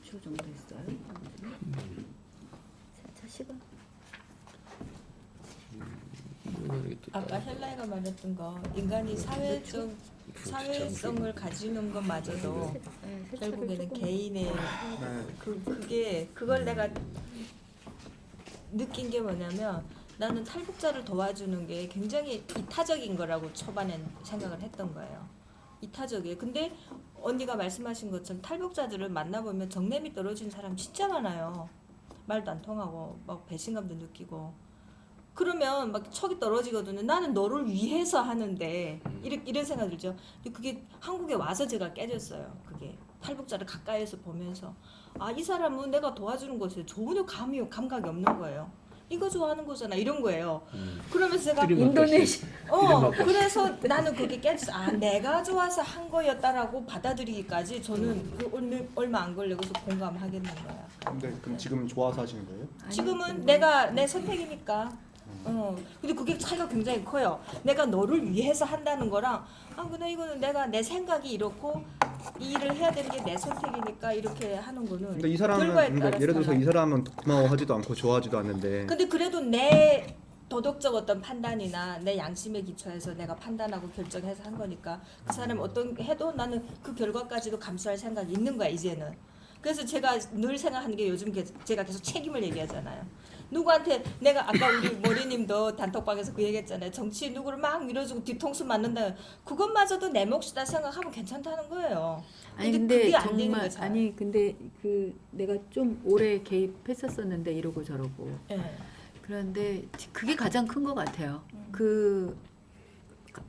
초 정도 있어요. 세차 시간. 아까 헬라이가 말했던 거 인간이 사회성을 가지는 것마저도 결국에는 개인의 그걸 내가 느낀 게 뭐냐면 나는 탈북자를 도와주는 게 굉장히 이타적인 거라고 초반엔 생각을 했던 거예요. 이타적이에요. 근데 언니가 말씀하신 것처럼 탈북자들을 만나보면 정냄이 떨어진 사람 진짜 많아요. 말도 안 통하고 막 배신감도 느끼고 그러면 막 척이 떨어지거든요. 나는 너를 위해서 하는데 이런 생각 들죠. 근데 그게 한국에 와서 제가 깨졌어요. 그게 탈북자를 가까이에서 보면서 아, 이 사람은 내가 도와주는 것에 전혀 감각이 없는 거예요. 이거 좋아하는 거잖아 이런 거예요. 그러면서 제가 인도네시아. 그래서 나는 그게 깨졌어. 아, 내가 좋아서 한 거였다라고 받아들이기까지 저는 그 얼마 안 걸리고 공감하겠는 거야. 근데 그럼 지금 좋아서 하시는 거예요? 지금은 내가 내 선택이니까. 근데 그게 차이가 굉장히 커요. 내가 너를 위해서 한다는 거랑 근데 이거는 내가 내 생각이 이렇고 이 일을 해야 되는 게 내 선택이니까 이렇게 하는 거는. 근데 이 사람은 결과에 그러니까 따라서 예를 들어서 달라요. 이 사람은 고마워하지도 않고 좋아하지도 않는데. 근데 그래도 내 도덕적 어떤 판단이나 내 양심에 기초해서 내가 판단하고 결정해서 한 거니까 그 사람이 어떤 해도 나는 그 결과까지도 감수할 생각이 있는 거야 이제는. 그래서 제가 늘 생각하는 게 요즘 제가 계속 책임을 얘기하잖아요. 누구한테 내가 아까 우리 머리님도 단톡방에서 그 얘기했잖아요. 정치 누구를 막 밀어주고 뒤통수 맞는다. 그것마저도 내 몫이다 생각하면 괜찮다는 거예요. 아니 근데 그게 안 되는 정말 거죠. 아니 근데 그 내가 좀 오래 개입했었었는데 이러고 저러고 예. 그런데 그게 가장 큰 것 같아요. 그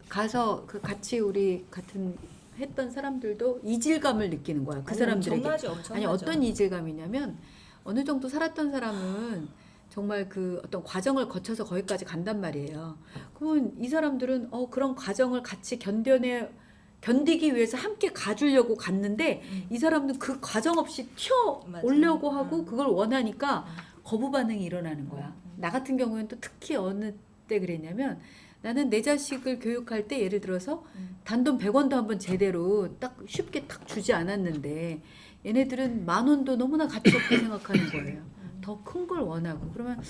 가서 그 같이 우리 같은 했던 사람들도 이질감을 느끼는 거야. 그 사람들에게. 엄청나죠. 아니 어떤 이질감이냐면 어느 정도 살았던 사람은 정말 그 어떤 과정을 거쳐서 거기까지 간단 말이에요. 그러면 이 사람들은 그런 과정을 같이 견디기 위해서 함께 가주려고 갔는데 이 사람은 그 과정 없이 튀어 오려고 하고 그걸 원하니까 거부 반응이 일어나는 거야. 나 같은 경우는 또 특히 어느 때 그랬냐면 나는 내 자식을 교육할 때 예를 들어서 단돈 100원도 한번 제대로 딱 쉽게 딱 주지 않았는데 얘네들은 10,000원도 너무나 가치 없게 생각하는 거예요. 더 큰 걸 원하고 그러면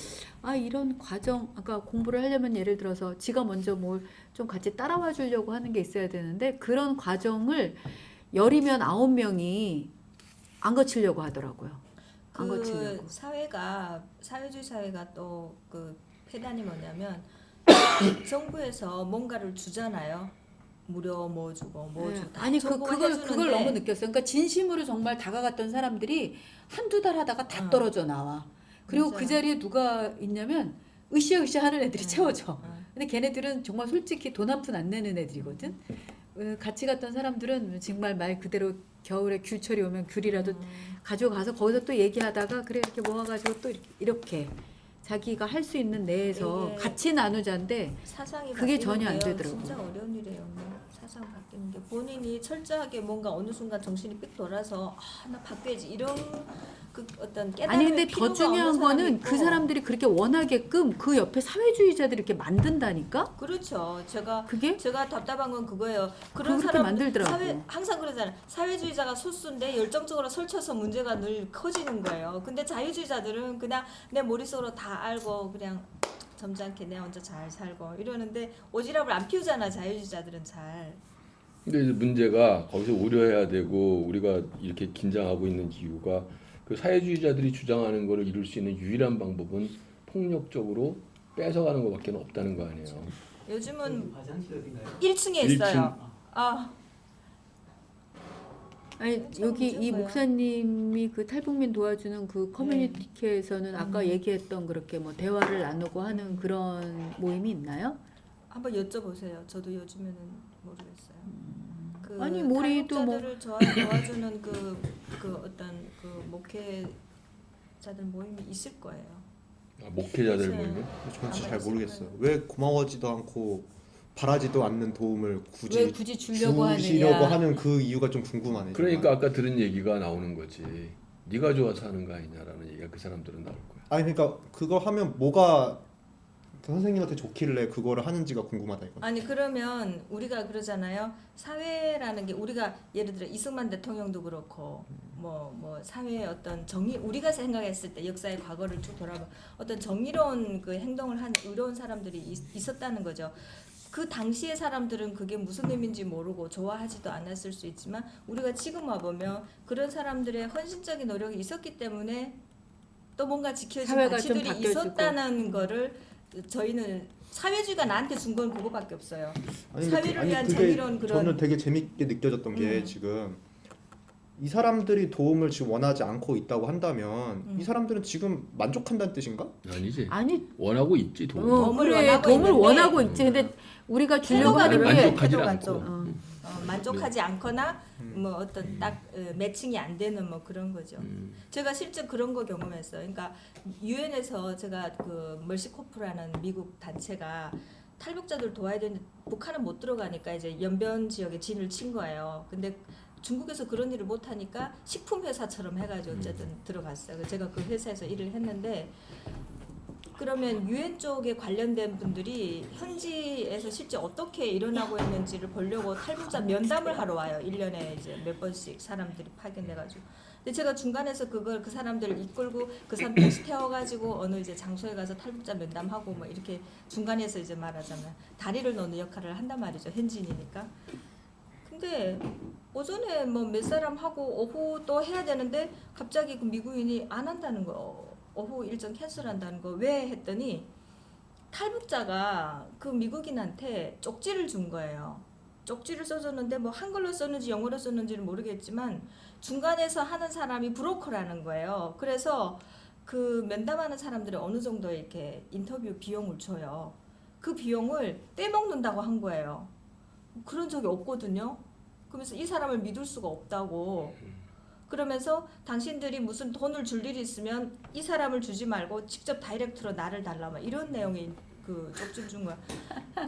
이런 과정 아까 공부를 하려면 예를 들어서 지가 먼저 뭘 좀 같이 따라와 주려고 하는 게 있어야 되는데 그런 과정을 10이면 9명이 안 거치려고 하더라고요. 안 거치려고. 사회주의 사회가 또 그 폐단이 뭐냐면 정부에서 뭔가를 주잖아요. 무료 뭐 주고 뭐 주고 다 아니 정부가 그걸 해주는데 너무 느꼈어요. 그러니까 진심으로 정말 다가갔던 사람들이 한두 달 하다가 다 떨어져 나와. 그리고 맞아요. 그 자리에 누가 있냐면 으쌰으쌰 하는 애들이 채워져. 근데 걔네들은 정말 솔직히 돈 한 푼 안 내는 애들이거든. 같이 갔던 사람들은 정말 말 그대로 겨울에 귤철이 오면 귤이라도 가져가서 거기서 또 얘기하다가 그래 이렇게 모아가지고 또 이렇게 자기가 할 수 있는 내에서 이게 같이 나누자인데 사상이 그게 바뀌는 전혀 안 게요. 되더라고요. 진짜 어려운 일이에요. 사상 바뀌는 게 본인이 철저하게 뭔가 어느 순간 정신이 삑 돌아서 나 바뀌어야지 이런 그 어떤 깨달음의 아니 근데 더 필요가 중요한 없는 사람이 거는 있고. 그 사람들이 그렇게 원하게끔 그 옆에 사회주의자들이 이렇게 만든다니까. 그렇죠. 그게 제가 답답한 건 그거예요. 그런 그렇게 사람 만들더라고. 항상 그러잖아요. 사회주의자가 소수인데 열정적으로 설쳐서 문제가 늘 커지는 거예요. 근데 자유주의자들은 그냥 내 머릿속으로 다 알고 그냥 점잖게 내 혼자 잘 살고 이러는데 오지랖을 안 피우잖아. 자유주의자들은 잘. 근데 이제 문제가 거기서 우려해야 되고 우리가 이렇게 긴장하고 있는 이유가 그 사회주의자들이 주장하는 것을 이룰 수 있는 유일한 방법은 폭력적으로 뺏어가는 것밖에 없다는 거 아니에요. 요즘은 화장실 어딘가요? 1층에 1층. 있어요. 아니 참 여기 이 문제인 거야. 목사님이 그 탈북민 도와주는 그 커뮤니티에서는 아까 얘기했던 그렇게 뭐 대화를 나누고 하는 그런 모임이 있나요? 한번 여쭤보세요. 저도 요즘에는 모르겠어요. 그 아니, 머리도 뭐- 탈북자들을 도와주는 그 어떤 그 목회자들 모임이 있을 거예요. 목회자들 그치. 모임은 저는 진짜 잘 아마 모르겠어요. 왜 고마워하지도 않고 바라지도 않는 도움을 왜 굳이 주려고 주시려고 하느냐? 하는 그 이유가 좀 궁금하네요. 그러니까 아까 들은 얘기가 나오는 거지. 네가 좋아서 하는 거 아니냐라는 얘기가 그 사람들은 나올 거야. 아니 그러니까 그거 하면 뭐가 선생님한테 좋길래 그거를 하는지가 궁금하다 이거. 아니 그러면 우리가 그러잖아요. 사회라는 게 우리가 예를 들어 이승만 대통령도 그렇고 뭐 사회의 어떤 정의 우리가 생각했을 때 역사의 과거를 쭉 돌아보면 어떤 정의로운 그 행동을 한 의로운 사람들이 있었다는 거죠. 그 당시의 사람들은 그게 무슨 의미인지 모르고 좋아하지도 않았을 수 있지만 우리가 지금 와보면 그런 사람들의 헌신적인 노력이 있었기 때문에 또 뭔가 지켜진 사회가 좀 가치들이 바뀌어지고. 있었다는 거를 저희는 사회주의가 나한테 준 건 그거밖에 없어요. 사회를 위한 그게 정의로운 그런 저는 되게 재밌게 느껴졌던 게 지금 이 사람들이 도움을 지금 원하지 않고 있다고 한다면 이 사람들은 지금 만족한다는 뜻인가? 아니지. 아니 원하고 있지 돈. 도움을 그래, 원하고 도움을 있는데 원하고 있지. 근데 우리가 주려고 태도가 하는 그래. 게 만족하지 태도가 않고. 좀, 만족하지 않거나 뭐 어떤 딱 매칭이 안 되는 뭐 그런 거죠. 제가 실제 그런 거 경험했어요. 그러니까 유엔에서 제가 그 멀시코프라는 미국 단체가 탈북자들 도와야 되는데 북한은 못 들어가니까 이제 연변 지역에 진을 친 거예요. 근데 중국에서 그런 일을 못 하니까 식품 회사처럼 해가지고 어쨌든 들어갔어요. 제가 그 회사에서 일을 했는데 그러면 유엔 쪽에 관련된 분들이 현지에서 실제 어떻게 일어나고 있는지를 보려고 탈북자 면담을 하러 와요. 1년에 이제 몇 번씩 사람들이 파견돼가지고. 근데 제가 중간에서 그걸 그 사람들을 이끌고 그 사람 택시 태워가지고 어느 이제 장소에 가서 탈북자 면담하고 뭐 이렇게 중간에서 이제 말하자면 다리를 놓는 역할을 한단 말이죠. 현지인이니까. 근데 오전에 뭐 몇 사람 하고 오후 또 해야 되는데 갑자기 그 미국인이 안 한다는 거. 오후 일정 캔슬한다는 거 왜 했더니 탈북자가 그 미국인한테 쪽지를 준 거예요. 쪽지를 써줬는데 뭐 한글로 썼는지 영어로 썼는지는 모르겠지만 중간에서 하는 사람이 브로커라는 거예요. 그래서 그 면담하는 사람들이 어느 정도 이렇게 인터뷰 비용을 줘요. 그 비용을 떼먹는다고 한 거예요. 그런 적이 없거든요. 그러면서 이 사람을 믿을 수가 없다고. 그러면서 당신들이 무슨 돈을 줄 일이 있으면 이 사람을 주지 말고 직접 다이렉트로 나를 달라 막 이런 내용의 그 쪽지를 준 거야.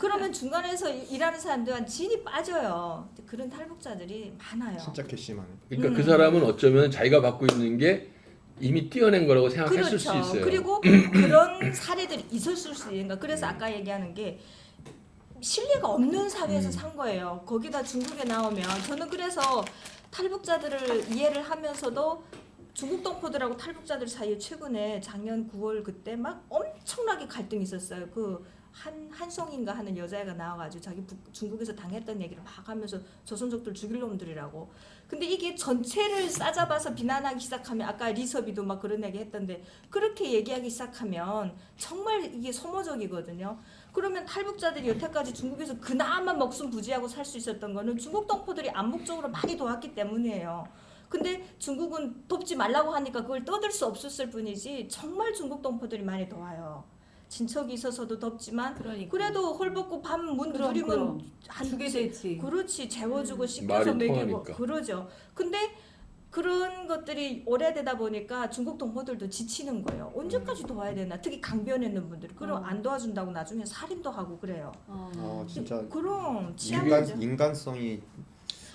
그러면 중간에서 일하는 사람들은 진이 빠져요. 그런 탈북자들이 많아요. 진짜 괘씸하네. 그러니까 그 사람은 어쩌면 자기가 받고 있는 게 이미 뛰어낸 거라고 생각했을 수 그렇죠. 있어요. 그리고 그런 사례들이 있었을 수 있는 거. 그래서 아까 얘기하는 게 신뢰가 없는 사회에서 산 거예요. 거기다 중국에 나오면 저는 그래서 탈북자들을 이해를 하면서도 중국 동포들하고 탈북자들 사이에 최근에 작년 9월 그때 막 엄청나게 갈등이 있었어요. 그 한송인가 하는 여자애가 나와가지고 자기 중국에서 당했던 얘기를 막 하면서 조선족들 죽일 놈들이라고. 근데 이게 전체를 싸잡아서 비난하기 시작하면 아까 리서비도 막 그런 얘기 했던데 그렇게 얘기하기 시작하면 정말 이게 소모적이거든요. 그러면 탈북자들이 여태까지 중국에서 그나마 목숨 부지하고 살 수 있었던 거는 중국 동포들이 암묵적으로 많이 도왔기 때문이에요. 근데 중국은 돕지 말라고 하니까 그걸 떠들 수 없었을 뿐이지 정말 중국 동포들이 많이 도와요. 친척이 있어서도 덥지만 그러니까. 그래도 홀벗고 밥 문 그럼, 두드리면 그럼. 한 주게 되지. 그렇지 재워주고 씻겨서 말이 먹이고 통하니까. 그러죠. 근데 그런 것들이 오래되다 보니까 중국 동포들도 지치는 거예요. 언제까지 도와야 되나? 특히 강변에 있는 분들이 그럼 안 도와준다고 나중에 살인도 하고 그래요. 진짜 그럼 치안이죠. 인간성이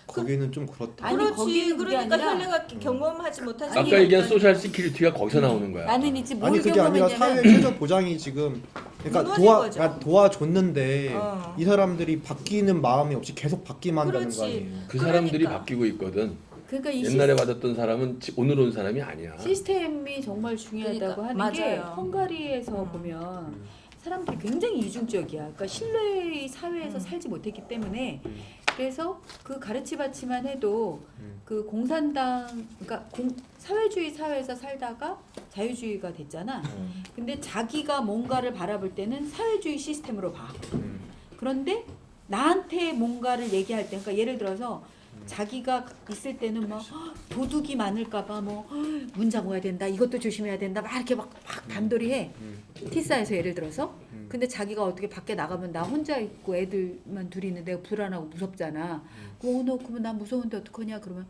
거기는 좀 그렇다. 아니, 그렇지. 거기는 그게 그러니까 아니라 현래가 경험하지 못한 아까 세계가 얘기한 있다는 소셜 시큐리티가 거기서 나오는 거야. 나는 이제 뭘 아니 그게 아니라 경험했냐면 사회 최저 보장이 지금 그러니까 무너진 거죠. 도와줬는데 어. 이 사람들이 바뀌는 마음이 없이 계속 바뀌만 한다는 그렇지. 거 아니에요. 그 사람들이 그러니까. 바뀌고 있거든. 그러니까 이 옛날에 받았던 사람은 오늘 온 사람이 아니야. 시스템이 정말 중요하다고 그러니까, 하는 게 맞아요. 헝가리에서 보면 사람들이 굉장히 이중적이야. 그러니까 신뢰의 사회에서 살지 못했기 때문에 그래서 그 가르치받지만 해도 그 공산당 그러니까 사회주의 사회에서 살다가 자유주의가 됐잖아. 근데 자기가 뭔가를 바라볼 때는 사회주의 시스템으로 봐. 그런데 나한테 뭔가를 얘기할 때 그러니까 예를 들어서 자기가 있을 때는 막 도둑이 많을까봐 뭐 문 잠궈야 된다 이것도 조심해야 된다 막 이렇게 막 단돌이 해 티사에서 예를 들어서 근데 자기가 어떻게 밖에 나가면 나 혼자 있고 애들만 둘이 있는데 내가 불안하고 무섭잖아 너 그러면 나 무서운데 어떡하냐 그러면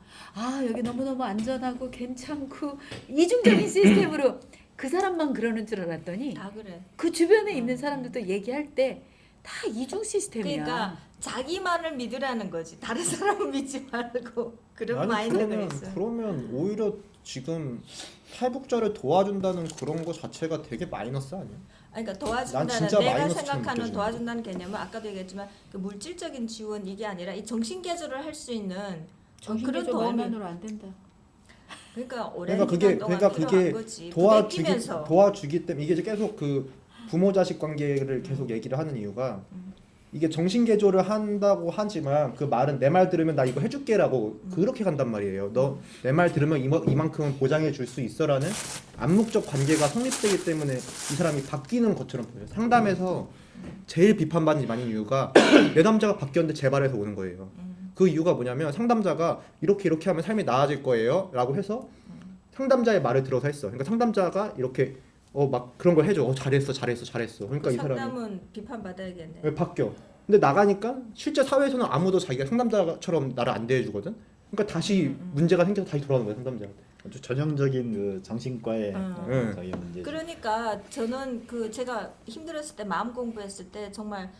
여기 너무너무 안전하고 괜찮고 이중적인 시스템으로 그 사람만 그러는 줄 알았더니 다 그래. 그 주변에 있는 사람들도 얘기할 때 다 이중 시스템이야. 그러니까 자기만을 믿으라는 거지. 다른 사람을 믿지 말고 그런 아니 마인드가 있어. 그러면 오히려 지금 탈북자를 도와준다는 그런 거 자체가 되게 마이너스 아니야? 그러니까 난 도와준다는 진짜 내가 마이너스처럼 생각하는 느껴지네. 도와준다는 개념은 아까도 얘기했지만 그 물질적인 지원 이게 아니라 이 정신 개조를 할 수 있는 그런 정신개조 도움이 말만으로 안 된다. 그러니까 오랜 그러니까 기간 동안 필요한 그게 거지. 도와주기 부대끼면서. 도와주기 때문에 이게 이제 계속 그 부모 자식 관계를 계속 얘기를 하는 이유가 이게 정신 개조를 한다고 하지만 그 말은 내 말 들으면 나 이거 해줄게라고 그렇게 간단 말이에요. 너 내 말 들으면 이만큼은 보장해 줄 수 있어라는 암묵적 관계가 성립되기 때문에 이 사람이 바뀌는 것처럼 보여요. 상담에서 제일 비판받는 많은 이유가 내 남자가 바뀌었는데 제발해서 오는 거예요. 그 이유가 뭐냐면 상담자가 이렇게 하면 삶이 나아질 거예요 라고 해서 상담자의 말을 들어서 했어. 그러니까 상담자가 이렇게 막 그런 걸 해줘. 잘했어. 그러니까 이 사람이 상담은 비판받아야겠네. 왜 바뀌어? 근데 나가니까 실제 사회에서는 아무도 자기가 상담자처럼 나를 안 대해주거든. 그러니까 다시 문제가 생겨서 다시 돌아오는 거야 상담자한테. 아주 전형적인 그 정신과의 응. 자기 문제. 그러니까 저는 그 제가 힘들었을 때 마음 공부했을 때 정말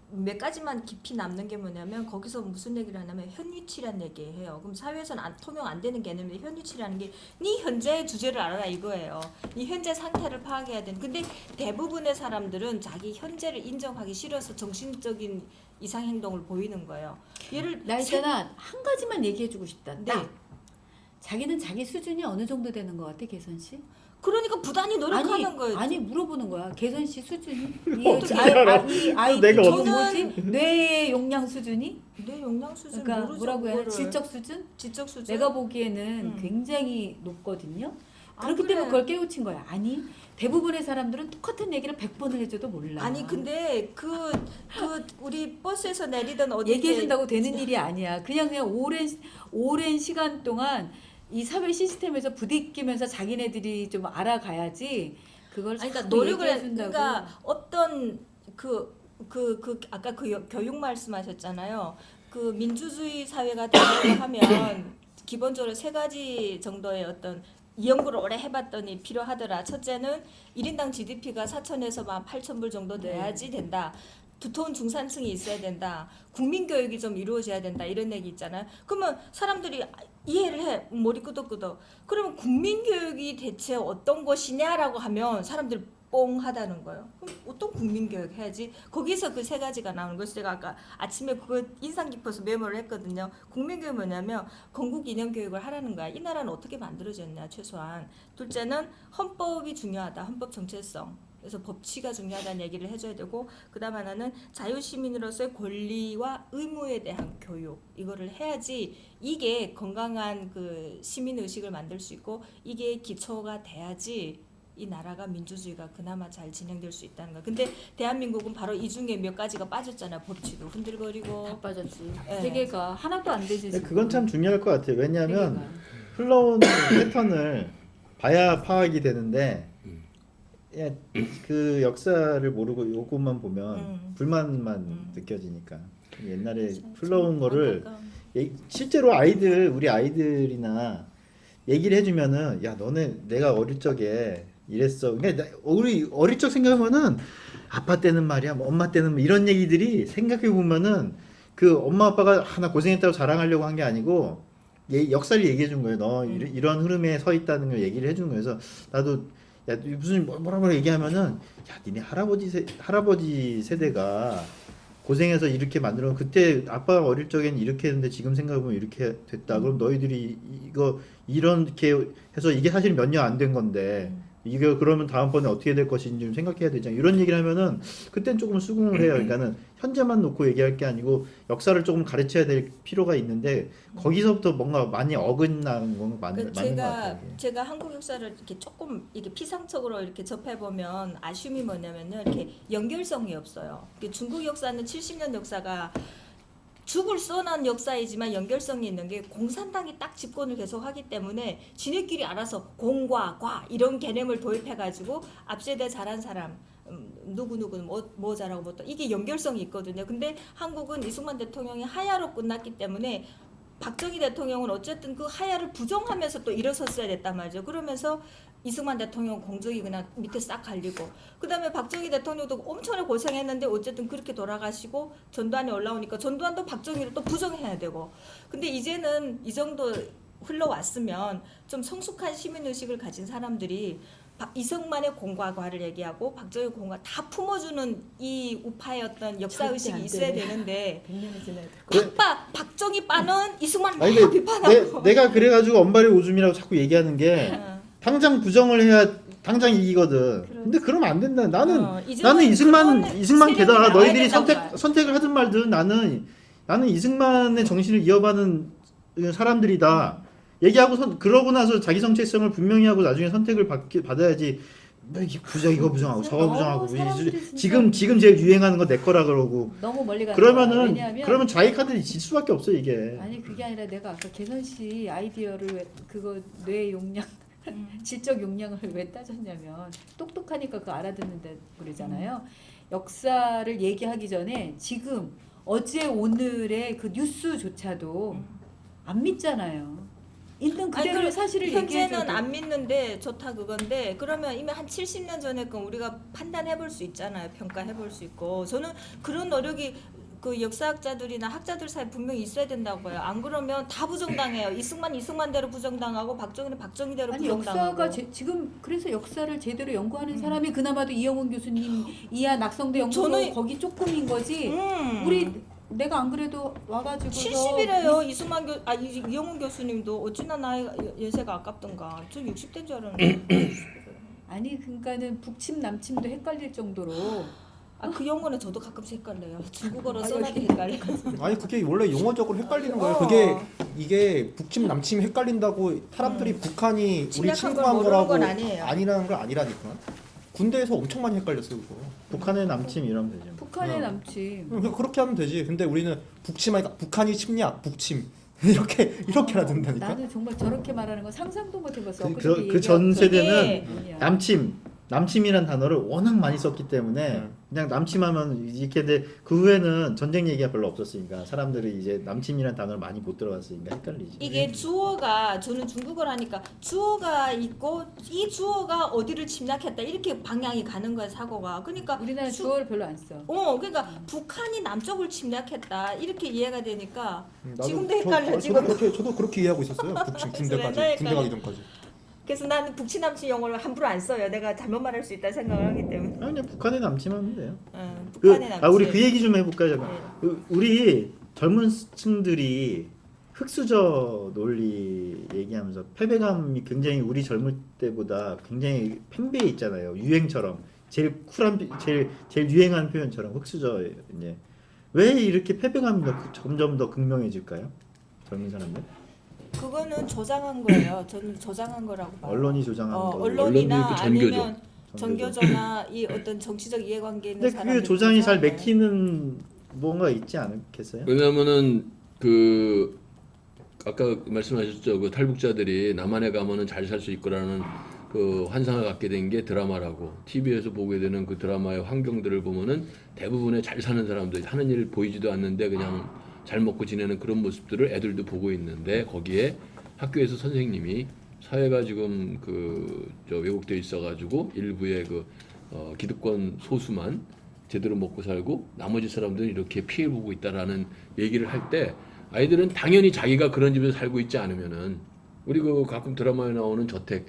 몇 가지만 깊이 남는 게 뭐냐면 거기서 무슨 얘기를 하냐면 현위치란 얘기해요. 그럼 사회에서는 통용 안 되는 개념인데 현위치라는 게 네 현재의 주제를 알아라 이거예요. 네 현재 상태를 파악해야 되는. 근데 대부분의 사람들은 자기 현재를 인정하기 싫어서 정신적인 이상 행동을 보이는 거예요. 얘를 나 있잖아 한 가지만 얘기해주고 싶다. 네. 딱 자기는 자기 수준이 어느 정도 되는 것 같아 개선 씨? 그러니까 부단히 노력하는 거예요. 아니 물어보는 거야. 개선 씨 수준이 어떻게 알아? 아이 내가 저 어떻게- 뭐지? 뇌의 용량 수준이? 내 영양 수준 그러니까 모르죠. 뭐라고 해야 그거를. 질적 수준? 지적 수준. 내가 보기에는 굉장히 높거든요. 그렇기 그래. 때문에 그걸 깨우친 거야. 아니 대부분의 사람들은 똑같은 얘기를 100번을 해줘도 몰라. 아니 근데 그 우리 버스에서 내리던 어디 얘기해준다고 되는 일이 아니야. 그냥 오랜 시간 동안 이 사회 시스템에서 부딪히면서 자기네들이 좀 알아가야지. 그걸 아니, 그러니까 자꾸 노력을 얘기해준다고. 그러니까 어떤 아까 교육 말씀하셨잖아요. 그 민주주의 사회가 되려고 하면 기본적으로 세 가지 정도의 어떤 이 연구를 오래 해봤더니 필요하더라. 첫째는 1인당 GDP가 4천에서 8천 불 정도 내야지 된다. 두터운 중산층이 있어야 된다. 국민교육이 좀 이루어져야 된다. 이런 얘기 있잖아요. 그러면 사람들이 이해를 해. 머리 끄덕끄덕. 그러면 국민교육이 대체 어떤 것이냐라고 하면 사람들이 뽕 하다는 거예요. 그럼 어떤 국민교육 해야지? 거기서 그 세 가지가 나오는 거예요. 제가 아까 아침에 그거 인상 깊어서 메모를 했거든요. 국민교육 뭐냐면 건국 이념 교육을 하라는 거야. 이 나라는 어떻게 만들어졌냐 최소한. 둘째는 헌법이 중요하다. 헌법 정체성. 그래서 법치가 중요하다는 얘기를 해줘야 되고, 그다음 하나는 자유시민으로서의 권리와 의무에 대한 교육, 이거를 해야지 이게 건강한 그 시민 의식을 만들 수 있고, 이게 기초가 돼야지 이 나라가 민주주의가 그나마 잘 진행될 수 있다는 거야. 근데 대한민국은 바로 이 중에 몇 가지가 빠졌잖아요. 법치도 흔들거리고. 다 빠졌지. 네. 세계가 하나도 안 되지. 근데 지금. 그건 참 중요할 것 같아요. 왜냐하면 세계가. 흘러온 패턴을 봐야 파악이 되는데 예, 그 역사를 모르고 이것만 보면 불만만 느껴지니까 옛날에 흘러온 거를 실제로 우리 아이들이나 얘기를 해주면은 야 너네 내가 어릴 적에 이랬어. 그러니까 우리 어릴 적 생각하면은 아빠 때는 말이야, 뭐 엄마 때는 뭐 이런 얘기들이 생각해 보면은 그 엄마 아빠가 하나 고생했다고 자랑하려고 한 게 아니고 역사를 얘기해 준 거예요. 너 이런 흐름에 서 있다는 걸 얘기를 해준 거예요. 그래서 나도 야 무슨 뭐라고 얘기하면은 야 니네 할아버지 세대가 고생해서 이렇게 만들어 그때 아빠가 어릴 적엔 이렇게 했는데 지금 생각해보면 이렇게 됐다. 그럼 너희들이 이렇게 해서 이게 사실 몇 년 안 된 건데 이게 그러면 다음번에 어떻게 될 것인지 좀 생각해야 되잖아. 이런 얘기를 하면은 그땐 조금 수긍을 해요. 그러니까는 현재만 놓고 얘기할 게 아니고 역사를 조금 가르쳐야 될 필요가 있는데 거기서부터 뭔가 많이 어긋나는 건 맞는 것 같아요. 제가 한국 역사를 이렇게 조금 이게 피상적으로 이렇게 접해 보면 아쉬움이 뭐냐면요, 이렇게 연결성이 없어요. 중국 역사는 70년 역사가 죽을 써난 역사이지만 연결성이 있는 게 공산당이 딱 집권을 계속하기 때문에 지네끼리 알아서 공과 과 이런 개념을 도입해가지고 앞세대 잘한 사람 누구누구는 뭐 잘하고 뭐 또 이게 연결성이 있거든요. 근데 한국은 이승만 대통령이 하야로 끝났기 때문에 박정희 대통령은 어쨌든 그 하야를 부정하면서 또 일어섰어야 됐단 말이죠. 그러면서 이승만 대통령 공적이 그냥 밑에 싹 갈리고, 그다음에 박정희 대통령도 엄청나게 고생했는데 어쨌든 그렇게 돌아가시고 전두환이 올라오니까 전두환도 박정희를 또 부정해야 되고. 근데 이제는 이 정도 흘러왔으면 좀 성숙한 시민의식을 가진 사람들이 이승만의 공과 과를 얘기하고 박정희 공과 다 품어주는 이 우파의 어떤 역사의식이 절대 안 있어야 돼. 되는데 100년이 지나야 돼. 박정희 빠는 이승만 막 아니 근데 비판하고. 내가 그래가지고 언발의 오줌이라고 자꾸 얘기하는 게 응. 당장 부정을 해야 당장 이기거든. 근데 그러면 안 된다. 나는 이제는 이승만 그런 게다가 세력이 나와야 너희들이 된다고 봐요. 선택을 하든 말든 나는 이승만의 정신을 이어받는 사람들이다. 얘기하고 그러고 나서 자기 정체성을 분명히 하고 나중에 선택을 받아야지. 뭐 이게 이거 부정하고 저거 너무 부정하고 사람들이 진짜 지금 제일 유행하는 거 내 거라 그러고 너무 멀리 가는 거야. 그러면은 왜냐하면 그러면 자기 카드를 질 수밖에 없어 이게. 아니 그게 아니라 내가 아까 개선 씨 아이디어를 그거 뇌 용량 질적 용량을 왜 따졌냐면 똑똑하니까 그거 알아듣는다 그러잖아요. 역사를 얘기하기 전에 지금 어제 오늘의 그 뉴스조차도 안 믿잖아요. 있는 그대로 아니, 사실을 얘기해줘도 현재는 안 믿는데 좋다 그건데, 그러면 이미 한 70년 전에 건 우리가 판단해 볼 수 있잖아요. 평가해 볼 수 있고. 저는 그런 노력이 그 역사학자들이나 학자들 사이에 분명히 있어야 된다고 봐요. 안 그러면 다 부정당해요. 이승만대로 부정당하고 박정희는 박정희대로 아니 부정당하고. 역사가 지금 그래서 역사를 제대로 연구하는 사람이 그나마도 이영훈 교수님, 이하 낙성대 연구소 저는- 거기 조금인 거지. 우리 내가 안 그래도 와가지고 70이래요. 이영훈 교수님도 어찌나 나이 연세가 아깝던가. 저 60대인 줄 알았는데. 아니 그러니까는 북침 남침도 헷갈릴 정도로 그 영어는 저도 가끔씩 헷갈려요. 중국어로 아, 써놔도 여기- 헷갈려. 아니 그게 원래 용어적으로 헷갈리는 거예요. 어. 그게 이게 북침 남침 헷갈린다고 사람들이 북한이 우리 침략한 걸 침공한 모르는 거라고 건 아니에요. 아니라는 걸 아니라니까. 군대에서 엄청 많이 헷갈렸어요 그거. 북한의 남침 이러면 되죠. 북한의 어. 남침. 그냥 그렇게 하면 되지. 근데 우리는 북침하니까 북한이 침략, 북침 이렇게 하든다니까. 나는 정말 저렇게 말하는 거 상상도 못 해봤어. 그 전 세대는 이게 남침이란 단어를 워낙 많이 썼기 때문에 그냥 남침하면 이렇게. 근데 그 후에는 전쟁 얘기가 별로 없었으니까 사람들이 이제 남침이란 단어를 많이 못 들어봤으니까 헷갈리지. 이게 주어가, 저는 중국어를 하니까 주어가 있고 이 주어가 어디를 침략했다 이렇게 방향이 가는 거야 사고가. 그러니까 우리나라 주어를 별로 안 써. 그러니까 북한이 남쪽을 침략했다 이렇게 이해가 되니까 나도 지금도 헷갈려 지금. 저도 그렇게 이해하고 있었어요. 북침 군대 맨날 가기 헷갈려. 전까지. 그래서 나는 북치남치 영어를 함부로 안 써요. 내가 잘못 말할 수 있다 생각을 하기 때문에. 그냥 북한의 남침하면 돼요. 북한의 남치. 우리 그 얘기 좀 해볼까요? 잠깐. 네. 우리 젊은 층들이 흑수저 논리 얘기하면서 패배감이 굉장히 우리 젊을 때보다 굉장히 팽배해 있잖아요. 유행처럼 제일 쿨한 제일 유행하는 표현처럼 흑수저. 이제 왜 이렇게 패배감이 점점 더 극명해질까요? 젊은 사람들? 그거는 조장한 거예요. 저는 조장한 거라고 봐요. 언론이 조장하는 거. 언론이나 언론이 그 전교조. 아니면 전교조나 이 어떤 정치적 이해관계 있는 근데 사람들. 그게 조장이 잘 맥히는 뭔가 있지 않겠어요? 왜냐면은 그 아까 말씀하셨죠. 그 탈북자들이 남한에 가면은 잘 살 수 있거라는 그 환상을 갖게 된 게 드라마라고. TV에서 보게 되는 그 드라마의 환경들을 보면은 대부분의 잘 사는 사람들 하는 일 보이지도 않는데 그냥 잘 먹고 지내는 그런 모습들을 애들도 보고 있는데, 거기에 학교에서 선생님이 사회가 지금 왜곡되어 있어가지고 일부의 기득권 소수만 제대로 먹고 살고 나머지 사람들은 이렇게 피해 보고 있다라는 얘기를 할 때, 아이들은 당연히 자기가 그런 집에서 살고 있지 않으면은, 우리 가끔 드라마에 나오는 저택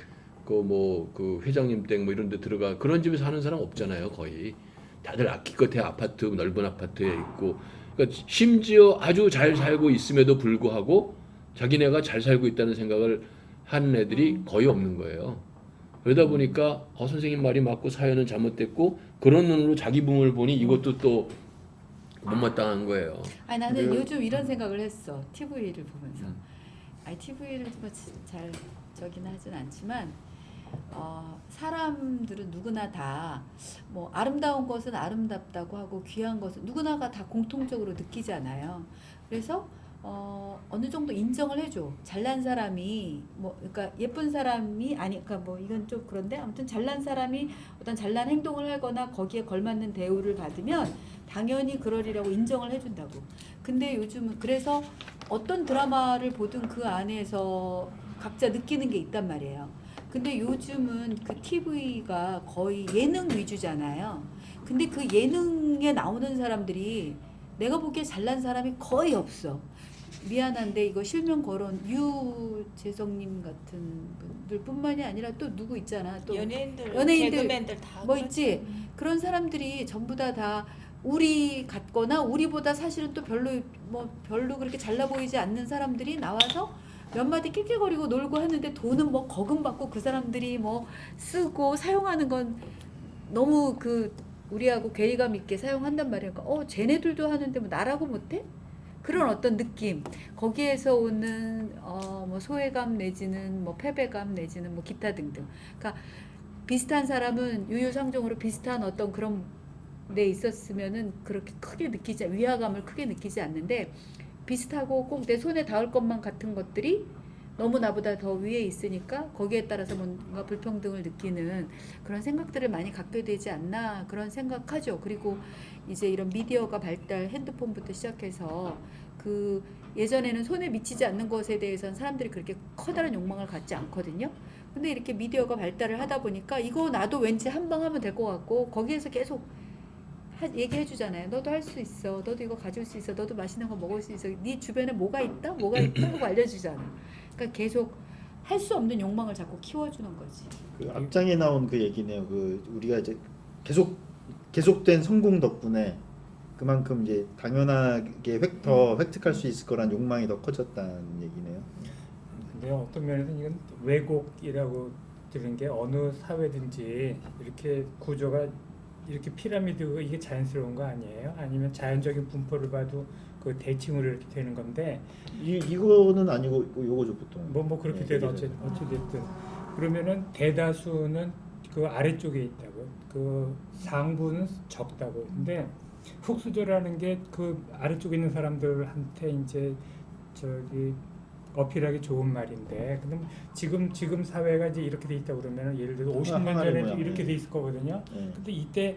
그 회장님 댁 이런 데 들어가 그런 집에 사는 사람 없잖아요. 거의 다들 기껏해 아파트, 넓은 아파트에 있고. 그러니까 심지어 아주 잘 살고 있음에도 불구하고 자기네가 잘 살고 있다는 생각을 하는 애들이 거의 없는 거예요. 그러다 보니까 선생님 말이 맞고 사회는 잘못됐고, 그런 눈으로 자기 부모를 보니 이것도 또 못마땅한 거예요. 아니 나는 요즘 이런 생각을 했어. TV를 보면서. TV를 잘 저기는 하진 않지만 사람들은 누구나 다 뭐 아름다운 것은 아름답다고 하고 귀한 것은 누구나가 다 공통적으로 느끼잖아요. 그래서 어느 정도 인정을 해줘. 잘난 사람이 뭐 그러니까 예쁜 사람이 아니 그러니까 뭐 이건 좀 그런데 아무튼 잘난 사람이 어떤 잘난 행동을 하거나 거기에 걸맞는 대우를 받으면 당연히 그러리라고 인정을 해준다고. 근데 요즘은 그래서 어떤 드라마를 보든 그 안에서 각자 느끼는 게 있단 말이에요. 근데 요즘은 그 TV가 거의 예능 위주잖아요. 근데 그 예능에 나오는 사람들이 내가 보기에 잘난 사람이 거의 없어. 미안한데 이거 실명 거론 유재석님 같은 분들뿐만이 아니라 또 누구 있잖아. 또 연예인들, 연예인들 개그맨들 다 뭐 그렇죠. 있지. 그런 사람들이 전부 다 우리 같거나 우리보다 사실은 또 별로 그렇게 잘나 보이지 않는 사람들이 나와서 몇 마디 낄낄거리고 놀고 하는데 돈은 뭐 거금 받고 그 사람들이 뭐 쓰고 사용하는 건 너무 그 우리하고 괴리감 있게 사용한단 말이야. 그러니까 쟤네들도 하는데 뭐 나라고 못해? 그런 어떤 느낌, 거기에서 오는 뭐 소외감 내지는 뭐 패배감 내지는 뭐 기타 등등. 그러니까 비슷한 사람은 유유상종으로 비슷한 어떤 그런 데 있었으면은 그렇게 크게 위화감을 크게 느끼지 않는데, 비슷하고 꼭 내 손에 닿을 것만 같은 것들이 너무 나보다 더 위에 있으니까 거기에 따라서 뭔가 불평등을 느끼는 그런 생각들을 많이 갖게 되지 않나, 그런 생각하죠. 그리고 이제 이런 미디어가 발달, 핸드폰부터 시작해서 그 예전에는 손에 미치지 않는 것에 대해서는 사람들이 그렇게 커다란 욕망을 갖지 않거든요. 근데 이렇게 미디어가 발달을 하다 보니까 이거 나도 왠지 한 방 하면 될 것 같고, 거기에서 계속 얘기해 주잖아요. 너도 할 수 있어. 너도 이거 가질 수 있어. 너도 맛있는 거 먹을 수 있어. 네 주변에 뭐가 있다? 하고 알려주잖아. 그러니까 계속 할 수 없는 욕망을 자꾸 키워주는 거지. 그 앞장에 나온 그 얘기네요. 그 우리가 이제 계속된 성공 덕분에 그만큼 이제 당연하게 더 획득할 수 있을 거란 욕망이 더 커졌다는 얘기네요. 근데 어떤 면에서는 이건 왜곡이라고 들은 게, 어느 사회든지 이렇게 구조가 이렇게 피라미드, 이게 자연스러운 거 아니에요? 아니면 자연적인 분포를 봐도 그 대칭으로 이렇게 되는 건데, 이거는 아니고 요거죠 보통. 뭐 그렇게 네, 돼도 그죠. 어찌됐든 그러면은 대다수는 그 아래쪽에 있다고, 그 상부는 적다고. 근데 흑수저라는 게 그 아래쪽에 있는 사람들한테 이제 저기 어필하기 좋은 말인데, 근데 지금 사회가 이제 이렇게 돼 있다 그러면, 예를 들어 50년 항아리 전에도 모양. 이렇게 돼 있을 거거든요. 네. 근데 이때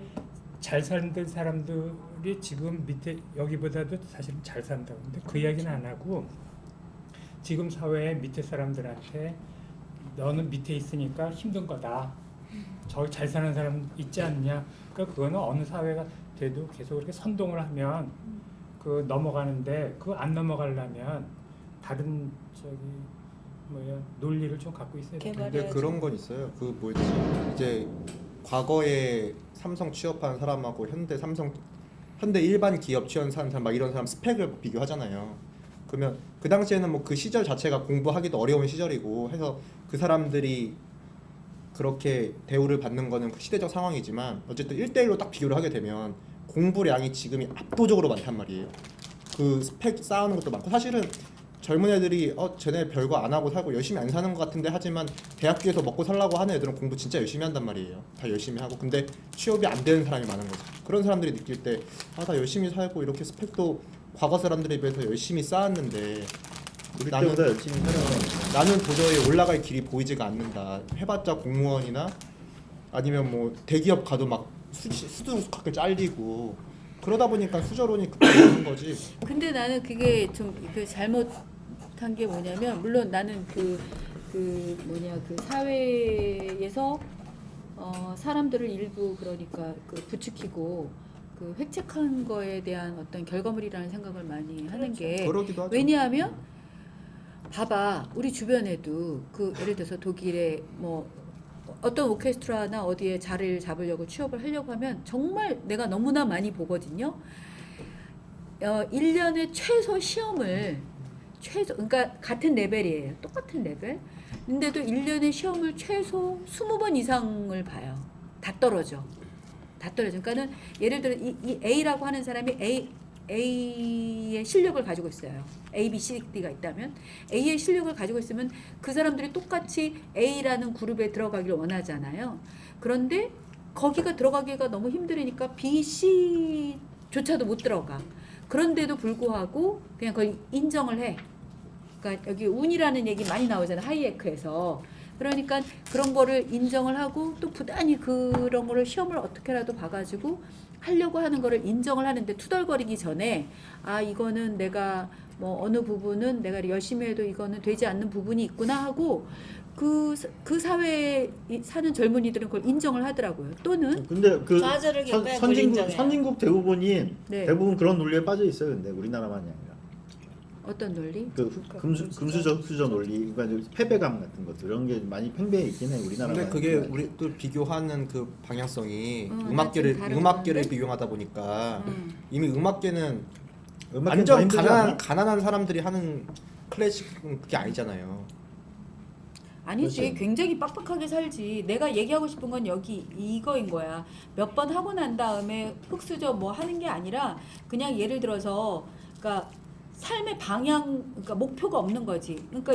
잘 사는 사람들이 지금 밑에 여기보다도 사실은 잘 산다고. 근데 그 이야기는 안 하고, 지금 사회의 밑에 사람들한테 너는 밑에 있으니까 힘든 거다. 저기 잘 사는 사람 있지 않냐. 그러니까 그거는 어느 사회가 돼도 계속 그렇게 선동을 하면 그 넘어가는데, 그 안 넘어가려면 다른 저기 논리를 좀 갖고 있어야 돼. 개발- 근데 그런 건 있어요. 그 뭐지? 이제 과거에 삼성 취업한 사람하고 현대 일반 기업 취업한 사람 막 이런 사람 스펙을 비교하잖아요. 그러면 그 당시에는 뭐 그 시절 자체가 공부하기도 어려운 시절이고 해서 그 사람들이 그렇게 대우를 받는 거는 그 시대적 상황이지만, 어쨌든 1대1로 딱 비교를 하게 되면 공부량이 지금이 압도적으로 많단 말이에요. 그 스펙 쌓아놓은 것도 많고, 사실은 젊은 애들이 쟤네 별거 안 하고 살고 열심히 안 사는 것 같은데 하지만 대학교에서 먹고 살라고 하는 애들은 공부 진짜 열심히 한단 말이에요. 다 열심히 하고. 근데 취업이 안 되는 사람이 많은 거죠. 그런 사람들이 느낄 때 다 열심히 살고 이렇게 스펙도 과거 사람들에 비해서 열심히 쌓았는데 우리 때보다 열심히 살아가는. 나는 도저히 올라갈 길이 보이지가 않는다. 해봤자 공무원이나 아니면 뭐 대기업 가도 막 수두룩하게 잘리고 그러다 보니까 수저론이 그렇게 거지. 근데 나는 그게 좀 그 잘못한 게 뭐냐면, 물론 나는 그 사회에서 사람들을 일부 그러니까 그 부추기고 그 획책한 거에 대한 어떤 결과물이라는 생각을 많이 하는 게, 그러기도 하죠. 왜냐하면 봐봐, 우리 주변에도 그 예를 들어서 독일에 뭐 어떤 오케스트라나 어디에 자리를 잡으려고 취업을 하려고 하면 정말 내가 너무나 많이 보거든요. 1년에 최소 시험을 그러니까 같은 레벨이에요. 똑같은 레벨. 근데도 1년에 시험을 최소 20번 이상을 봐요. 다 떨어져. 그러니까는 예를 들어 이 A라고 하는 사람이 A의 실력을 가지고 있어요. A, B, C, D가 있다면 A의 실력을 가지고 있으면 그 사람들이 똑같이 A라는 그룹에 들어가기를 원하잖아요. 그런데 거기가 들어가기가 너무 힘들으니까 B, C조차도 못 들어가. 그런데도 불구하고 그냥 그걸 인정을 해. 그러니까 여기 운이라는 얘기 많이 나오잖아요. 하이에크에서. 그러니까 그런 거를 인정을 하고 또 부단히 그런 거를 시험을 어떻게라도 봐가지고 하려고 하는 거를 인정을 하는데 투덜거리기 전에 아 이거는 내가 뭐 어느 부분은 내가 열심히 해도 이거는 되지 않는 부분이 있구나 하고 그 사회에 사는 젊은이들은 그걸 인정을 하더라고요. 또는 근데 그 좌절을 겪어야 그걸 인정해요. 선진국 대부분이 네. 대부분 그런 논리에 빠져 있어요. 근데 우리나라만이 아니라 어떤 논리? 그 금수저 논리, 그러니까 패배감 같은 것들 이런 게 많이 팽배해 있긴 해 우리나라. 근데 그게 우리 또 비교하는 그 방향성이 좀 다른 음악계를 건데? 비교하다 보니까 이미 음악계는 음악은 더 완전 힘들지 않아? 가난한 사람들이 하는 클래식은 그게 아니잖아요. 아니지. 그렇지. 굉장히 빡빡하게 살지. 내가 얘기하고 싶은 건 여기 이거인 거야. 몇 번 하고 난 다음에 흑수저 뭐 하는 게 아니라 그냥 예를 들어서 그러니까 삶의 방향, 그러니까 목표가 없는 거지. 그러니까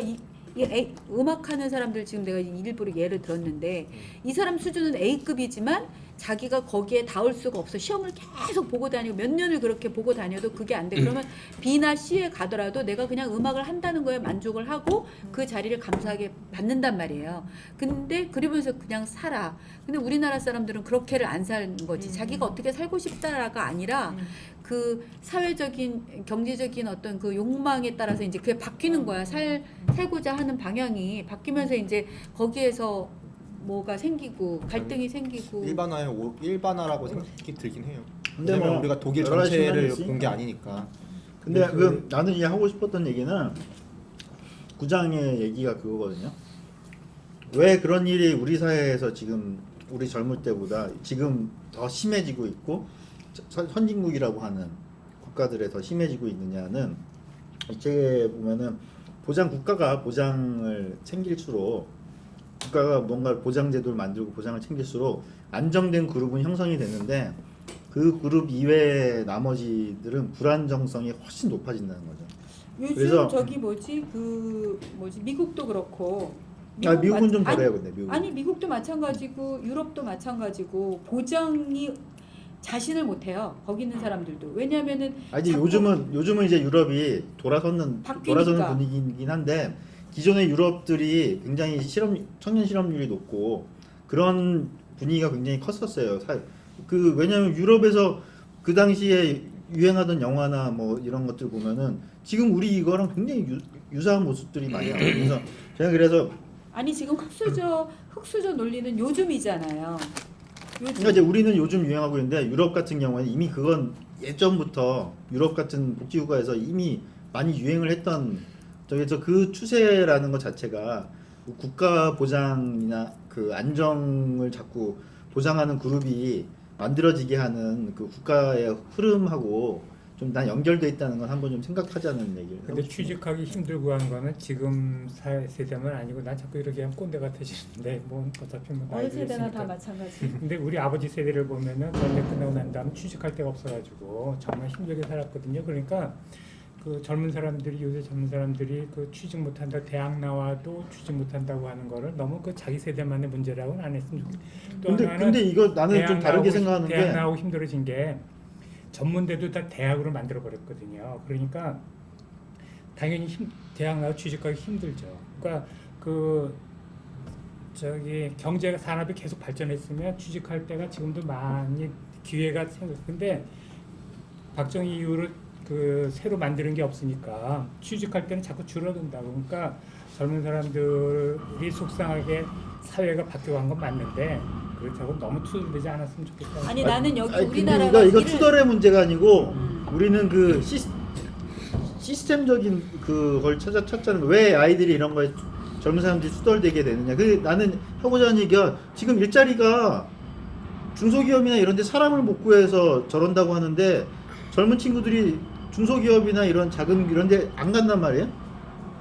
음악하는 사람들 지금 내가 일부러 예를 들었는데 이 사람 수준은 A급이지만 자기가 거기에 닿을 수가 없어. 시험을 계속 보고 다니고 몇 년을 그렇게 보고 다녀도 그게 안 돼. 그러면 B나 C에 가더라도 내가 그냥 음악을 한다는 거에 만족을 하고 그 자리를 감사하게 받는단 말이에요. 근데 그러면서 그냥 살아. 근데 우리나라 사람들은 그렇게를 안 사는 거지. 자기가 어떻게 살고 싶다가 아니라 그 사회적인 경제적인 어떤 그 욕망에 따라서 이제 그게 바뀌는 거야. 살고자 하는 방향이 바뀌면서 이제 거기에서 뭐가 생기고 갈등이 생기고 일반화라고 생각이 들긴 해요. 근데 왜냐면 뭐 우리가 독일 여러 가지 전체를 측면이 본 게 있으니까. 아니니까. 근데 그 나는 이 하고 싶었던 얘기는 구장의 얘기가 그거거든요. 왜 그런 일이 우리 사회에서 지금 우리 젊을 때보다 지금 더 심해지고 있고 선진국이라고 하는 국가들에 더 심해지고 있느냐는 이 책에 보면은 국가가 보장을 챙길수록 국가가 뭔가 보장 제도를 만들고 보장을 챙길수록 안정된 그룹은 형성이 되는데 그 그룹 이외의 나머지들은 불안정성이 훨씬 높아진다는 거죠. 요즘 그래서- 저기 미국도 그렇고 미국은 좀 아니, 덜해요, 근데 미국. 아니 미국도 마찬가지고 유럽도 마찬가지고 보장이 자신을 못해요. 거기 있는 사람들도. 왜냐하면은 아니 자꾸 요즘은 이제 유럽이 돌아서는 바뀌니까. 분위기이긴 한데 기존의 유럽들이 굉장히 청년 실업률이 높고 그런 분위기가 굉장히 컸었어요. 왜냐하면 유럽에서 그 당시에 유행하던 영화나 뭐 이런 것들 보면은 지금 우리 이거랑 굉장히 유사한 모습들이 많이 나와요. 그래서 아니 지금 흑수저 논리는 요즘이잖아요. 그러니까 이제 우리는 요즘 유행하고 있는데 유럽 같은 경우에는 이미 그건 예전부터 유럽 같은 복지국가에서 이미 많이 유행을 했던 그래서 그 추세라는 것 자체가 국가 보장이나 그 안정을 자꾸 보장하는 그룹이 만들어지게 하는 그 국가의 흐름하고 좀 난 연결돼 있다는 건 한번 좀 생각하자는 얘기를. 근데 취직하기 힘들고 한 거는 지금 세대만 아니고 난 자꾸 이렇게 하면 꼰대 같아지는데 뭐 어차피 뭐 어느 나이 세대나 다 들었으니까. 마찬가지. 근데 우리 아버지 세대를 보면은 전쟁 끝나고 난 다음 취직할 데가 없어가지고 정말 힘들게 살았거든요. 그러니까 그 젊은 사람들이 요새 젊은 사람들이 그 취직 못한다 대학 나와도 취직 못한다고 하는 거를 너무 그 자기 세대만의 문제라고는 안 했으면 좋겠어요. 근데 이거 나는 좀 대학 다르게 나오고 생각하는 대학 게 나오고 힘들어진 게 전문대도 다 대학으로 만들어 버렸거든요. 그러니까 당연히 대학 나와 취직하기 힘들죠. 그러니까 경제가 산업이 계속 발전했으면 취직할 때가 지금도 많이 기회가 생겼. 근데 박정희 이후로 그 새로 만드는 게 없으니까 취직할 때는 자꾸 줄어든다고. 그러니까 젊은 사람들이 속상하게 사회가 바뀌어간 건 맞는데 그렇다고 너무 투덜대지 않았으면 좋겠다. 아니 나는 여기 근데 우리나라가 이거 일을- 투덜의 문제가 아니고 우리는 그 시스템적인 그걸 찾자는 왜 아이들이 이런 거에 젊은 사람들이 투덜대게 되느냐. 나는 하고자 하는 얘기가 지금 일자리가 중소기업이나 이런 데 사람을 못 구해서 저런다고 하는데 젊은 친구들이 중소기업이나 이런 작은 이런 데 안 간단 말이에요.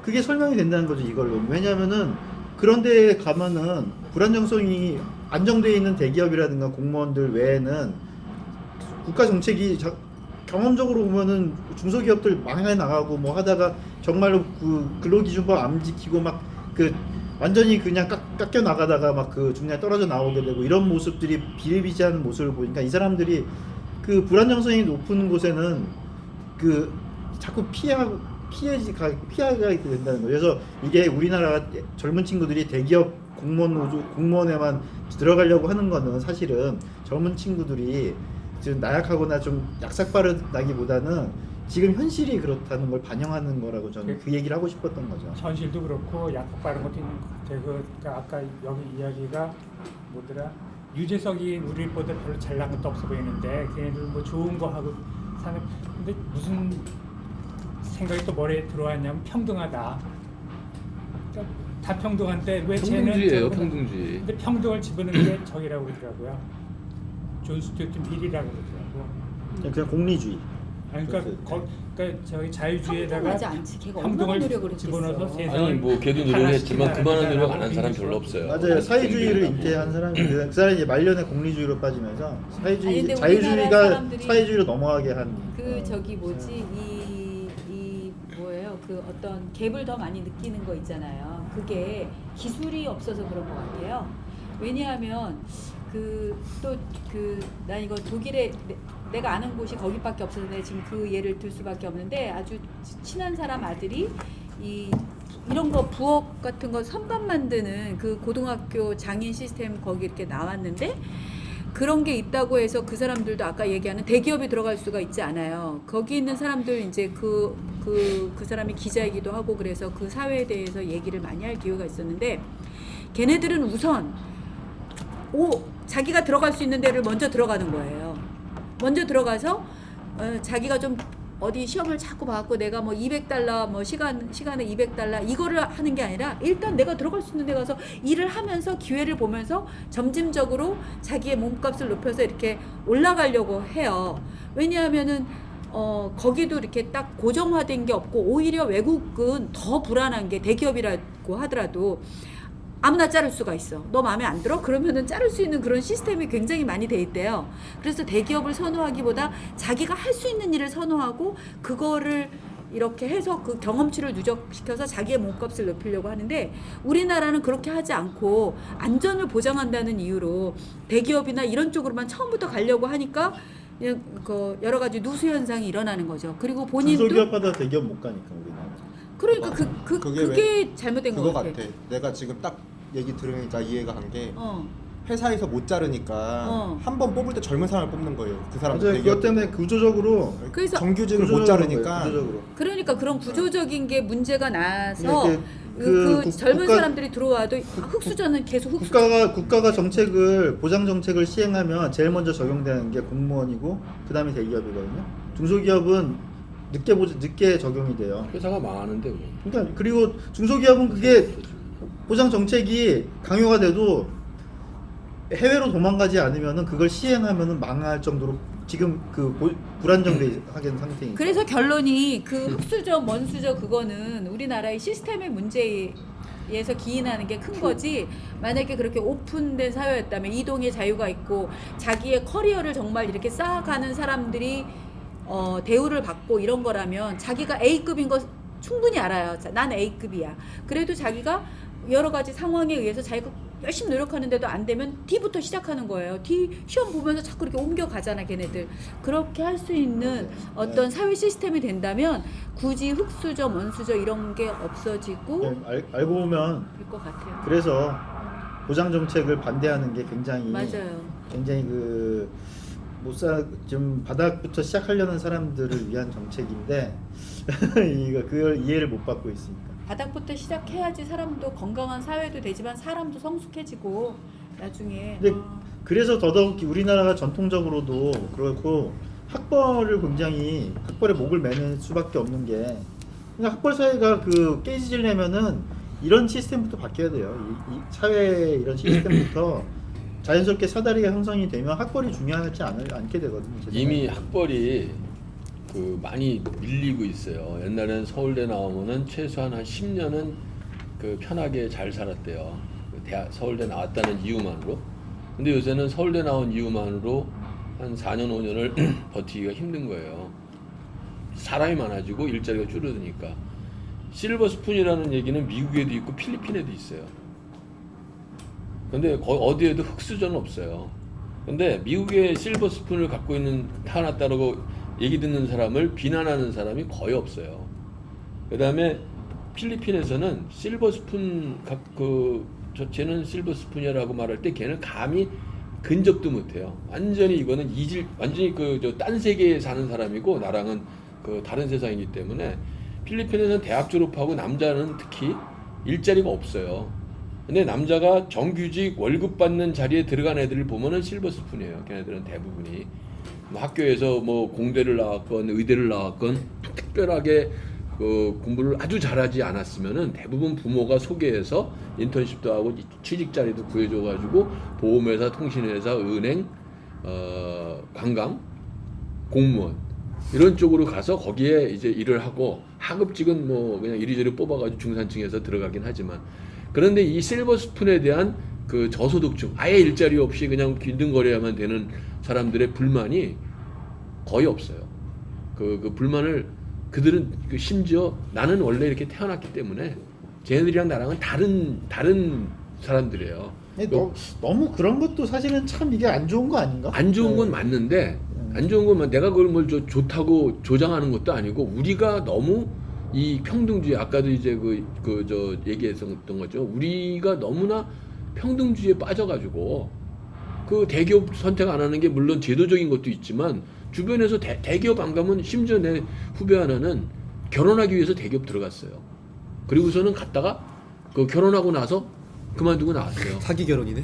그게 설명이 된다는 거죠, 이걸로. 왜냐면은 그런 데 가면은 불안정성이 안정되어 있는 대기업이라든가 공무원들 외에는 국가 정책이 경험적으로 보면은 중소기업들 망해 나가고 뭐 하다가 정말로 그 근로기준법 안 지키고 막 그 완전히 그냥 깎여 나가다가 막 그 중간에 떨어져 나오게 되고 이런 모습들이 비일비재한 모습을 보니까 이 사람들이 그 불안정성이 높은 곳에는 그 자꾸 피하게 된다는 거예요. 그래서 이게 우리나라 젊은 친구들이 대기업 공무원에만 들어가려고 하는 거는 사실은 젊은 친구들이 지금 나약하거나 좀 약삭빠르다기보다는 지금 현실이 그렇다는 걸 반영하는 거라고 저는 그 얘기를 하고 싶었던 거죠. 현실도 그렇고 약속 빠른 것도 있는 것 같아요. 그러니까 아까 여기 이야기가 뭐더라? 유재석이 우리보다 별로 잘난 것도 없어 보이는데 걔네들 뭐 좋은 거 하고 사는. 근데 무슨 생각이 또 머리에 들어왔냐면 평등하다. 그러니까 다 평등한데 왜 쟤는 평등주의예요, 저거는- 평등주의. 근데 평등을 집어넣는 게 저기라고 그러더라고요. 존 스튜어트 밀이라고 그러더라고. 그냥 공리주의. 아니, 그러니까 저희 자유주의에다가 평등하지 않지. 걔가 얼마나 평등을 노력을 집어넣어서 했겠어. 세상을 아니 뭐 걔도 노력했지만 그만한 노력 안 한 사람 별로 없어요. 맞아요. 사회주의를 평등이라고. 인태한 사람이 그 사람이 이제 말년에 공리주의로 빠지면서 아니, 근데 우리나라 자유주의가 사람들이 사회주의로 넘어가게 한. 그 저기 뭐지 이 뭐예요? 그 어떤 갭을 더 많이 느끼는 거 있잖아요. 그게 기술이 없어서 그런 것 같아요. 왜냐하면 난 이거 독일에 내가 아는 곳이 거기밖에 없어서 내가 지금 그 예를 들 수밖에 없는데 아주 친한 사람 아들이 이런 거 부엌 같은 거 선반 만드는 그 고등학교 장인 시스템 거기 이렇게 나왔는데 그런 게 있다고 해서 그 사람들도 아까 얘기하는 대기업에 들어갈 수가 있지 않아요. 거기 있는 사람들 이제 그 사람이 기자이기도 하고 그래서 그 사회에 대해서 얘기를 많이 할 기회가 있었는데 걔네들은 우선 자기가 들어갈 수 있는 데를 먼저 들어가는 거예요. 먼저 들어가서 자기가 좀 어디 시험을 자꾸 봐갖고 내가 뭐 $200 뭐 시간에 $200 이거를 하는 게 아니라 일단 내가 들어갈 수 있는 데 가서 일을 하면서 기회를 보면서 점진적으로 자기의 몸값을 높여서 이렇게 올라가려고 해요. 왜냐하면은 거기도 이렇게 딱 고정화된 게 없고 오히려 외국은 더 불안한 게 대기업이라고 하더라도 아무나 자를 수가 있어. 너 마음에 안 들어? 그러면은 자를 수 있는 그런 시스템이 굉장히 많이 돼 있대요. 그래서 대기업을 선호하기보다 자기가 할 수 있는 일을 선호하고 그거를 이렇게 해서 그 경험치를 누적시켜서 자기의 몸값을 높이려고 하는데 우리나라는 그렇게 하지 않고 안전을 보장한다는 이유로 대기업이나 이런 쪽으로만 처음부터 가려고 하니까 그냥 그 여러 가지 누수 현상이 일어나는 거죠. 그리고 본인도 중소기업하다 대기업 못 가니까 우리나라. 그러니까 맞아. 그게 잘못된 그거 것 같아. 내가 지금 딱 얘기 들으니까 이해가 간 게 어. 회사에서 못 자르니까 한 번 뽑을 때 젊은 사람을 뽑는 거예요. 그 사람 맞아요. 그것 때문에 구조적으로 그래서 정규직을 못 구조적으로 자르니까 거예요, 구조적으로. 그러니까 그런 구조적인 게 문제가 나서 이렇게 그 젊은 국가- 사람들이 들어와도 흑수저는 계속 흑수. 국가가 보장 정책을 시행하면 제일 먼저 적용되는 게 공무원이고 그다음에 대기업이거든요. 중소기업은 늦게 적용이 돼요. 회사가 망하는데 뭐. 그러니까 그리고 중소기업은 그게 보장 정책이 강요가 돼도 해외로 도망가지 않으면은 그걸 시행하면은 망할 정도로 지금 불안정하게 상태니까. 그래서 결론이 그 흑수저, 먼수저 그거는 우리나라의 시스템의 문제에서 기인하는 게 큰 거지. 만약에 그렇게 오픈된 사회였다면 이동의 자유가 있고 자기의 커리어를 정말 이렇게 쌓아가는 사람들이 대우를 받고 이런 거라면 자기가 A급인 거 충분히 알아요. 난 A급이야. 그래도 자기가 여러 가지 상황에 의해서 자기가 열심히 노력하는데도 안 되면 D부터 시작하는 거예요. D 시험 보면서 자꾸 이렇게 옮겨가잖아, 걔네들. 그렇게 할 수 있는 어떤 사회 시스템이 된다면 굳이 흑수저, 먼수저 이런 게 없어지고 알고 보면 될 것 같아요. 그래서 보장 정책을 반대하는 게 굉장히 맞아요. 좀 바닥부터 시작하려는 사람들을 위한 정책인데 그걸 이해를 못 받고 있으니까. 바닥부터 시작해야지 사람도 건강한 사회도 되지만 사람도 성숙해지고 나중에 근데 그래서 더더욱 우리나라가 전통적으로도 그렇고 학벌에 목을 매는 수밖에 없는 게 그러니까 학벌 사회가 깨지려면은 이런 시스템부터 바뀌어야 돼요. 이 사회 이런 시스템부터 자연스럽게 사다리가 형성이 되면 학벌이 중요하지 않게 되거든요. 제 이미 생각에. 학벌이 많이 밀리고 있어요. 옛날에는 서울대 나오면은 최소한 한 10년은 편하게 잘 살았대요. 서울대 나왔다는 이유만으로. 근데 요새는 서울대 나온 이유만으로 한 4년 5년을 버티기가 힘든 거예요. 사람이 많아지고 일자리가 줄어드니까. 실버 스푼이라는 얘기는 미국에도 있고 필리핀에도 있어요. 근데 어디에도 흑수저는 없어요. 근데 미국의 실버 스푼을 갖고 있는 타놨다라고 얘기 듣는 사람을 비난하는 사람이 거의 없어요. 그다음에 필리핀에서는 실버스푼 쟤는 실버스푼이라고 말할 때 걔는 감히 근접도 못해요. 완전히 이거는 완전히 딴 세계에 사는 사람이고 나랑은 그 다른 세상이기 때문에 필리핀에서는 대학 졸업하고 남자는 특히 일자리가 없어요. 근데 남자가 정규직 월급 받는 자리에 들어간 애들을 보면은 실버스푼이에요. 걔네들은 대부분이 뭐 학교에서 뭐 공대를 나왔건 의대를 나왔건 특별하게 그 공부를 아주 잘하지 않았으면은 대부분 부모가 소개해서 인턴십도 하고 취직 자리도 구해줘가지고 보험회사, 통신회사, 은행, 관광, 공무원 이런 쪽으로 가서 거기에 이제 일을 하고 하급직은 뭐 그냥 이리저리 뽑아가지고 중산층에서 들어가긴 하지만 그런데 이 실버스푼에 대한 그 저소득층 아예 일자리 없이 그냥 빈둥거려야만 되는 사람들의 불만이 거의 없어요. 그 불만을 그들은 심지어 나는 원래 이렇게 태어났기 때문에 쟤네들이랑 나랑은 다른 사람들이에요. 너무 그런 것도 사실은 참 이게 안 좋은 거 아닌가? 안 좋은 건 맞는데 안 좋은 건 내가 그걸 뭘 좋다고 조장하는 것도 아니고 우리가 너무 이 평등주의 아까도 이제 저 얘기했었던 거죠. 우리가 너무나 평등주의에 빠져가지고 그 대기업 선택 안 하는 게 물론 제도적인 것도 있지만 주변에서 대기업 안 가면 심지어 내 후배 하나는 결혼하기 위해서 대기업 들어갔어요. 그리고서는 갔다가 그 결혼하고 나서 그만두고 나왔어요. 사기 결혼이네.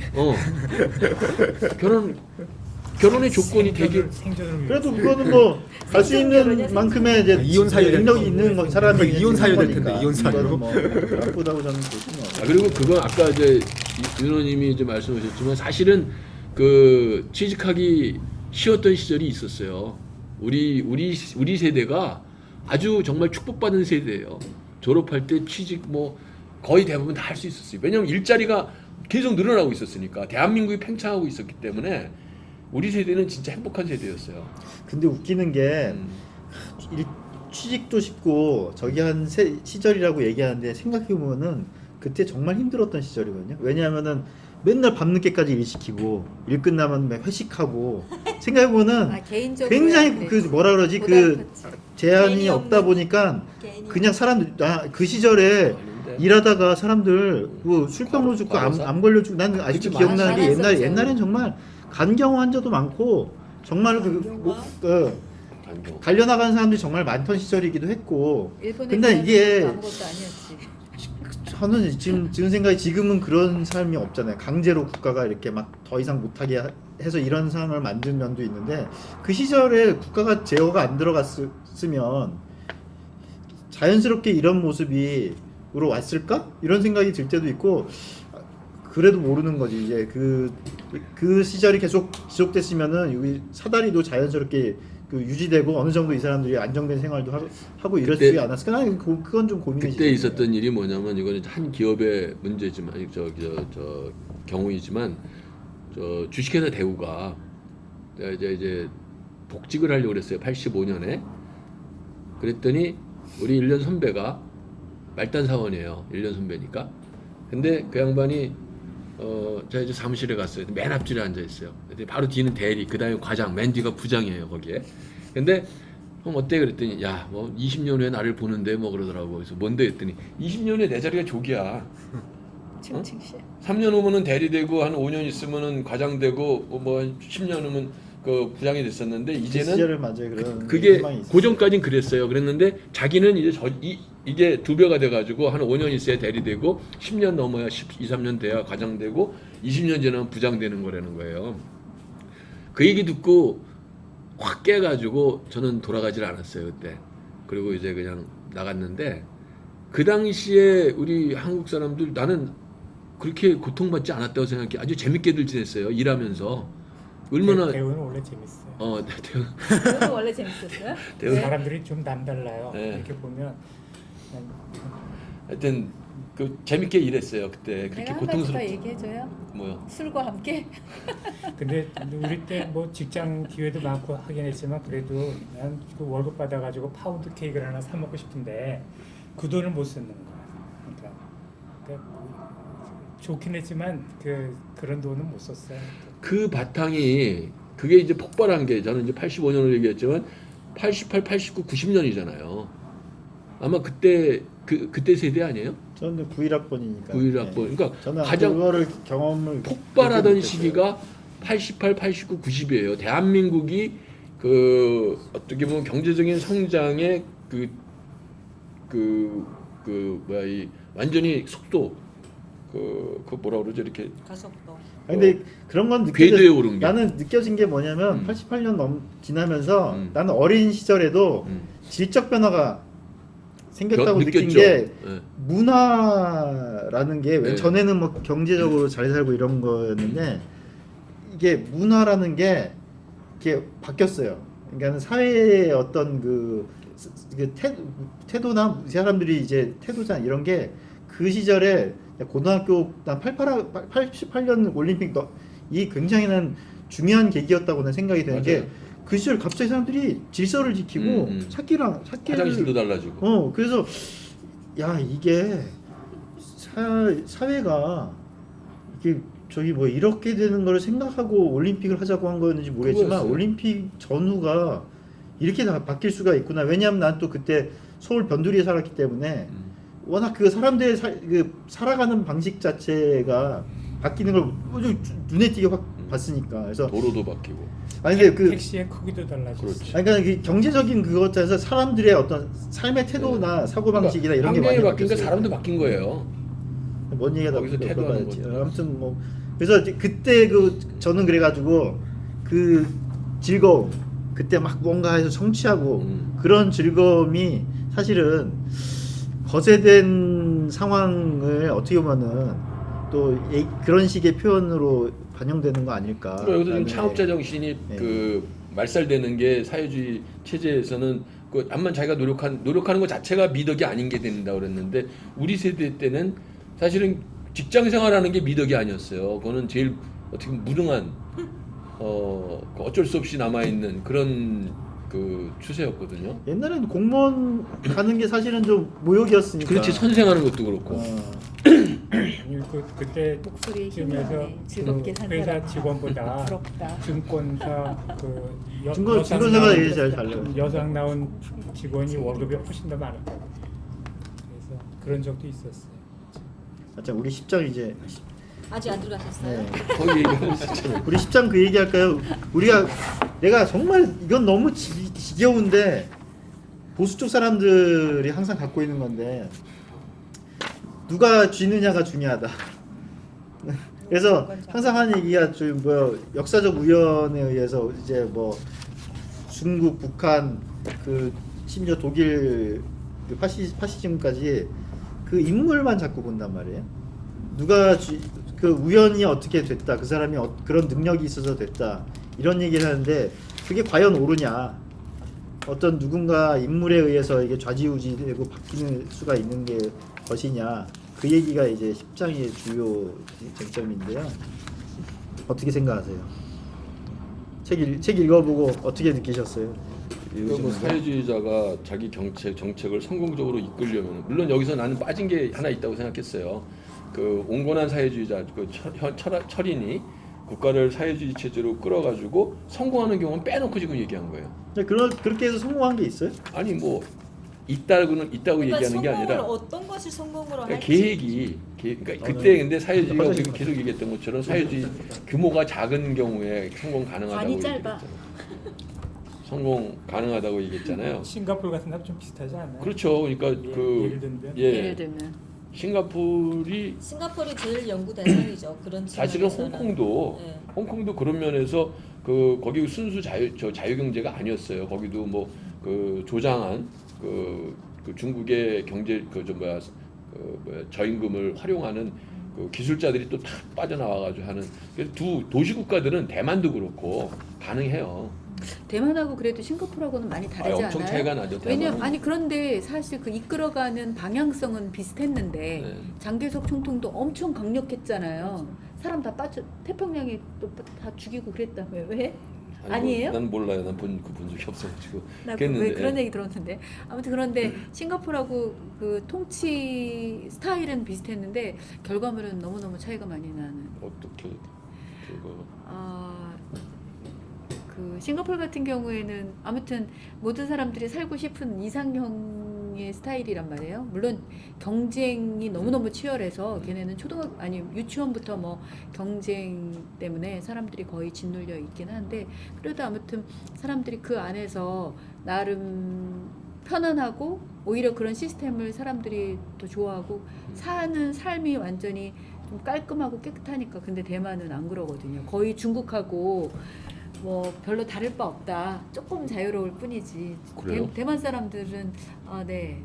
결혼의 조건이 대기업. 생존을 그래도 그거는 뭐 갈 수 있는 만큼의 이제 이혼 사유 능력이 있는 건 사람이 이혼 사유 될 거니까. 텐데, 이혼 사유. 이거는 뭐 나쁘다고 저는 보지 그리고 그건 아까 이제 윤호님이 이제 말씀하셨지만 사실은 그 취직하기 쉬웠던 시절이 있었어요. 우리 세대가 아주 정말 축복받은 세대예요. 졸업할 때 취직 뭐 거의 대부분 다 할 수 있었어요. 왜냐하면 일자리가 계속 늘어나고 있었으니까 대한민국이 팽창하고 있었기 때문에 우리 세대는 진짜 행복한 세대였어요. 근데 웃기는 게 취직도 쉽고 저기 한 시절이라고 얘기하는데 생각해 보면은 그때 정말 힘들었던 시절이거든요. 왜냐하면은 맨날 밤늦게까지 일 시키고 일 끝나면 막 회식하고 생각해 보면은 개인적으로 굉장히 그 뭐라 그러지 그 제한이 개인이 없다 없는 보니까 개인이 그냥 사람들 그 시절에 아닌데. 일하다가 사람들 그 술병으로 죽고 과로사? 암 걸려 죽고 나는 아직도 그치, 기억나는 게 많았었죠. 옛날엔 정말 간경화 환자도 많고 정말 간경화? 안경. 달려나가는 사람들이 정말 많던 시절이기도 했고 일본에 근데 이게 아무것도 아니었지. 저는 지금 생각이 지금은 그런 삶이 없잖아요. 강제로 국가가 이렇게 막 더 이상 못하게 해서 이런 상황을 만든 면도 있는데 그 시절에 국가가 제어가 안 들어갔으면 자연스럽게 이런 모습으로 왔을까? 이런 생각이 들 때도 있고 그래도 모르는 거지. 이제 그 시절이 계속 지속됐으면은 여기 사다리도 자연스럽게 그 유지되고 어느 정도 이 사람들이 안정된 생활도 하고 이랬지 그때- 않았을까? 나는 그건 좀 고민이 그때 있었던 일이 뭐냐면 이거는 한 기업의 문제지만 저 경우이지만 저 주식회사 대우가 내가 이제 복직을 하려고 그랬어요. 85년에. 그랬더니 우리 1년 선배가 말단 사원이에요. 1년 선배니까. 근데 그 양반이 제가 이제 사무실에 갔어요. 맨 앞줄에 앉아 있어요. 근데 바로 뒤는 대리, 그다음에 과장, 맨 뒤가 부장이에요, 거기에. 근데 형 어때 그랬더니 야, 뭐 20년 후에 나를 보는데 뭐 그러더라고. 그래서 뭔데 했더니 20년 후에 내 자리가 조기야. 칭칭씨. 3년 후면은 대리 되고 한 5년 있으면은 과장 되고 뭐 한 10년 후면 그 부장이 됐었는데 그 이제는 시절을 맞아요. 그런 그게 희망이 있었어요. 고전까지는 그랬어요. 그랬는데 자기는 이제 이게 두 배가 돼가지고 한 5년 있어야 대리되고 10년 넘어야 2, 3년 돼야 과장되고 20년 지나면 부장되는 거라는 거예요. 그 얘기 듣고 확 깨가지고 저는 돌아가질 않았어요 그때. 그리고 이제 그냥 나갔는데 그 당시에 우리 한국 사람들 나는 그렇게 고통받지 않았다고 생각해. 아주 재밌게들 지냈어요. 일하면서. 얼마나 대우는 원래 재밌어요. 대우 그것도 원래 재밌었어요? 대우 사람들이 좀 남달라요. 네. 이렇게 보면 그냥 하여튼 그 재밌게 일했어요 그때. 그렇게 내가 한 가지 더 고통스럽지. 얘기해줘요. 뭐요? 술과 함께. 근데 우리 때 뭐 직장 기회도 많고 하긴 했지만 그래도 난 그 월급 받아가지고 파운드 케이크를 하나 사 먹고 싶은데 그 돈을 못 쓰는 거야. 그러니까 좋긴 했지만 그런 돈은 못 썼어요. 그 바탕이 그게 이제 폭발한 게 저는 이제 85년을 얘기했지만 88, 89, 90년이잖아요. 아마 그때 그때 세대 아니에요? 저는 91학번이니까. 91학번. 그러니까 저는 가장 그거를 경험을 폭발하던 그렇게 시기가 88, 89, 90이에요. 대한민국이 그 어떻게 보면 경제적인 성장의 뭐야 이 완전히 속도 그 뭐라 그러죠 이렇게 가속도. 아니, 근데 그런 건 궤도에 오른 게. 나는 느껴진 게 뭐냐면 88년 지나면서 나는 어린 시절에도 음. 질적 변화가 생겼다고 느낀 느꼈죠. 게 예. 문화라는 게 왜 네. 전에는 뭐 경제적으로 잘 살고 이런 거였는데 이게 문화라는 게 이렇게 바뀌었어요. 그러니까 사회의 어떤 그 태도나 사람들이 이제 태도자 이런 게 그 시절에 고등학교 88년 올림픽 이 굉장히 난 중요한 계기였다고는 생각이 되는 게 그 시절 갑자기 사람들이 질서를 지키고 찾기를 화장실도 달라지고. 그래서 야 이게 사회가 이게 저기 뭐 이렇게 되는 걸 생각하고 올림픽을 하자고 한 거였는지 모르겠지만 그거였어요. 올림픽 전후가 이렇게 다 바뀔 수가 있구나. 왜냐하면 난 또 그때 서울 변두리에 살았기 때문에 워낙 그 사람들의 살아가는 방식 자체가 바뀌는 걸 눈에 띄게 확 봤으니까. 그래서 도로도 바뀌고. 아니 근데 그 택시의 크기도 달라졌어. 그렇지. 아니, 그러니까 그 경제적인 그것 자체에서 사람들의 어떤 삶의 태도나 사고 방식이나 이런 게 많이 환경이 바뀐 거 바뀌었어요. 사람도 바뀐 거예요. 뭔 얘기가 거기서 태도하는 거죠. 아무튼 뭐 그래서 이제 그때 저는 그래가지고 그 즐거움 그때 막 뭔가 해서 성취하고 그런 즐거움이 사실은 거세된 상황을 어떻게 보면은 또 그런 식의 표현으로 반영되는 거 아닐까. 그리고 여기서 좀 창업자 정신이 네. 그 말살되는 게 사회주의 체제에서는 그 암만 자기가 노력하는 것 자체가 미덕이 아닌 게 된다 그랬는데 우리 세대 때는 사실은 직장 생활하는 게 미덕이 아니었어요. 그거는 제일 어떻게 보면 무능한 어쩔 수 없이 남아 있는 그런 그 추세였거든요. 옛날에는 공무원 가는 게 사실은 좀 모욕이었으니까. 그렇지 선생하는 것도 그렇고. 아니, 그때 목소리 쯤에서 힘나네. 즐겁게 산 회사 사람. 직원보다 부럽다. 증권사 증권사가 제일 잘 달라요. 여성 나온 직원이 월급이 훨씬 더 많았다고. 그래서 그런 적도 있었어요. 자, 우리 10장 이제 아직 안 들어가셨어요? 거기 얘기하고 있었잖아요. 우리 10장 그 얘기 할까요? 내가 정말 이건 너무 지겨운데 보수 쪽 사람들이 항상 갖고 있는 건데 누가 쥐느냐가 중요하다. 그래서 항상 하는 얘기가 좀 뭐 역사적 우연에 의해서 이제 뭐 중국, 북한 그 심지어 독일 그 파시즘까지 그 인물만 자꾸 본단 말이에요. 누가 그 우연이 어떻게 됐다, 그 사람이 그런 능력이 있어서 됐다 이런 얘기를 하는데 그게 과연 옳으냐? 어떤 누군가 인물에 의해서 이게 좌지우지되고 바뀌는 수가 있는 게 것이냐? 그 얘기가 이제 10장의 주요 쟁점인데요. 어떻게 생각하세요? 책 읽어보고 어떻게 느끼셨어요? 그러니까 뭐 사회주의자가 자기 정책을 성공적으로 이끌려면 물론 여기서 나는 빠진 게 하나 있다고 생각했어요. 그 온건한 사회주의자 그 철인이 국가를 사회주의 체제로 끌어가지고 성공하는 경우는 빼놓고 지금 얘기한 거예요. 그렇게 해서 성공한 게 있어요? 아니 뭐 있다고 그러니까 얘기하는 게 아니라 어떤 것이 성공으로 그러니까 할지. 그러니까 그때 근데 사회주의가 우리가 계속 얘기했던 것처럼 사회주의 규모가 작은 경우에 성공 가능하다고 관이 짧아. 얘기했잖아요. 성공 가능하다고 얘기했잖아요. 싱가포르 같은 데좀 비슷하지 않아요? 그렇죠. 그러니까 예를 들면 예를 들면 싱가포르이 제일 연구 대상이죠. 그런 사실은 측면에서는. 네. 홍콩도 그런 면에서 그 거기 순수 자유 경제가 아니었어요. 거기도 뭐 그 조장한 그 중국의 경제 저임금을 활용하는 그 기술자들이 또 다 빠져나와가지고 하는 그래서 두 도시 국가들은 대만도 그렇고 가능해요. 대만하고 그래도 싱가포르하고는 많이 다르지 엄청 않아요? 차이가 나죠. 왜냐면 대만은. 그런데 사실 그 이끌어가는 방향성은 비슷했는데 네. 장개석 총통도 엄청 강력했잖아요. 사람 다 빠져 태평양에 또 다 죽이고 그랬다며 왜? 아니에요? 난 몰라요. 난 본 적이 없어가지고. 나 그랬는데, 왜 그런 예. 얘기 들었는데 아무튼 그런데 싱가포르하고 그 통치 스타일은 비슷했는데 결과물은 너무너무 차이가 많이 나는. 어떻게 그거 그 싱가포르 같은 경우에는 아무튼 모든 사람들이 살고 싶은 이상형의 스타일이란 말이에요. 물론 경쟁이 너무너무 치열해서 걔네는 유치원부터 뭐 경쟁 때문에 사람들이 거의 짓눌려 있긴 한데 그래도 아무튼 사람들이 그 안에서 나름 편안하고 오히려 그런 시스템을 사람들이 더 좋아하고 사는 삶이 완전히 좀 깔끔하고 깨끗하니까. 근데 대만은 안 그러거든요. 거의 중국하고 뭐 별로 다를 바 없다. 조금 자유로울 뿐이지. 그래요? 대만 사람들은 네.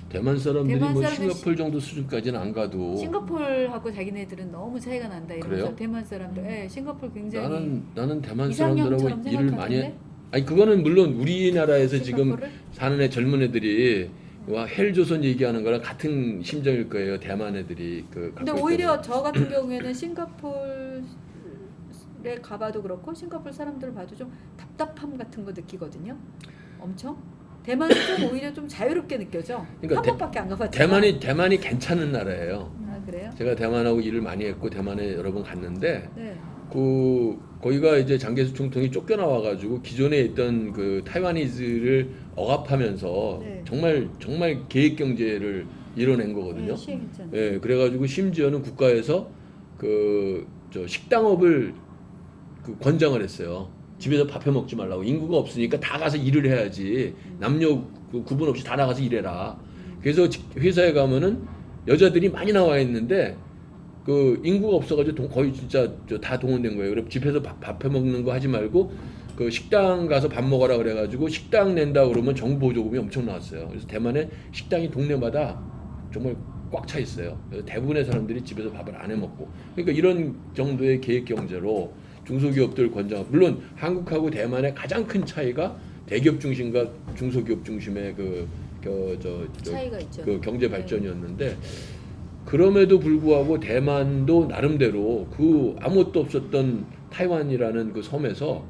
대만 사람들이 대만 뭐 사람들 싱가포르 정도 수준까지는 안 가도 싱가포르하고 자기네들은 너무 차이가 난다 이러면서 그래요? 대만 사람들 싱가포르 굉장히 나는 대만 이상형처럼 사람들하고 일을 많이 생각하던데? 아니 그거는 물론 우리나라에서 지금 싱가포르를? 사는 애 젊은 애들이 와 헬조선 얘기하는 거랑 같은 심정일 거예요. 대만 애들이 그 근데 갖고 오히려 있다는. 저 같은 경우에는 싱가포르에 가봐도 그렇고 싱가포르 사람들을 봐도 좀 답답함 같은 거 느끼거든요. 엄청. 대만은 좀 오히려 좀 자유롭게 느껴져. 그러니까 한 번밖에 안 가봤잖아. 대만이 괜찮은 나라예요. 아 그래요? 제가 대만하고 일을 많이 했고 대만에 여러 번 갔는데 네. 거기가 이제 장개수 총통이 쫓겨나와가지고 기존에 있던 그 타이와니즈를 억압하면서 네. 정말 계획 경제를 이뤄낸 거거든요. 네, 시행했잖아요. 예, 그래가지고 심지어는 국가에서 저 식당업을 권장을 했어요. 집에서 밥해 먹지 말라고. 인구가 없으니까 다 가서 일을 해야지. 남녀 구분 없이 다 나가서 일해라. 그래서 회사에 가면은 여자들이 많이 나와 있는데 그 인구가 없어가지고 거의 진짜 다 동원된 거예요. 그래서 집에서 밥해 먹는 거 하지 말고 그 식당 가서 밥 먹어라 그래가지고 식당 낸다 그러면 정부 보조금이 엄청 나왔어요. 그래서 대만에 식당이 동네마다 정말 꽉 차 있어요. 그래서 대부분의 사람들이 집에서 밥을 안 해 먹고. 그러니까 이런 정도의 계획 경제로 중소기업들 권장. 물론 한국하고 대만의 가장 큰 차이가 대기업 중심과 중소기업 중심의 차이가 있죠. 그 경제 발전이었는데. 그럼에도 불구하고 대만도 나름대로 그 아무것도 없었던 타이완이라는 그 섬에서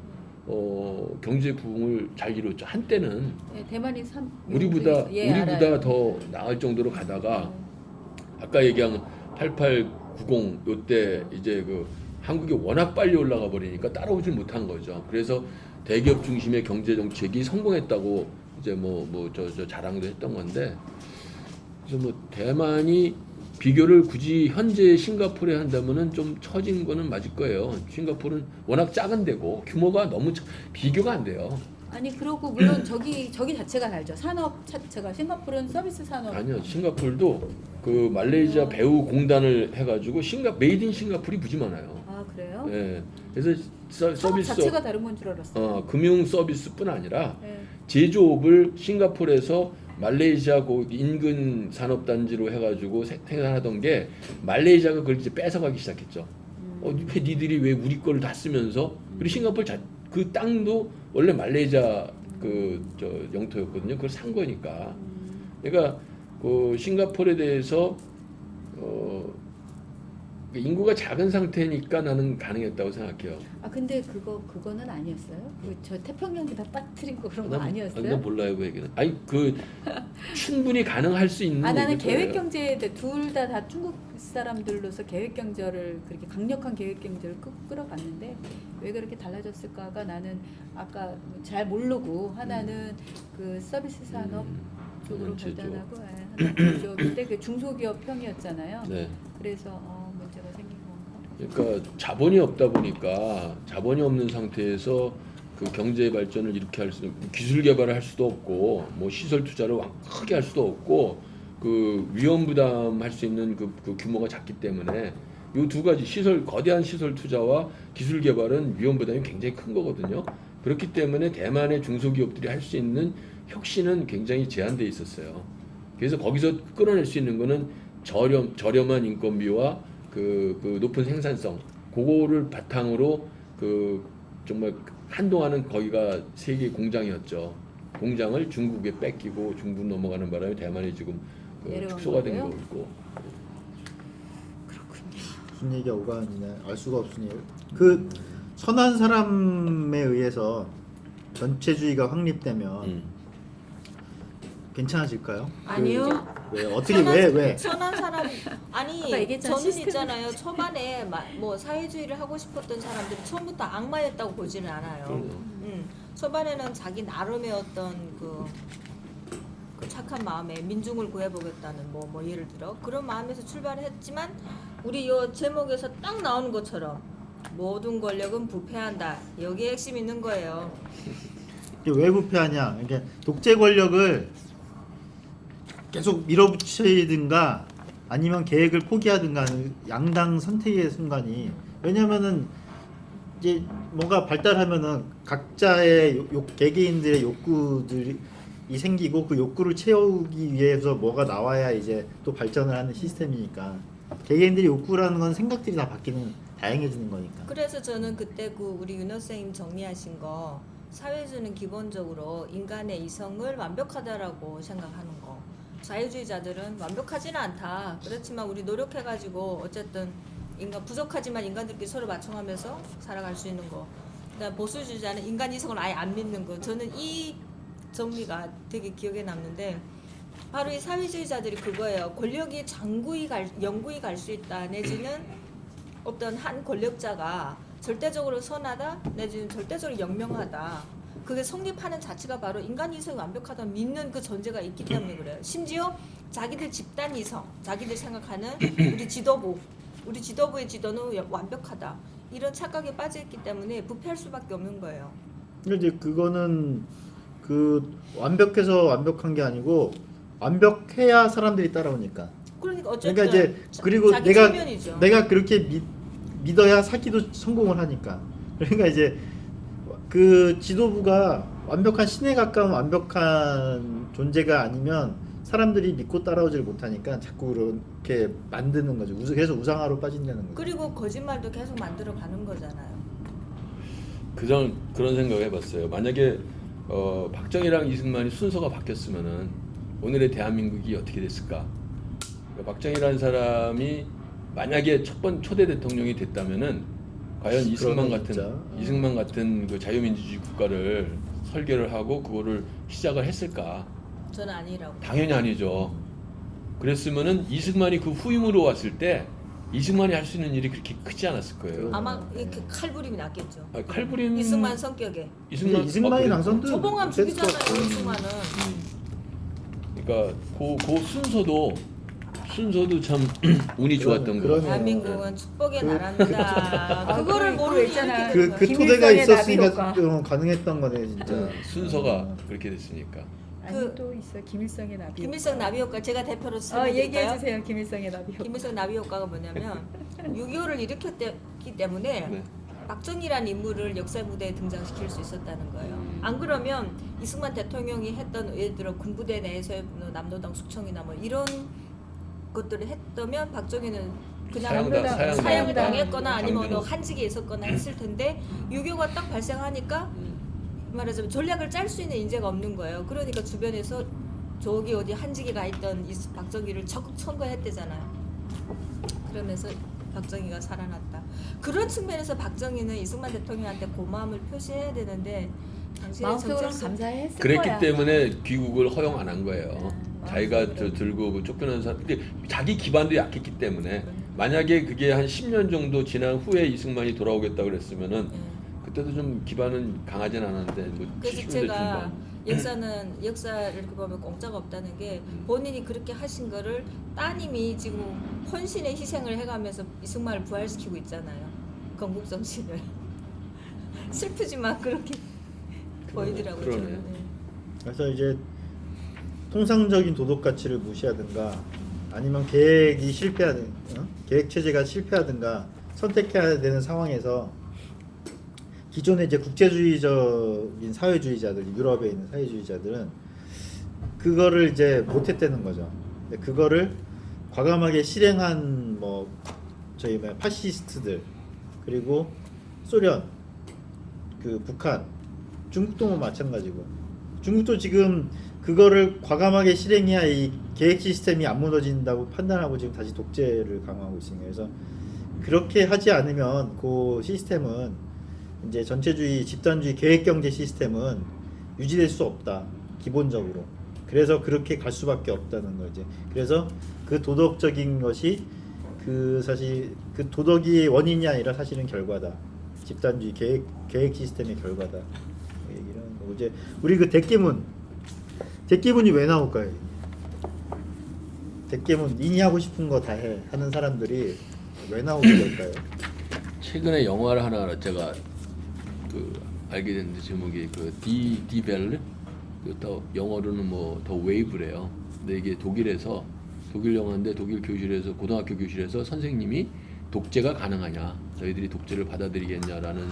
경제 부흥을 잘 이뤘죠. 한때는 네, 대만이 우리보다 알아요. 더 나을 정도로 가다가 아까 얘기한 8890 요때 이제 그 한국이 워낙 빨리 올라가 버리니까 따라오질 못한 거죠. 그래서 대기업 중심의 경제 정책이 성공했다고 이제 저 자랑도 했던 건데 그래서 뭐 대만이 비교를 굳이 현재 싱가포르에 한다면은 좀 처진 거는 맞을 거예요. 싱가포르는 워낙 작은 데고 규모가 너무 비교가 안 돼요. 아니 그러고 물론 저기 자체가 달죠. 산업 자체가 싱가포르는 서비스 산업. 아니요, 싱가포르도 그 말레이시아 배우 공단을 해가지고 메이드 인 싱가포르이 무지 많아요. 아 그래요? 예, 그래서 산업 서비스 자체가 다른 건 줄 알았어요. 금융 서비스뿐 아니라 네. 제조업을 싱가포르에서 말레이시아 그 인근 산업단지로 해가지고 생산하던 게 말레이시아가 그걸 이제 뺏어가기 시작했죠. 왜 니들이 왜 우리 거를 다 쓰면서 그리고 싱가포르 그 땅도 원래 말레이시아 저 영토였거든요. 그걸 산 거니까. 그러니까 그 싱가포르에 대해서 인구가 작은 상태니까 나는 가능했다고 생각해요. 아 근데 그거는 아니었어요? 저 태평양이 다 빠뜨린 거 그런 거 난 아니었어요? 몰라요 그 얘기는. 아니 그 충분히 가능할 수 있는. 나는 얘기일 계획 거예요. 경제에 둘 다 중국 사람들로서 계획 경제를 그렇게 강력한 계획 경제를 끌어갔는데 왜 그렇게 달라졌을까가 나는 아까 잘 모르고 하나는 그 서비스 산업 쪽으로 제조업. 발전하고 하나는 제조업인데 그 중소기업 평이었잖아요. 네. 그래서 문제가 생긴 건가? 그러니까 자본이 없다 보니까 자본이 없는 상태에서 그 경제 발전을 이렇게 기술 개발을 할 수도 없고 뭐 시설 투자를 크게 할 수도 없고 그 위험 부담할 수 있는 그 규모가 작기 때문에 이 두 가지 거대한 시설 투자와 기술 개발은 위험 부담이 굉장히 큰 거거든요. 그렇기 때문에 대만의 중소기업들이 할 수 있는 혁신은 굉장히 제한돼 있었어요. 그래서 거기서 끌어낼 수 있는 거는 저렴한 인건비와 그 높은 생산성, 그거를 바탕으로 그 정말 한동안은 거기가 세계 공장이었죠. 공장을 중국에 뺏기고 중국 넘어가는 바람에 대만이 지금 축소가 된 거예요? 거고. 무슨 얘기가 오가느냐 알 수가 없으니 그 선한 사람에 의해서 전체주의가 확립되면 괜찮아질까요? 아니요. 왜 어떻게 왜? 선한 사람 아니 아까 얘기했잖아, 저는 시스템. 있잖아요. 초반에 뭐 사회주의를 하고 싶었던 사람들이 처음부터 악마였다고 보지는 않아요. 초반에는 자기 나름의 어떤 그 착한 마음에 민중을 구해보겠다는 뭐 예를 들어 그런 마음에서 출발했지만 우리 요 제목에서 딱 나오는 것처럼 모든 권력은 부패한다. 여기에 핵심 있는 거예요. 이게 왜 부패하냐? 이게 독재 권력을 계속 밀어붙이든가 아니면 계획을 포기하든가 하는 양당 선택의 순간이 왜냐면은 이제 뭔가 발달하면은 각자의 개개인들의 욕구들이 생기고 그 욕구를 채우기 위해서 뭐가 나와야 이제 또 발전을 하는 시스템이니까 개개인들의 욕구라는 건 생각들이 다 바뀌는 다양해지는 거니까. 그래서 저는 그때 그 우리 윤호 선생님 정리하신 거 사회주의는 기본적으로 인간의 이성을 완벽하다라고 생각하는 거. 자유주의자들은 완벽하지는 않다. 그렇지만 우리 노력해가지고 어쨌든 인간 부족하지만 인간들끼리 서로 맞춰가면서 살아갈 수 있는 거. 그다음 보수주의자는 인간 이성을 아예 안 믿는 거. 저는 이 정리가 되게 기억에 남는데 바로 이 사회주의자들이 그거예요. 권력이 영구히 갈 수 있다. 내지는 어떤 한 권력자가 절대적으로 선하다 내지는 절대적으로 영명하다. 그게 성립하는 자체가 바로 인간 이성이 완벽하다 믿는 그 전제가 있기 때문에 그래요. 심지어 자기들 집단 이성, 자기들 생각하는 우리 지도부의 지도는 완벽하다. 이런 착각에 빠져있기 때문에 부패할 수밖에 없는 거예요. 근데 이제 그거는 그 완벽해서 완벽한 게 아니고 완벽해야 사람들이 따라오니까. 그러니까 어쨌든 그러니까 이제 그리고 자기 측면이죠. 내가 그렇게 믿어야 사기도 성공을 하니까. 그러니까 이제 그 지도부가 완벽한 신에 가까운 완벽한 존재가 아니면 사람들이 믿고 따라오지를 못하니까 자꾸 그렇게 만드는 거죠. 계속 우상화로 빠진다는 거죠. 그리고 거짓말도 계속 만들어 가는 거잖아요. 그런 생각을 해봤어요. 만약에 박정희랑 이승만이 순서가 바뀌었으면은 오늘의 대한민국이 어떻게 됐을까? 그러니까 박정희라는 사람이 만약에 초대 대통령이 됐다면은 과연 이승만 같은 그 자유민주주의 국가를 설계를 하고 그거를 시작을 했을까? 저는 아니라고. 당연히 아니죠. 그랬으면은 이승만이 그 후임으로 왔을 때 이승만이 할 수 있는 일이 그렇게 크지 않았을 거예요. 아마 이렇게 칼부림이 났겠죠. 칼부림 이승만 성격에. 이승만이 당선도 조봉암 죽이잖아요. 이승만은. 그러니까 그 순서도 참 운이 좋았던 거예요. 대한민국은 축복의 나라입니다. 그거를 그거 모르고 있잖아. 이렇게 그 된 토대가 김일성의 있었으니까 나비효과. 가능했던 거네 진짜. 순서가 그렇게 됐으니까. 아니 또 있어 김일성의 나비. 김일성 나비 효과 제가 대표로 얘기해 설명드릴까요? 주세요. 김일성의 나비. 김일성 나비 효과가 뭐냐면 6.25를 일으켰기 때문에 네. 박정희라는 인물을 역사 무대에 등장시킬 수 있었다는 거예요. 안 그러면 이승만 대통령이 했던 예를 들어 군부대 내에서의 남노당 숙청이나 뭐 이런 것들을 했다면 박정희는 그냥 사형당했거나 아니면 뭐 한직에 있었거나 했을 텐데 6.25가 딱 발생하니까 말하자면 전략을 짤 수 있는 인재가 없는 거예요. 그러니까 주변에서 저기 어디 한직에 가 있던 박정희를 적극 청구했대잖아요. 그러면서 박정희가 살아났다. 그런 측면에서 박정희는 이승만 대통령한테 고마움을 표시해야 되는데 당시에 마음속으로 정체성 감사했을 그랬기 거야. 때문에 귀국을 허용 안 한 거예요. 자기가 들고 그 쫓겨난 사람, 자기 기반도 약했기 때문에 만약에 그게 한 10년 정도 지난 후에 이승만이 돌아오겠다 그랬으면은 그때도 좀 기반은 강하진 않았는데 뭐 그래서 70년대 제가 중반. 역사를 이렇게 보면 공짜가 없다는 게 본인이 그렇게 하신 거를 따님이 지금 헌신의 희생을 해가면서 이승만을 부활시키고 있잖아요. 건국 정신을. 슬프지만 그렇게 보이더라고요. 그러네. 저는. 네. 그래서 이제 통상적인 도덕 가치를 무시하든가 아니면 계획 체제가 실패하든가 선택해야 되는 상황에서 기존의 이제 국제주의적인 사회주의자들, 유럽에 있는 사회주의자들은 그거를 이제 못했다는 거죠. 근데 그거를 과감하게 실행한 저희 파시스트들 그리고 소련, 북한, 중국도 마찬가지고 중국도 지금 그거를 과감하게 실행해야 이 계획 시스템이 안 무너진다고 판단하고 지금 다시 독재를 강화하고 있습니다. 그래서 그렇게 하지 않으면 그 시스템은 이제 전체주의, 집단주의, 계획경제 시스템은 유지될 수 없다. 기본적으로. 그래서 그렇게 갈 수밖에 없다는 거지. 그래서 그 도덕적인 것이 그 사실 그 도덕이 원인이 아니라 사실은 결과다. 집단주의 계획 시스템의 결과다. 얘기를 하는 거고 이제 우리 그 대깨문이 왜 나올까요? 대깨문 인이 하고 싶은 거 다 해 하는 사람들이 왜 나오게 될까요? 최근에 영화를 하나 제가 그 알게 됐는데 제목이 그 디벨 또 영어로는 뭐 더 웨이브래요. 근데 이게 독일에서 독일 영화인데 독일 교실에서 고등학교 교실에서 선생님이 독재가 가능하냐, 저희들이 독재를 받아들이겠냐라는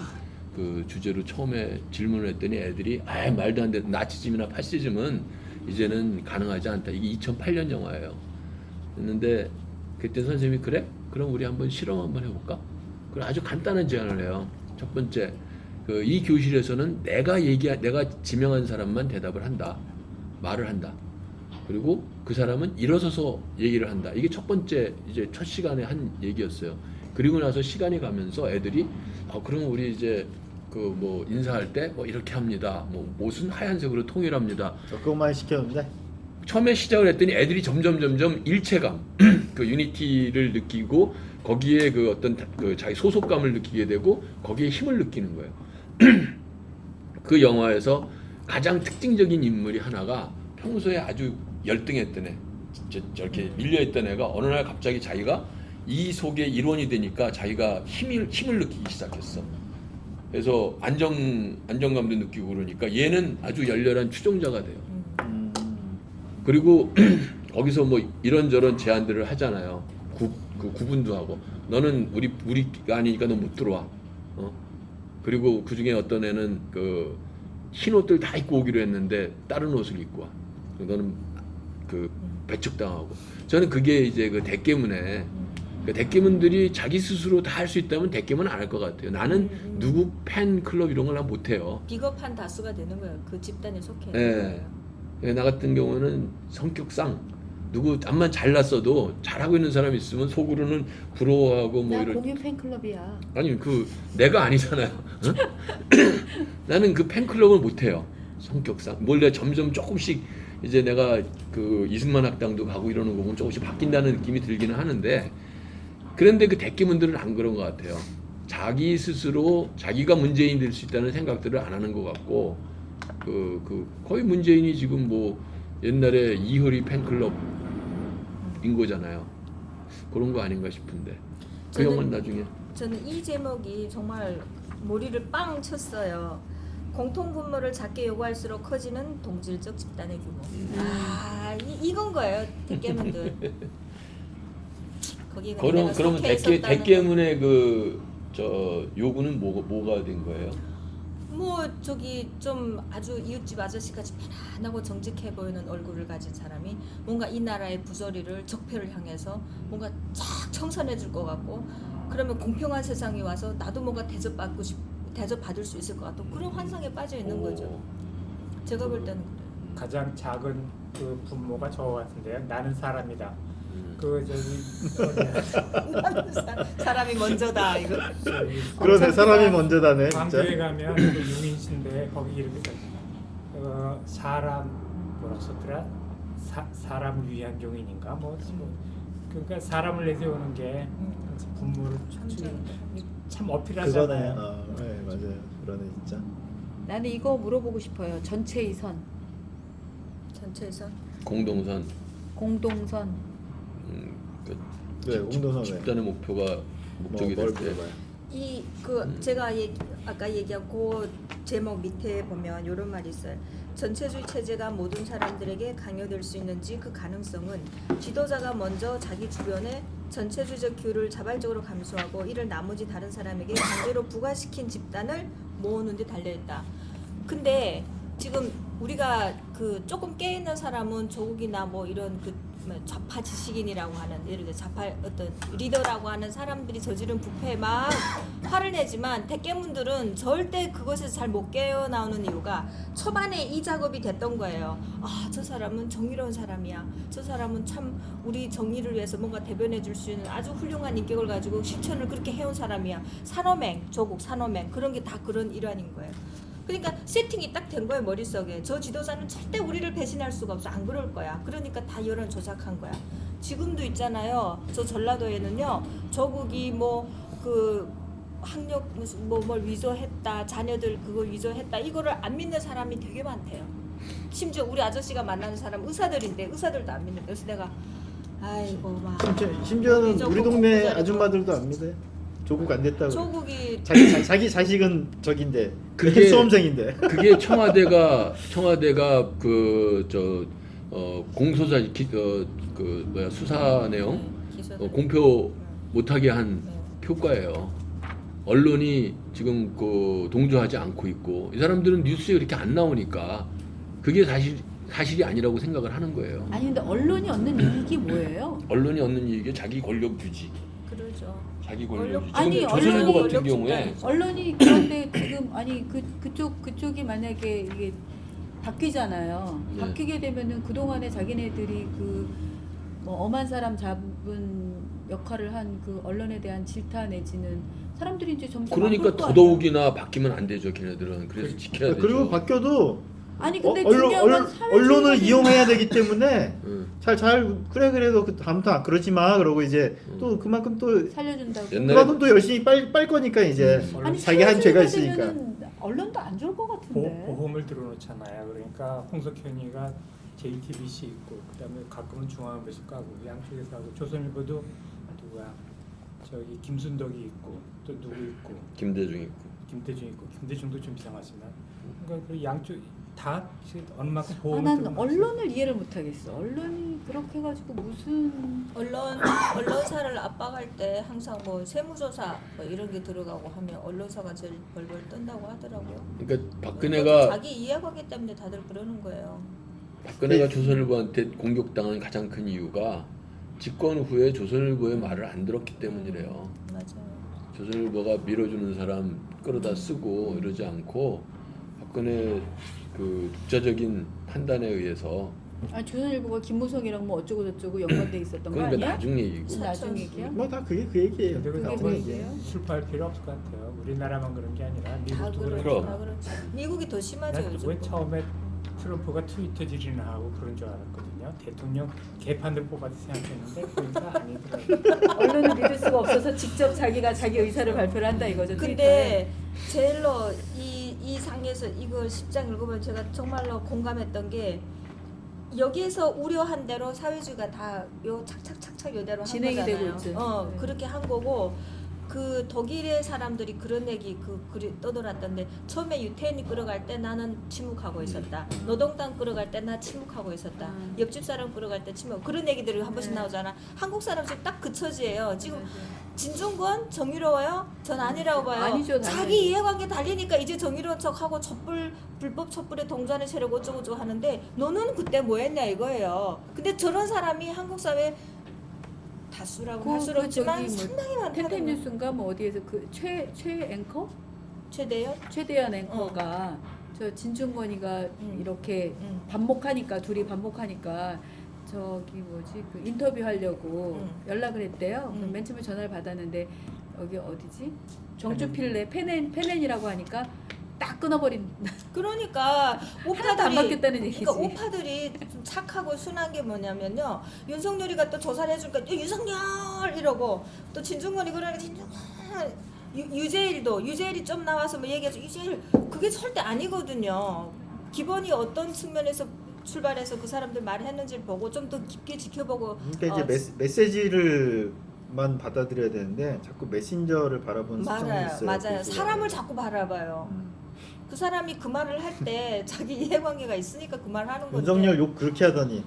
그 주제로 처음에 질문을 했더니 애들이 말도 안 돼, 나치즘이나 파시즘은 이제는 가능하지 않다. 이게 2008년 영화예요. 했는데 그때 선생님이 그래? 그럼 우리 한번 실험 한번 해볼까? 그럼 아주 간단한 제안을 해요. 첫 번째, 이 교실에서는 내가 지명한 사람만 대답을 한다, 말을 한다. 그리고 그 사람은 일어서서 얘기를 한다. 이게 첫 번째 이제 첫 시간에 한 얘기였어요. 그리고 나서 시간이 가면서 애들이 그럼 우리 이제 그 뭐 인사할 때 뭐 이렇게 합니다. 뭐 옷은 하얀색으로 통일합니다. 그것만 시켰는데 처음에 시작을 했더니 애들이 점점 일체감, 그 유니티를 느끼고 거기에 그 어떤 그 자기 소속감을 느끼게 되고 거기에 힘을 느끼는 거예요. 그 영화에서 가장 특징적인 인물이 하나가 평소에 아주 열등했던 애, 저렇게 밀려있던 애가 어느 날 갑자기 자기가 이 속의 일원이 되니까 자기가 힘을 느끼기 시작했어. 그래서 안정감도 느끼고 그러니까 얘는 아주 열렬한 추종자가 돼요. 그리고 거기서 뭐 이런저런 제안들을 하잖아요. 구분도 하고 너는 우리가 아니니까 너 못 들어와. 그리고 그 중에 어떤 애는 그 흰 옷들 다 입고 오기로 했는데 다른 옷을 입고 와. 너는 그 배척당하고. 저는 그게 이제 그 대깨문에 그 대깨문들이 자기 스스로 다 할 수 있다면 대깨문 안 할 것 같아요. 나는 누구 팬클럽 이런 걸 난 못해요. 비겁한 다수가 되는 거예요. 그 집단에 속해 있는 예. 거예요. 나 같은 경우는 성격상 누구 암만 잘났어도 잘하고 있는 사람이 있으면 속으로는 부러워하고 뭐 나 이런. 공유 팬클럽이야. 아니 그 내가 아니잖아요. 응? 나는 그 팬클럽을 못해요. 성격상 몰래 점점 조금씩 이제 내가 그 이승만 학당도 가고 이러는 거 보면 조금씩 바뀐다는 느낌이 들기는 하는데, 그런데 그 대깨문들은 안 그런 것 같아요. 자기 스스로 자기가 문재인이 될 수 있다는 생각들을 안 하는 것 같고, 거의 문재인이 지금 뭐 옛날에 이효리 팬클럽인 거잖아요. 그런 거 아닌가 싶은데 그 영화는 나중에 저는 이 제목이 정말 머리를 빵 쳤어요. 공통분모를 작게 요구할수록 커지는 동질적 집단의 규모. 이건 거예요. 대깨문들. 거기 그러면 대깨문의 저 요구는 뭐가 된 거예요? 뭐 저기 좀 아주 이웃집 아저씨같이 편안하고 정직해 보이는 얼굴을 가진 사람이 뭔가 이 나라의 부조리를 적폐를 향해서 뭔가 쫙 청산해 줄 것 같고, 그러면 공평한 세상이 와서 나도 뭔가 대접받을 수 있을 것 같고, 그런 환상에 빠져 있는 거죠. 제가 볼 때는 그래요. 가장 작은 그 분모가 저거 같은데요. 나는 사람이다. 그 사람이 먼저다 이거. 그러네, 사람이 먼저다네 진짜. 광주에 가면 그 용인시인데 거기 이렇게 사람 뭐라 썼더라? 사람 위한 용인인가 뭐 그러니까 사람을 내세우는 게 분모를 참 어필하잖아요. 그거네. 네 맞아요. 그러네 진짜. 나는 이거 물어보고 싶어요. 전체의 선, 전체에서 공동선. 네, 공동선 왜? 집단의 목표가 목적이 뭘 될 때. 물어봐요? 제가 아까 얘기한 그 제목 밑에 보면 이런 말이 있어요. 전체주의 체제가 모든 사람들에게 강요될 수 있는지 그 가능성은 지도자가 먼저 자기 주변에 전체주의적 규율을 자발적으로 감수하고 이를 나머지 다른 사람에게 강제로 부과시킨 집단을 모으는 데 달려있다. 근데 지금 우리가 그 조금 깨있는 사람은 조국이나 뭐 이런 그 좌파 지식인이라고 하는, 예를 들어 좌파 어떤 리더라고 하는 사람들이 저지른 부패에 막 화를 내지만 대깨문들은 절대 그것에서 잘 못 깨어나오는 이유가 초반에 이 작업이 됐던 거예요. 저 사람은 정의로운 사람이야. 저 사람은 참 우리 정의를 위해서 뭔가 대변해 줄 수 있는 아주 훌륭한 인격을 가지고 실천을 그렇게 해온 사람이야. 산호맹, 조국 산호맹 그런 게 다 그런 일환인 거예요. 그러니까 세팅이 딱 된 거예요 머릿속에. 저 지도자는 절대 우리를 배신할 수가 없어. 안 그럴 거야. 그러니까 다 여론 조작한 거야. 지금도 있잖아요. 저 전라도에는요. 조국이 뭐 그 학력 무슨 뭘 위조했다. 자녀들 그거 위조했다. 이거를 안 믿는 사람이 되게 많대요. 심지어 우리 아저씨가 만나는 사람 의사들인데 의사들도 안 믿는데. 그래서 내가 아이고 막 심지어는 이제 우리 그 동네 공부자리도 아줌마들도 안 믿어요. 조국 안 됐다고. 조국이 자기 자식은 저긴데 그게- 수험생인데. 그게 청와대가 공소사 그 뭐야 수사 내용 기소들. 공표 못하게 한 네. 효과예요. 언론이 지금 그 동조하지 않고 있고 이 사람들은 뉴스에 그렇게 안 나오니까 그게 사실이 아니라고 생각을 하는 거예요. 아니 근데 언론이 얻는 이익이 뭐예요? 언론이 얻는 이익이 자기 권력 유지, 그러죠. 자기 권력 유지. 아니, 근데 조선일보 언론이 같은 경우에 언론이 그런데 지금 아니 그쪽이 만약에 이게 바뀌잖아요. 네. 바뀌게 되면은 그 동안에 자기네들이 그 뭐 엄한 사람 잡은 역할을 한 그 언론에 대한 질타 내지는 사람들이 이제 점점 그러니까 바꿀 거 아니에요. 더더욱이나 바뀌면 안 되죠, 걔네들은. 그래서 지켜야 되죠. 그리고 바뀌어도 아니 근데 언론, 중요한 건 사회주의가 언론을 되는 이용해야 되기 때문에 응. 잘 그래 그래도 다음부터 그러지 마 그러고 이제 또 그만큼 또 살려준다고. 옛날에- 그만큼 또 열심히 빨 거니까 이제 아니 자기 한 죄가 사회주의가 있으니까. 되면은 언론도 안 좋을 것 같은데. 보험을 들어놓잖아요. 그러니까 홍석현이가 JTBC 있고 그다음에 가끔은 중앙일보에서 까고 양쪽에서 하고 조선일보도 누구야 저기 김순덕이 있고 또 누구 있고 김대중 있고. 김대중 있고 김대중도 좀 이상하지만 그러니까 그 양쪽 다 어느 만큼 아, 보험을 난 들어놓죠. 언론을 이해를 못하겠어. 언론이 그렇게 해가지고 무슨 언론사를 압박할 때 항상 뭐 세무조사 뭐 이런 게 들어가고 하면 언론사가 제일 벌벌 떤다고 하더라고요. 그러니까 그러니까 박근혜가 자기 이해하기 때문에 다들 그러는 거예요. 조선일보한테 공격당한 가장 큰 이유가 집권 후에 조선일보의 말을 안 들었기 때문이래요. 맞아요. 조선일보가 밀어주는 사람 끌어다 쓰고 이러지 않고 박근혜 그 독자적인 판단에 의해서 아 조선일보가 김무성이랑 뭐 어쩌고 저쩌고 연관돼 있었던 거 그러니까 아니야? 나중 얘기고. 무슨 나중 얘기야? 뭐 다 그게 그 얘기예요. 근데 그게 그거 뭐예요? 슬퍼할 필요 없을 것 같아요. 우리나라만 그런 게 아니라 다 미국도 그렇죠. 그럼. 다 그렇죠. 미국이 더 심하죠 난 요즘. 왜 처음에 트럼프가 트위터질이나 하고 그런 줄 알았거든요. 대통령 개판을 뽑아서 생각했는데 그러니까 아니더라고요. 언론을 믿을 수가 없어서 직접 자기가 자기 의사를 발표를 한다 이거죠. 트위터에. 근데 제일로 이 상에서 이거 10장 읽으면 제가 정말로 공감했던 게 여기에서 우려한 대로 사회주의가 다 요 착착착착 요대로 한 진행이 거잖아요. 되고 있죠. 네. 그렇게 한 거고 그 독일의 사람들이 그런 얘기 글이 떠돌았던데 처음에 유태인이 끌어갈 때 나는 침묵하고 있었다. 노동당 끌어갈 때 나 침묵하고 있었다. 옆집 사람 끌어갈 때 침묵. 그런 얘기들이 한 번씩 네. 나오잖아. 한국 사람 지금 딱 그 처지예요. 지금 맞아요. 진중권 정의로워요? 전 아니라고 봐요. 아니죠, 당연히. 자기 이해관계 달리니까 이제 정의로운 척하고 불법 촛불에 동조하는 세력 어쩌고저쩌고 하는데 너는 그때 뭐 했냐 이거예요. 근데 저런 사람이 한국 사회 다수라고 할 수는 없지만 상당히 많다는 팬팬 거예요. 뉴스인가 뭐 어디에서 그 최 앵커 최대요? 최대한 앵커가 저 진중권이가 이렇게 반목하니까 둘이 반목하니까 저기 뭐지 그 인터뷰 하려고 연락을 했대요. 그럼 맨 처음에 전화를 받았는데 여기 어디지 정주필레 페넨이라고 하니까 딱 끊어버린. 그러니까 하나도 안 바뀌었다는 얘기지. 그러니까 오파들이 좀 착하고 순한 게 뭐냐면요. 윤석열이가 또 조사를 해주니까 윤석열 이러고 또 진중권이 그러니까 진중권 유재일이 좀 나와서 뭐 얘기해서 유재일 그게 절대 아니거든요. 기본이 어떤 측면에서 출발해서 그 사람들 말했는지를 보고 좀 더 깊게 지켜보고 그러니까 이제 메시지를만 받아들여야 되는데 자꾸 메신저를 바라보는 습성이 있어요. 맞아요. 그래서. 사람을 자꾸 바라봐요. 그 사람이 그 말을 할 때 자기 이해관계가 있으니까 그 말을 하는 건데 윤석열 욕 그렇게 하더니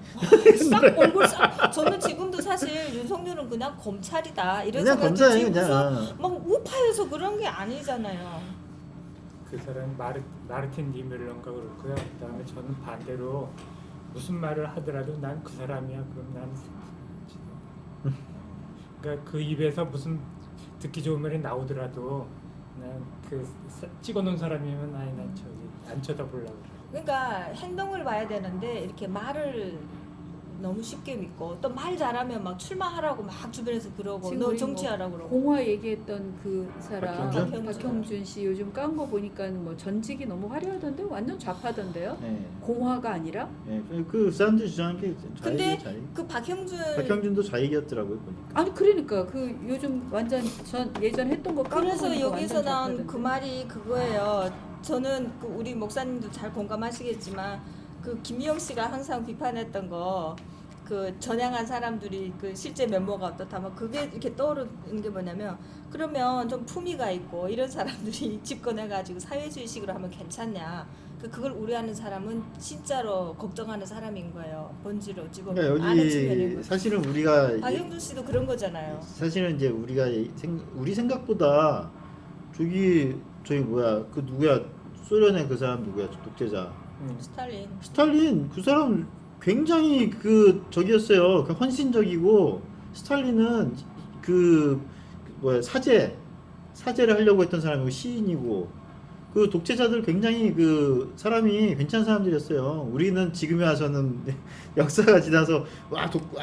싹 얼굴 싹 저는 지금도 사실 윤석열은 그냥 검찰이다 이런 그냥 생각이 검사예요 들지 그냥. 무슨 막 우파여서 그런 게 아니잖아요. 그 사람 마르틴 니멜런가 그렇고요. 그다음에 저는 반대로 무슨 말을 하더라도 난 그 사람이야. 그럼 난 그러니까 그 입에서 무슨 듣기 좋은 말이 나오더라도 난 그 찍어놓은 사람이면 아니 난 저기 안 쳐다보려고 그래. 그러니까 행동을 봐야 되는데 이렇게 말을 너무 쉽게 믿고 또 말 잘하면 막 출마하라고 막 주변에서 그러고 지금 너 우리 정치하라고 그러고 공화 얘기했던 그 사람 박형준? 박형준 씨 요즘 깐 거 보니까 뭐 전직이 너무 화려하던데 완전 좌파던데요. 네. 공화가 아니라 네. 그 사람들이 주장한 게 근데 좌익. 그 박형준도 좌익이었더라고요 보니까. 아니 그러니까 그 요즘 완전 전 예전 했던 거 까고 그래서 보니까 여기서 완전 나온 좌파던데. 그 말이 그거예요. 저는 그 우리 목사님도 잘 공감하시겠지만 그 김희영 씨가 항상 비판했던 거 그 전향한 사람들이 그 실제 면모가 어떻다면 그게 이렇게 떠오르는 게 뭐냐면 그러면 좀 품위가 있고 이런 사람들이 집권해가지고 사회주의식으로 하면 괜찮냐? 그걸 우려하는 사람은 진짜로 걱정하는 사람인 거예요. 본질을 찍어 그러니까 아는 측면인 여기 거죠. 사실은 우리가 박영준 씨도 그런 거잖아요. 사실은 이제 우리가 우리 생각보다 저기 뭐야 그 누구야 소련의 그 사람 누구야 독재자 스탈린 그 사람 굉장히 그 저기였어요. 그 헌신적이고 스탈린은 그 뭐야 사제를 하려고 했던 사람이고 시인이고 그 독재자들 굉장히 그 사람이 괜찮은 사람들이었어요. 우리는 지금에 와서는 역사가 지나서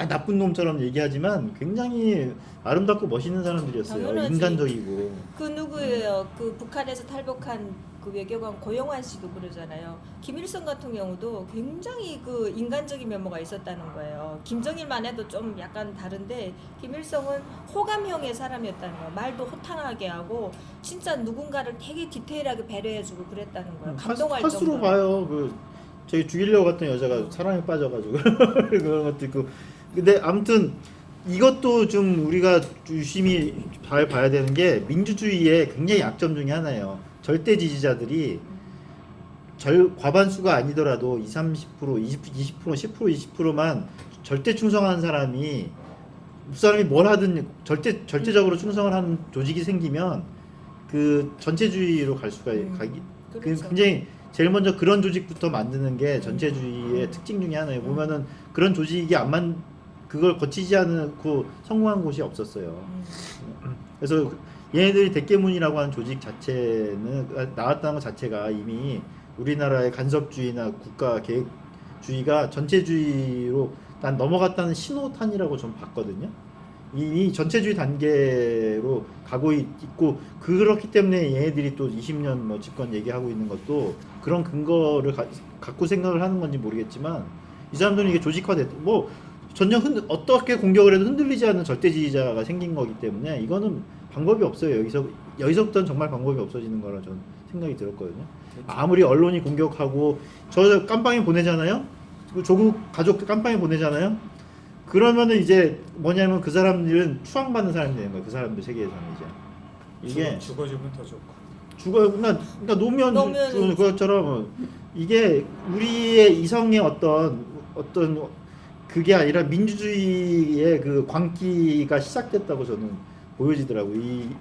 나쁜 놈처럼 얘기하지만 굉장히 아름답고 멋있는 사람들이었어요. 당연하지. 인간적이고. 그 누구예요? 그 북한에서 탈북한 그 외교관 고영환 씨도 그러잖아요. 김일성 같은 경우도 굉장히 그 인간적인 면모가 있었다는 거예요. 김정일만 해도 좀 약간 다른데 김일성은 호감형의 사람이었다는 거예요. 말도 호탕하게 하고 진짜 누군가를 되게 디테일하게 배려해주고 그랬다는 거예요. 감동할 카스로 정도로. 봐요. 그 저기 죽이려고 했던 여자가 사랑에 빠져가지고 그런 것도 있고. 근데 아무튼 이것도 좀 우리가 유심히 잘 봐야 되는 게 민주주의의 굉장히 약점 중에 하나예요. 절대 지지자들이 과반수가 아니더라도 20, 30%, 10%, 10%만 절대 충성하는 사람이 사람이 뭘 하든 절대적으로 충성을 하는 조직이 생기면 그 전체주의로 갈 수가 가기 그렇죠. 굉장히 제일 먼저 그런 조직부터 만드는 게 전체주의의 특징 중에 하나예요. 보면은 그런 조직이 그걸 거치지 않고 성공한 곳이 없었어요. 그래서 얘네들이 대깨문이라고 하는 조직 자체는 나왔다는 것 자체가 이미 우리나라의 간섭주의나 국가 계획주의가 전체주의로 난 넘어갔다는 신호탄이라고 좀 봤거든요. 이미 전체주의 단계로 가고 있고 그렇기 때문에 얘네들이 또 20년 뭐 집권 얘기하고 있는 것도 그런 근거를 갖고 생각을 하는 건지 모르겠지만 이 사람들은 이게 조직화됐고 뭐 전혀 어떻게 공격을 해도 흔들리지 않는 절대지지자가 생긴 거기 때문에 이거는 방법이 없어요. 여기서부터는 정말 방법이 없어지는 거라 저는 생각이 들었거든요. 아무리 언론이 공격하고 저 깜빵에 보내잖아요. 조국 가족 깜빵에 보내잖아요. 그러면은 이제 뭐냐면 그 사람들은 추앙받는 사람이 되는 거예요. 그 사람들 세계에서는 이게 죽어주면 더 좋고. 그러니까 노무현 죽은 것처럼 이게 우리의 이성의 어떤 그게 아니라 민주주의의 그 광기가 시작됐다고 저는 보여지더라고.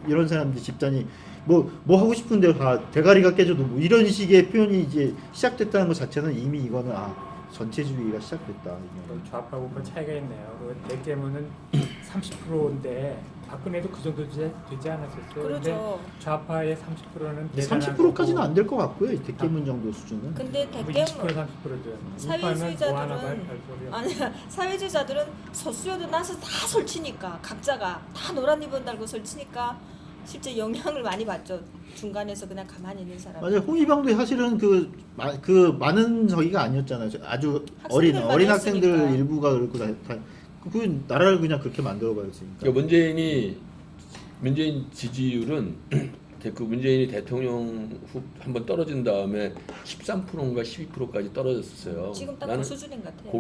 이런 사람들 집단이 뭐 하고 싶은데 다 대가리가 깨져도 뭐 이런 식의 표현이 이제 시작됐다는 것 자체는 이미 이거는 전체주의가 시작됐다. 좌파 우파 차이가 있네요. 그 대깨문은 30%인데 박근혜도 그 정도 되지 않았었어요. 그렇죠. 좌파의 30%는 30%까지는 안 될 것 같고요. 이 대깨문 정도 수준은. 근데 20% 대깨문 30%죠. 사회주의자들은 아니야 사회주의자들은 서수여도 나서 다 설치니까 각자가 다 노란 리본 달고 설치니까 실제 영향을 많이 받죠. 중간에서 그냥 가만히 있는 사람. 맞아요. 홍위병도 사실은 그 많은 저기가 아니었잖아요. 아주 어린 학생들만 학생들 했으니까. 일부가 그렇고 그 나라를 그냥 그렇게 만들어 버렸으니까. 그러니까 문재인 지지율은 그 문재인이 대통령 후 한번 떨어진 다음에 13%인가 12%까지 떨어졌었어요. 지금 딱 나는 그 수준인 것 같아요.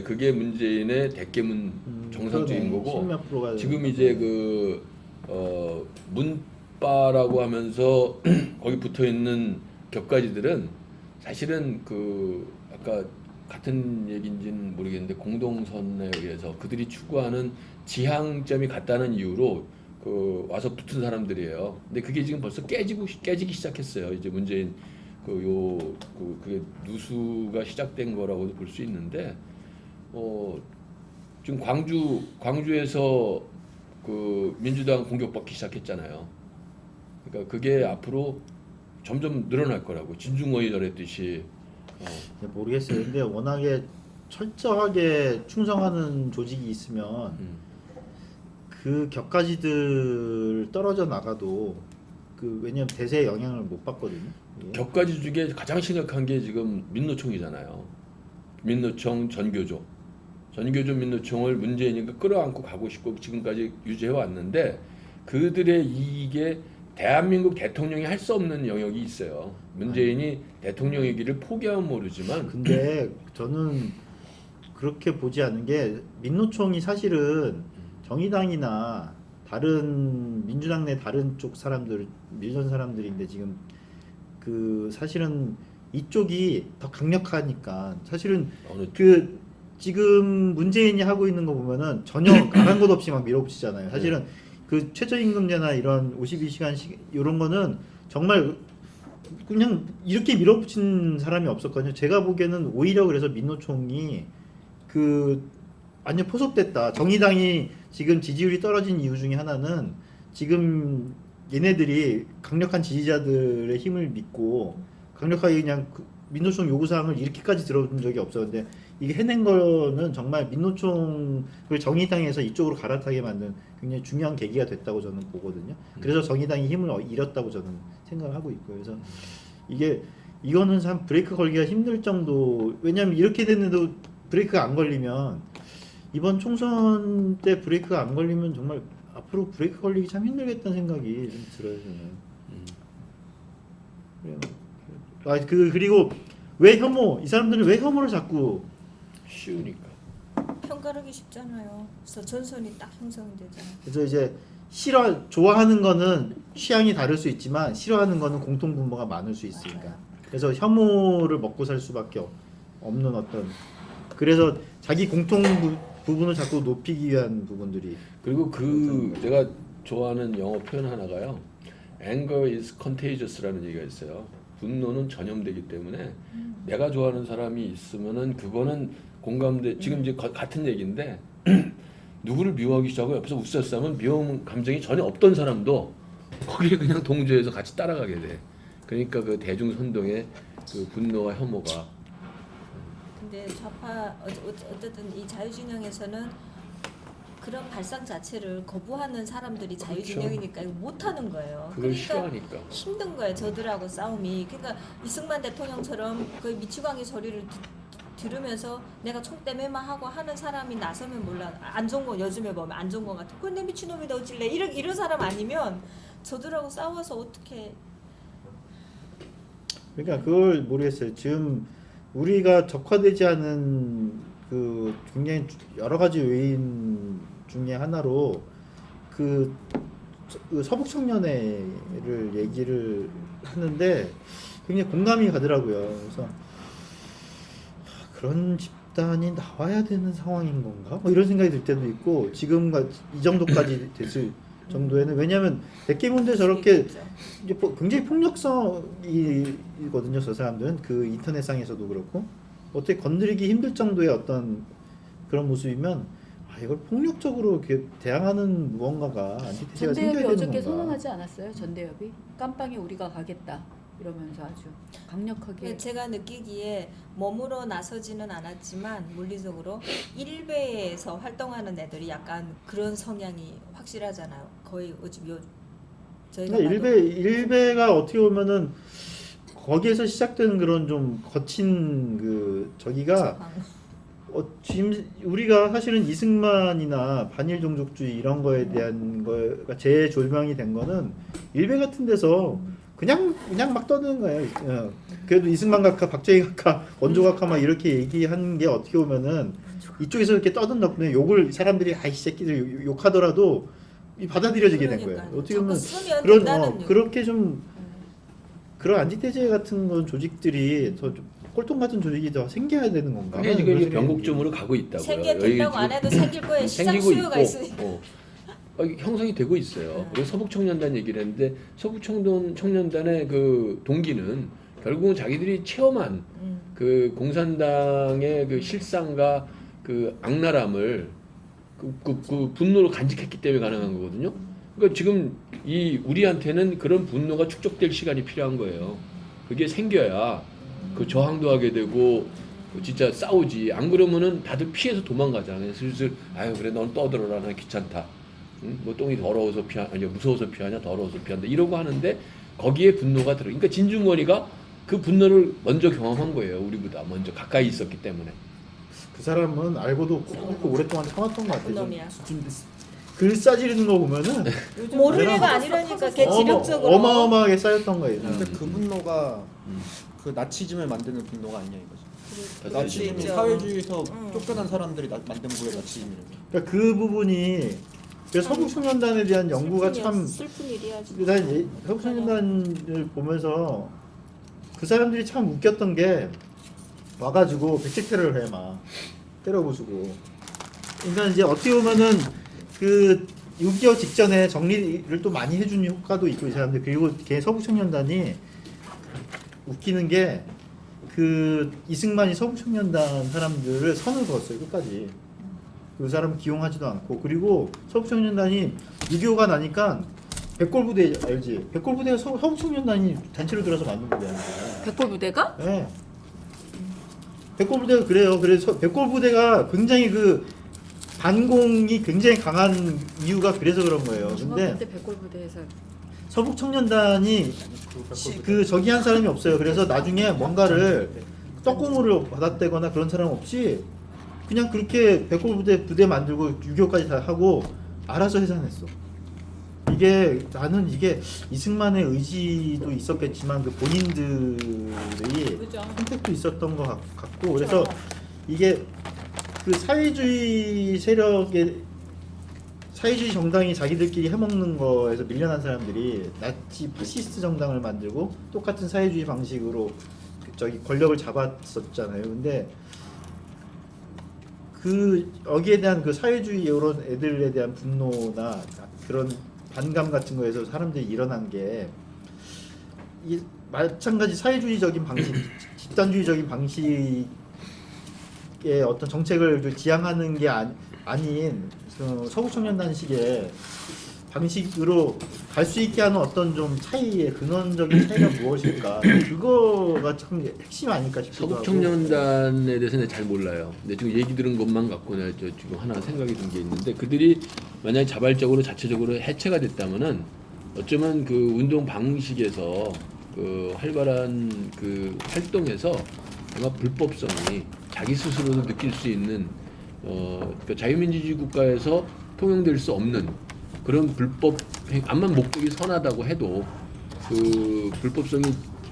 그게 문재인의 대깨문 정상적인 거고 십몇 프로가 지금 이제 문바라고 하면서 거기 붙어 있는 격가지들은 사실은 아까 같은 얘기인지는 모르겠는데 공동선에 의해서 그들이 추구하는 지향점이 같다는 이유로 와서 붙은 사람들이에요. 근데 그게 지금 벌써 깨지기 시작했어요. 이제 문재인 그게 누수가 시작된 거라고도 볼 수 있는데 지금 광주에서 민주당 공격받기 시작했잖아요. 그러니까 그게 앞으로 점점 늘어날 거라고 진중권이 저랬듯이. 모르겠어요. 근데 워낙에 철저하게 충성하는 조직이 있으면 그 격가지들 떨어져 나가도 그 왜냐면 대세의 영향을 못 받거든요. 예. 격가지 중에 가장 심각한 게 지금 민노총이잖아요. 민노총 전교조 민노총을 문재인이가 끌어안고 가고 싶고 지금까지 유지해 왔는데 그들의 이익에 대한민국 대통령이 할 수 없는 영역이 있어요. 문재인이 대통령이기를 포기하면 모르지만 근데 저는 그렇게 보지 않는 게 민노총이 사실은 정의당이나 다른 민주당 내 다른 쪽 사람들 밀전 사람들인데 지금 그 사실은 이쪽이 더 강력하니까 사실은 어느 그 지금 문재인이 하고 있는 거 보면은 전혀 가란 것 없이 막 밀어붙이잖아요. 사실은 그 최저임금제나 이런 52시간씩 이런 거는 정말 그냥 이렇게 밀어붙인 사람이 없었거든요. 제가 보기에는 오히려 그래서 민노총이 그 완전 포섭됐다. 정의당이 지금 지지율이 떨어진 이유 중에 하나는 지금 얘네들이 강력한 지지자들의 힘을 믿고 강력하게 그냥 그 민노총 요구사항을 이렇게까지 들어본 적이 없었는데 이게 해낸 거는 정말 민노총을 정의당에서 이쪽으로 갈아타게 만든 굉장히 중요한 계기가 됐다고 저는 보거든요. 그래서 정의당이 힘을 잃었다고 저는 생각을 하고 있고요. 그래서 이거는 참 브레이크 걸기가 힘들 정도. 왜냐하면 이렇게 됐는데도 브레이크가 안 걸리면 이번 총선 때 브레이크가 안 걸리면 정말 앞으로 브레이크 걸리기 참 힘들겠다는 생각이 좀 들어요 저는. 그래요. 그리고 왜 혐오? 이 사람들은 왜 혐오를 자꾸 쉬우니까. 편가르기 쉽잖아요. 그래서 전선이 딱 형성이 되잖아요. 그래서 이제 좋아하는 거는 취향이 다를 수 있지만 싫어하는 거는 공통 분모가 많을 수 있으니까. 그래서 혐오를 먹고 살 수밖에 없는 어떤. 그래서 자기 공통 부분을 자꾸 높이기 위한 부분들이. 그리고 제가 좋아하는 영어 표현 하나가요. Anger is contagious라는 얘기가 있어요. 분노는 전염되기 때문에 내가 좋아하는 사람이 있으면은 그거는 공감돼. 지금 이제 같은 얘기인데 누구를 미워하기 시작하고 옆에서 웃었으면 미움 감정이 전혀 없던 사람도 거기에 그냥 동조해서 같이 따라가게 돼. 그러니까 그 대중 선동의 그 분노와 혐오가. 근데 좌파 어쨌든 이 자유진영에서는 그런 발상 자체를 거부하는 사람들이 자유진영이니까 이거 못하는 거예요. 그걸 그러니까 싫어하니까. 힘든 거예요. 저들하고 싸움이. 그러니까 이승만 대통령처럼 그 미치광이 소리를 들으면서 내가 총대매만 하고 하는 사람이 나서면 몰라. 안종범 요즘에 보면 안종범 같은 그건 내 미친놈이다 어찔래 이런 사람 아니면 저들하고 싸워서 어떻게. 그러니까 그걸 모르겠어요. 지금 우리가 적화되지 않은 그 굉장히 여러 가지 요인 중에 하나로 그 서북 청년회를 얘기를 하는데 굉장히 공감이 가더라고요. 그래서 그런 집단이 나와야 되는 상황인 건가? 뭐 이런 생각이 들 때도 있고 지금 이 정도까지 됐을 정도에는 왜냐하면 백개문대 저렇게 이제 굉장히 폭력성이거든요. 저 사람들은 그 인터넷상에서도 그렇고 어떻게 건드리기 힘들 정도의 어떤 그런 모습이면 이걸 폭력적으로 이렇게 대항하는 무언가가 안티테제가 생겨야 전대협이 되는 어저께 건가? 선언하지 않았어요? 전대협이 깜빵에 우리가 가겠다 이러면서 아주 강력하게. 제가 느끼기에 몸으로 나서지는 않았지만 물리적으로 일베에서 활동하는 애들이 약간 그런 성향이 확실하잖아요. 거의 저희가 근데 일베가 어떻게 보면은 거기에서 시작되는 그런 좀 거친 그 저기가 지금 우리가 사실은 이승만이나 반일 종족주의 이런 거에 대한 거가 재조명이 된 거는 일베 같은 데서 그냥 막 떠드는 거예요. 그래도 이승만 각하, 박정희 각하, 원조 각하 막 이렇게 얘기한 게 어떻게 보면은 이쪽에서 이렇게 떠든 덕분에 욕을 사람들이 아이 새끼들 욕하더라도 받아들여지게 된 거예요. 어떻게 보면 그런 그렇게 좀 그런 안티테제 같은 건 조직들이 더 꼴통 같은 조직이 더 생겨야 되는 건가? 그게 지금 이제 변곡점으로 가고 있다고요. 생긴다고 안 해도 생길 거예요. 시장 수요가 있으니까. 형성이 되고 있어요. 그리고 서북청년단 얘기를 했는데 서북청년단의 그 동기는 결국은 자기들이 체험한 그 공산당의 그 실상과 그 악랄함을 그 분노를 간직했기 때문에 가능한 거거든요. 그러니까 지금 우리한테는 그런 분노가 축적될 시간이 필요한 거예요. 그게 생겨야 그 저항도 하게 되고 진짜 싸우지. 안 그러면은 다들 피해서 도망가잖아요. 슬슬 아유 그래 넌 떠들어라 난 귀찮다. 응? 뭐 똥이 더러워서 아니 무서워서 피하냐 더러워서 피한다 이러고 하는데 거기에 분노가 들어. 그러니까 진중권이가 그 분노를 먼저 경험한 거예요. 우리보다 먼저 가까이 있었기 때문에. 그 사람은 알고도 그렇게 오랫동안 참았던 것 같아요. 그놈이야. 글 싸지르는 거 보면은 모르는 내가 애가 아니라니까 걔 지력적으로. 어마어마하게 쌓였던 거예요. 근데 그 분노가 그 나치즘을 만드는 분노가 아니냐 이거죠. 나치즘이 그렇죠. 사회주의에서 쫓겨난 사람들이 만든 거예요 나치즘이라면. 그러니까 그 부분이 그래서 서북청년단에 대한 연구가 참 슬픈 일이야. 진짜. 난 서북청년단을 보면서 그 사람들이 참 웃겼던 게 와가지고 백색 테러를 해 막 때려 부수고. 그러니까 이제 어떻게 보면은 그 6.25 직전에 정리를 또 많이 해준 효과도 있고 이 사람들. 그리고 걔 서북청년단이 웃기는 게 그 이승만이 서북청년단 사람들을 선을 그었어요 끝까지. 그 사람 기용하지도 않고. 그리고 서북청년단이 6.25가 나니까 백골부대 알지? 백골부대가 서북청년단이 단체로 들어서 만든 부대야. 백골부대가? 네. 백골부대가 그래요. 그래서 백골부대가 굉장히 그 반공이 굉장히 강한 이유가 그래서 그런 거예요. 중학교 근데 때 백골부대에서 서북청년단이 그 저기 한 사람이 없어요. 그래서 나중에 뭔가를 떡고물을 받았다거나 그런 사람 없이 그냥 그렇게 부대 만들고 6.25까지 다 하고 알아서 해산했어. 이게 나는 이게 이승만의 의지도 있었겠지만 그 본인들이 선택도 있었던 것 같고. 그래서 이게 그 사회주의 정당이 자기들끼리 해먹는 거에서 밀려난 사람들이 나치 파시스트 정당을 만들고 똑같은 사회주의 방식으로 저기 권력을 잡았었잖아요. 근데 그 여기에 대한 그 사회주의 이런 애들에 대한 분노나 그런 반감 같은 거에서 사람들이 일어난 게 이 마찬가지 사회주의적인 방식, 집단주의적인 방식의 어떤 정책을 지향하는 게 아닌 서구청년단식의 방식으로 갈 수 있게 하는 어떤 좀 차이의 근원적인 차이가 무엇일까? 그거가 참 핵심 아닐까 싶기도 하고. 서북청년단에 대해서는 잘 몰라요. 근데 지금 얘기 들은 것만 갖고 내가 지금 하나 생각이 든 게 있는데 그들이 만약에 자발적으로 자체적으로 해체가 됐다면은 어쩌면 그 운동 방식에서 그 활발한 그 활동에서 아마 불법성이 자기 스스로도 느낄 수 있는 그러니까 자유민주주의 국가에서 통용될 수 없는 그런 불법 암만 목적이 선하다고 해도 그 불법성이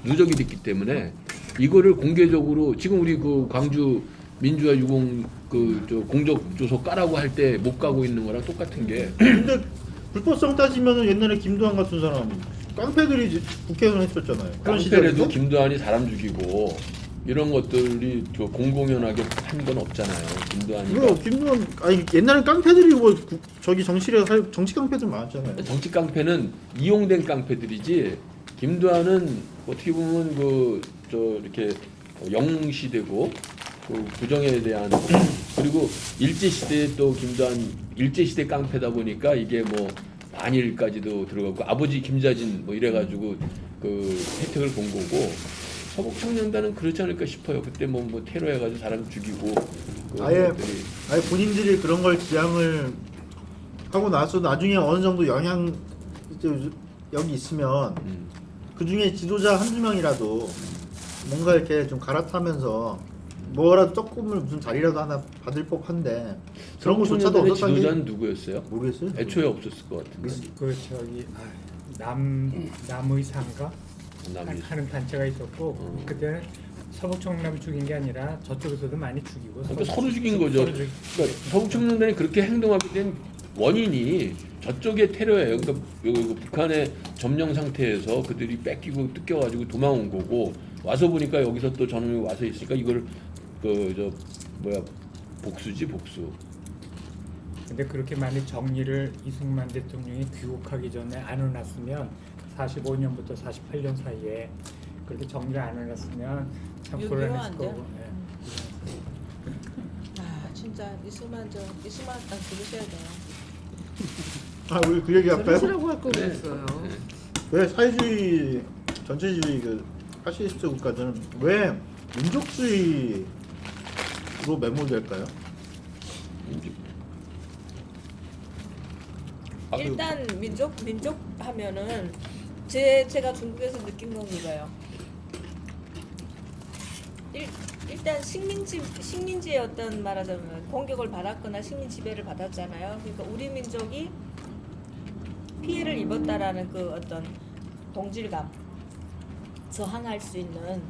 누적이 됐기 때문에 이거를 공개적으로 지금 우리 그 광주 민주화 유공 그 저 공적 조서 까라고 할 때 못 가고 있는 거랑 똑같은 게 근데 불법성 따지면은 옛날에 김두한 같은 사람 깡패들이 국회의원 했었잖아요. 그런 깡패라도 시절에도 김두한이 사람 죽이고 이런 것들이 저 공공연하게 한 건 없잖아요. 김두한이가 그리고 김두한 아니 옛날엔 깡패들이 뭐 저기 정치 깡패들 많았잖아요. 정치 깡패는 이용된 깡패들이지 김두한은 어떻게 보면 그 저 이렇게 영시되고 그 부정에 대한 그리고 일제 시대에 또 김두한 일제 시대 깡패다 보니까 이게 뭐 반일까지도 들어가고 아버지 김자진 뭐 이래가지고 그 혜택을 본 거고 서북청년단은 그렇지 않을까 싶어요. 그때 뭐 테러해가지고 사람 죽이고 그 아예 것들이. 본인들이 그런 걸 지향을 하고 나서 나중에 어느 정도 영향 여기 있으면 그 중에 지도자 한두 명이라도 뭔가 이렇게 좀 갈아타면서 뭐라도 조금을 무슨 자리라도 하나 받을 법한데 그런 것조차도 서북청년단의 없었던 게 지도자는 누구였어요? 모르겠어요. 애초에 없었을 것 같은데. 그 저기 남의상가 남이. 하는 단체가 있었고 그때는 서북청년을 죽인 게 아니라 저쪽에서도 많이 죽이고 그러니까 서로 죽인 거죠. 서로 죽이고. 그러니까 서북청년단이 그렇게 행동하게 된 원인이 저쪽의 테러예요. 그러니까 북한의 점령 상태에서 그들이 뺏기고 뜯겨가지고 도망온 거고 와서 보니까 여기서 또 저놈이 와서 있으니까 이걸 복수지 복수. 근데 그렇게 만약 정리를 이승만 대통령이 귀국하기 전에 안 해놨으면 45년부터 48년 사이에 그렇게 정리를 안 해놨으면 참 곤란했을 거고. 예. 아 진짜 이승만 딱 들으셔야 돼요. 우리 그 얘기 할까요? 그러시라고 할 거였어요. 왜 사회주의 전체주의 그 파시스트 국가들은 왜 민족주의 주로 매몰될까요? 아, 일단 민족 하면은 제가 중국에서 느낀 건 이거예요. 일단 식민지의 어떤 말하자면 공격을 받았거나 식민 지배를 받았잖아요. 그러니까 우리 민족이 피해를 입었다라는 그 어떤 동질감, 저항할 수 있는.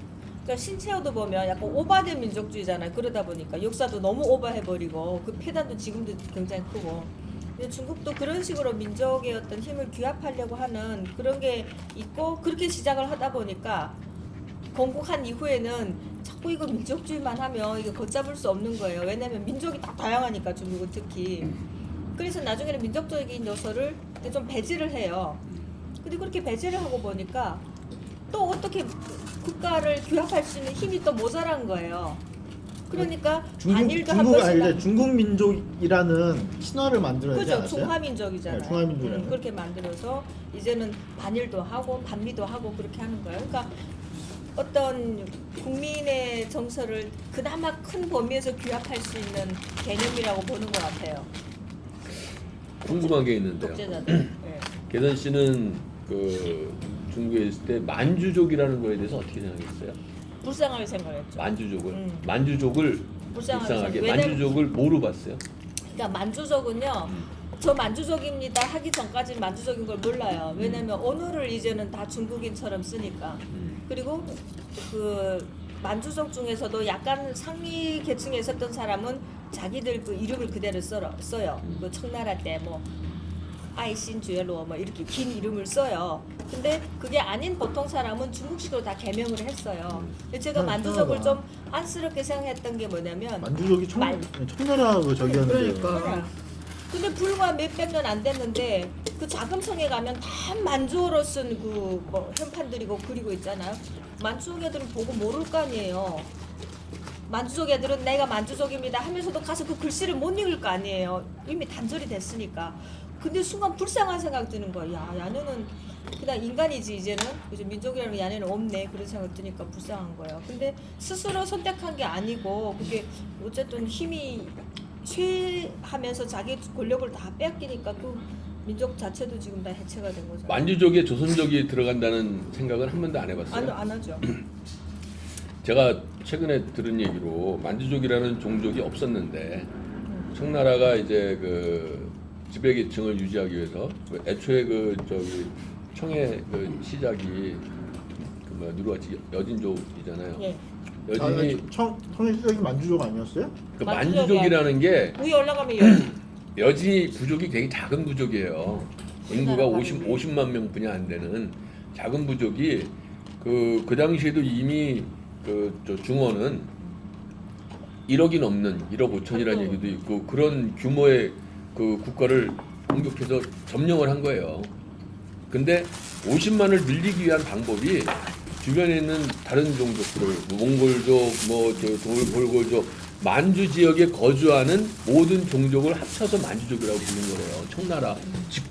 그러니까 신채호도 보면 약간 오바된 민족주의잖아요. 그러다 보니까 역사도 너무 오버해버리고 그 폐단도 지금도 굉장히 크고. 근데 중국도 그런 식으로 민족의 어떤 힘을 규합하려고 하는 그런 게 있고 그렇게 시작을 하다 보니까 건국한 이후에는 자꾸 이거 민족주의만 하면 이거 걷잡을 수 없는 거예요. 왜냐하면 민족이 다 다양하니까 중국은 특히. 그래서 나중에는 민족적인 요소를 좀 배제를 해요. 근데 그렇게 배제를 하고 보니까 또 어떻게 국가를 규합할 수 있는 힘이 또 모자란 거예요. 그러니까 반일도 한 번씩 중국 민족이라는 신화를 만들어야지 그죠. 않았어요? 중화민족이잖아요. 네, 중화민족이라는. 그렇게 만들어서 이제는 반일도 하고 반미도 하고 그렇게 하는 거예요. 그러니까 어떤 국민의 정서를 그나마 큰 범위에서 규합할 수 있는 개념이라고 보는 것 같아요. 궁금한 게 있는데요. 독재자들. 네. 계단 씨는 그 중국에 있을 때 만주족이라는 거에 대해서 어떻게 생각했어요? 불쌍하게 생각했죠. 만주족을 만주족을 불쌍하게 불쌍하게 생각- 만주족을 뭐로 봤어요? 그러니까 만주족은요. 저 만주족입니다 하기 전까지는 만주족인 걸 몰라요. 왜냐면 언어를 이제는 다 중국인처럼 쓰니까. 그리고 그 만주족 중에서도 약간 상위 계층에 있었던 사람은 자기들 그 이름을 그대로 써요. 그 청나라 때 뭐 아이신주엘로 뭐 이렇게 긴 이름을 써요. 근데 그게 아닌 보통 사람은 중국식으로 다 개명을 했어요. 근데 제가 만주족을 좀 안쓰럽게 생각했던 게 뭐냐면 만주족이 청나라 그 저기였는데. 그러니까. 근데 불과 몇백 년 안 됐는데 그 자금성에 가면 다 만주어로 쓴 그 뭐 현판들이고 그리고 있잖아요. 만주족 애들은 보고 모를 거 아니에요. 만주족 애들은 내가 만주족입니다 하면서도 가서 그 글씨를 못 읽을 거 아니에요. 이미 단절이 됐으니까. 근데 순간 불쌍한 생각 드는 거야. 야, 야네는 그냥 인간이지 이제는. 그죠? 민족이라는 야네는 없네. 그런 생각 드니까 불쌍한 거예요. 근데 스스로 선택한 게 아니고 그게 어쨌든 힘이 쇠하면서 자기 권력을 다 뺏기니까 그 민족 자체도 지금 다 해체가 된 거죠. 만주족에 조선족이 들어간다는 생각은 한 번도 안 해봤어요. 안 하죠. 제가 최근에 들은 얘기로 만주족이라는 종족이 없었는데 청나라가 이제 그 지배계층을 유지하기 위해서 애초에 그 저기 청의 그 시작이 그 뭐 누르하지 여진족이잖아요. 예. 여진이 청일적인 만주족 아니었어요? 그 만주족이 만주족이라는 게 위에 올라가면 여진. 여지 부족이 되게 작은 부족이에요. 인구가 우리나라 50만 명뿐이 안 되는 작은 부족이 그 당시에도 이미 저 중원은 1억이 넘는 1억 5천이라는 얘기도 있고 그런 규모의 그 국가를 공격해서 점령을 한 거예요. 근데 50만을 늘리기 위한 방법이 주변에 있는 다른 종족들을 몽골족, 돌골족, 만주 지역에 거주하는 모든 종족을 합쳐서 만주족이라고 부르는 거예요. 청나라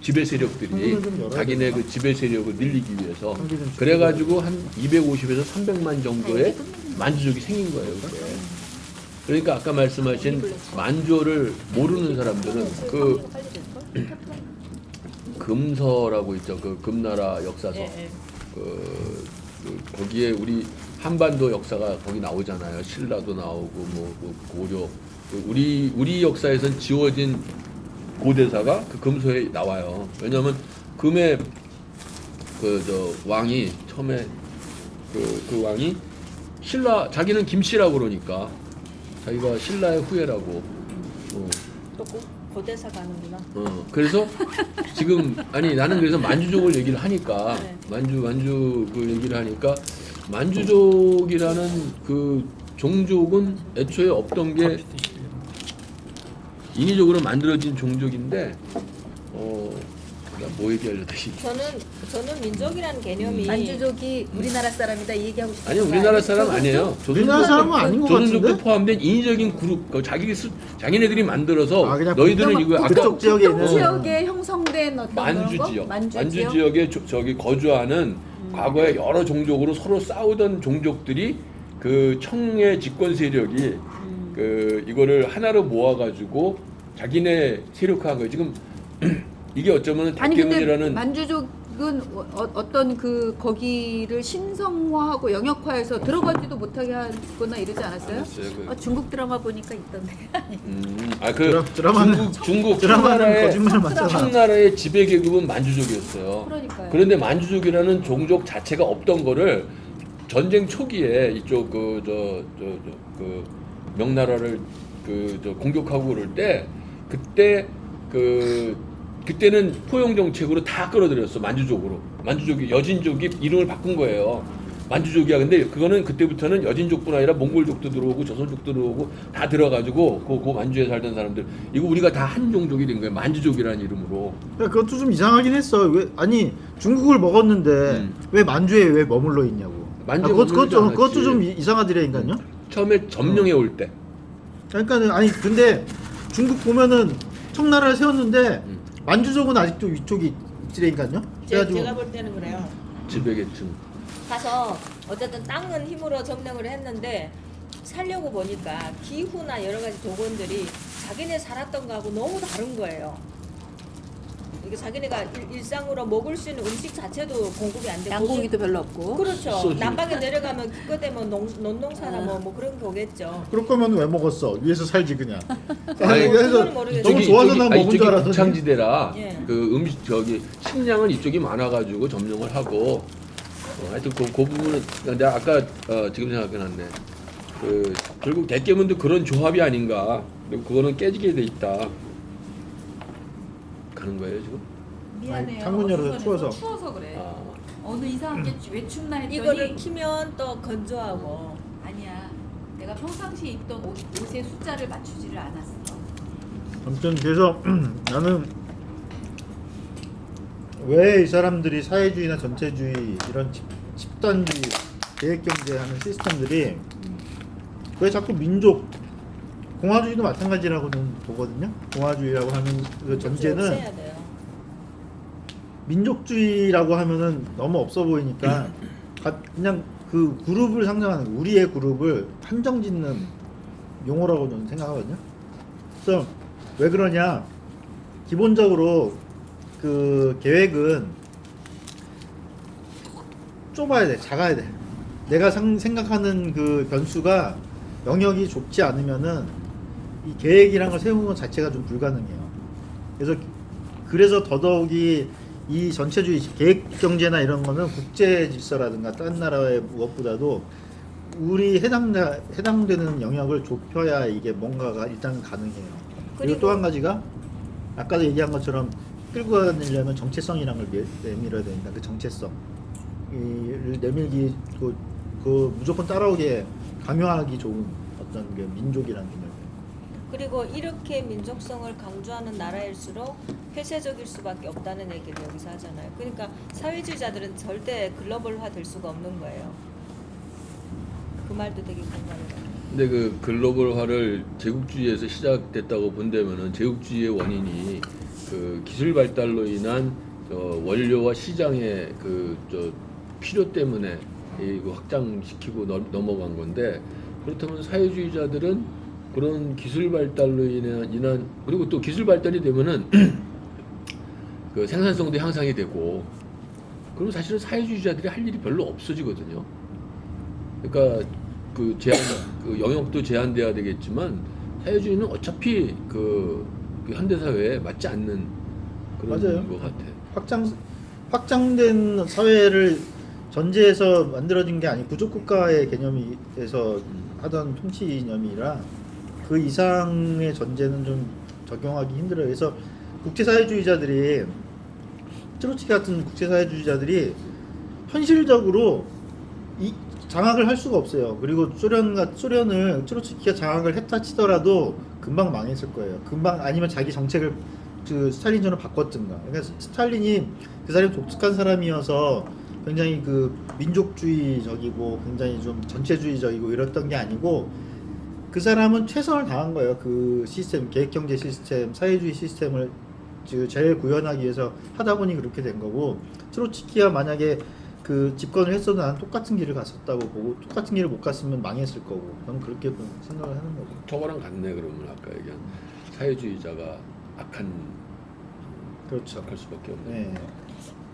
지배 세력들이 자기네 그 지배 세력을 늘리기 위해서 그래가지고 한 250에서 300만 정도의 만주족이 생긴 거예요. 그게. 그러니까 아까 말씀하신 만주어를 모르는 사람들은 그 금서라고 있죠. 그 금나라 역사서. 예. 거기에 우리 한반도 역사가 거기 나오잖아요. 신라도 나오고 뭐 고려. 우리 역사에선 지워진 고대사가 그 금서에 나와요. 왜냐하면 금의 왕이 처음에 그 왕이 신라 자기는 김씨라고 그러니까 자기가 신라의 후예라고. 또 고대사 가는구나. 그래서 지금 나는 그래서 만주족을 얘기를 하니까 네. 만주 그 얘기를 하니까 만주족이라는 그 종족은 애초에 없던 게 인위적으로 만들어진 종족인데 나 뭐 얘기하려다 저는 민족이라는 개념이 만주족이 우리나라 사람이다 이 얘기하고 싶어요. 아니 우리나라 사람 아니에요. 우리나라 사람은 아닌 것 조선족도 같은데? 포함된 인위적인 그룹 자기네들이 만들어서 그냥 너희들은 이거 아까 그쪽 지역에 북동 있는 지역에 형성된 어떤 만주 그런 거? 지역, 만주 만주 지역? 지역에 저기 거주하는 과거에 여러 종족으로 서로 싸우던 종족들이 그 청의 집권 세력이 그 이거를 하나로 모아가지고 자기네 세력화한 거예요. 지금 이게 어쩌면 아니 근데 대깨문이라는 만주족은 어떤 그 거기를 신성화하고 영역화해서 들어가지도 못하게 하거나 이러지 않았어요? 중국 드라마 보니까 있던데. 아그 드라마는 중국 드라마는 청나라의 거짓말 맞잖아. 청나라의 지배 계급은 만주족이었어요. 그러니까요. 그런데 만주족이라는 종족 자체가 없던 거를 전쟁 초기에 이쪽 그 명나라를 공격하고 그럴 때 그때는 포용 정책으로 다 끌어들였어. 만주족으로. 만주족이 여진족이 이름을 바꾼 거예요. 만주족이야. 근데 그거는 그때부터는 여진족뿐 아니라 몽골족도 들어오고 조선족도 들어오고 다 들어가지고 그 만주에 살던 사람들 이거 우리가 다 한 종족이 된 거예요. 만주족이라는 이름으로. 그것도 좀 이상하긴 했어. 왜 아니 중국을 먹었는데 왜 만주에 왜 머물러 있냐고. 만주에 그것도 좀 이상하더라니까요. 처음에 점령해 올 때. 그러니까는 아니 근데 중국 보면은 청나라를 세웠는데 만주족은 아직도 위쪽이 있지라니까요. 제가 볼 때는 그래요. 지배계층. 가서 어쨌든 땅은 힘으로 점령을 했는데 살려고 보니까 기후나 여러 가지 조건들이 자기네 살았던 거하고 너무 다른 거예요. 이게 자기네가 일상으로 먹을 수 있는 음식 자체도 공급이 안 되고 양고기도 별로 없고. 그렇죠. 소주. 남방에 내려가면 그거 되면 논농사나 뭐 그런 게 오겠죠. 그럴 거면 왜 먹었어? 위에서 살지 그냥. 아니, 그래서 그건 모르겠어요. 너무 좋아서 난 먹은 줄 알았더니. 북창지대라 예. 그 음식 식량은 이쪽이 많아가지고 점령을 하고 하여튼 그 부분은 내가 아까 지금 생각해 놨네. 그 결국 대깨문도 그런 조합이 아닌가. 그리고 그거는 깨지게 돼 있다. 가는 거예요 지금? 미안해요. 아니, 창문 열어서 어디서는 추워서. 추워서 그래. 아. 어느 이상하게 왜 춥나 했더니 이거를 키면 또 건조하고 아니야. 내가 평상시에 입던 옷의 숫자를 맞추지를 않았어. 아무튼 그래서 나는 왜 이 사람들이 사회주의나 전체주의 이런 집단주의 계획경제하는 시스템들이 왜 자꾸 민족 공화주의도 마찬가지라고는 보거든요. 공화주의라고 하는 그 전제는 없애야 돼요. 민족주의라고 하면은 너무 없어 보이니까 그냥 그 그룹을 상정하는 우리의 그룹을 한정짓는 용어라고 저는 생각하거든요. 그래서 왜 그러냐? 기본적으로 그 계획은 좁아야 돼, 작아야 돼. 내가 생각하는 그 변수가 영역이 좁지 않으면은 이 계획이란 걸 세우는 것 자체가 좀 불가능해요. 그래서 더더욱이 이 전체주의 계획 경제나 이런 거는 국제 질서라든가 다른 나라의 무엇보다도 우리 해당되는 영역을 좁혀야 이게 뭔가가 일단 가능해요. 그리고 또 한 가지가 아까도 얘기한 것처럼 끌고 가려면 정체성이라는 걸 내밀어야 된다. 그 정체성 이 내밀기 그 무조건 따라오게 강요하기 좋은 어떤 그 민족이라는 개념. 그리고 이렇게 민족성을 강조하는 나라일수록 폐쇄적일 수밖에 없다는 얘기를 여기서 하잖아요. 그러니까 사회주의자들은 절대 글로벌화 될 수가 없는 거예요. 그 말도 되게 공감이 가요. 근데 그 글로벌화를 제국주의에서 시작됐다고 본다면은 제국주의의 원인이 그 기술 발달로 인한 원료와 시장의 필요 때문에 이거 확장시키고 넘어간 건데 그렇다면 사회주의자들은 그런 기술 발달로 인한 그리고 또 기술 발달이 되면은 그 생산성도 향상이 되고 그럼 사실은 사회주의자들이 할 일이 별로 없어지거든요. 그러니까 그 영역도 제한돼야 되겠지만 사회주의는 어차피 그 현대 사회에 맞지 않는 그런 맞아요. 것 같아. 확장된 사회를 전제해서 만들어진 게 아니 부족 국가의 개념에서 하던 통치 이념이라 그 이상의 전제는 좀 적용하기 힘들어요. 그래서 국제사회주의자들이 트로츠키 같은 국제사회주의자들이 현실적으로 이 장악을 할 수가 없어요. 그리고 소련을 트로츠키가 장악을 했다 치더라도 금방 망했을 거예요. 금방 아니면 자기 정책을 그 스탈린전으로 바꿨든가. 그러니까 스탈린이 그 사람이 독특한 사람이어서 굉장히 그 민족주의적이고 굉장히 좀 전체주의적이고 이랬던 게 아니고 그 사람은 최선을 다한 거예요. 그 시스템, 계획경제 시스템, 사회주의 시스템을 제일 구현하기 위해서 하다 보니 그렇게 된 거고 트로츠키가 만약에 그 집권을 했어도 난 똑같은 길을 갔었다고 보고 똑같은 길을 못 갔으면 망했을 거고 저는 그렇게 생각을 하는 거죠. 저거랑 같네. 그러면 아까 얘기한 사회주의자가 악한 그렇죠. 할 수밖에 없네. 네.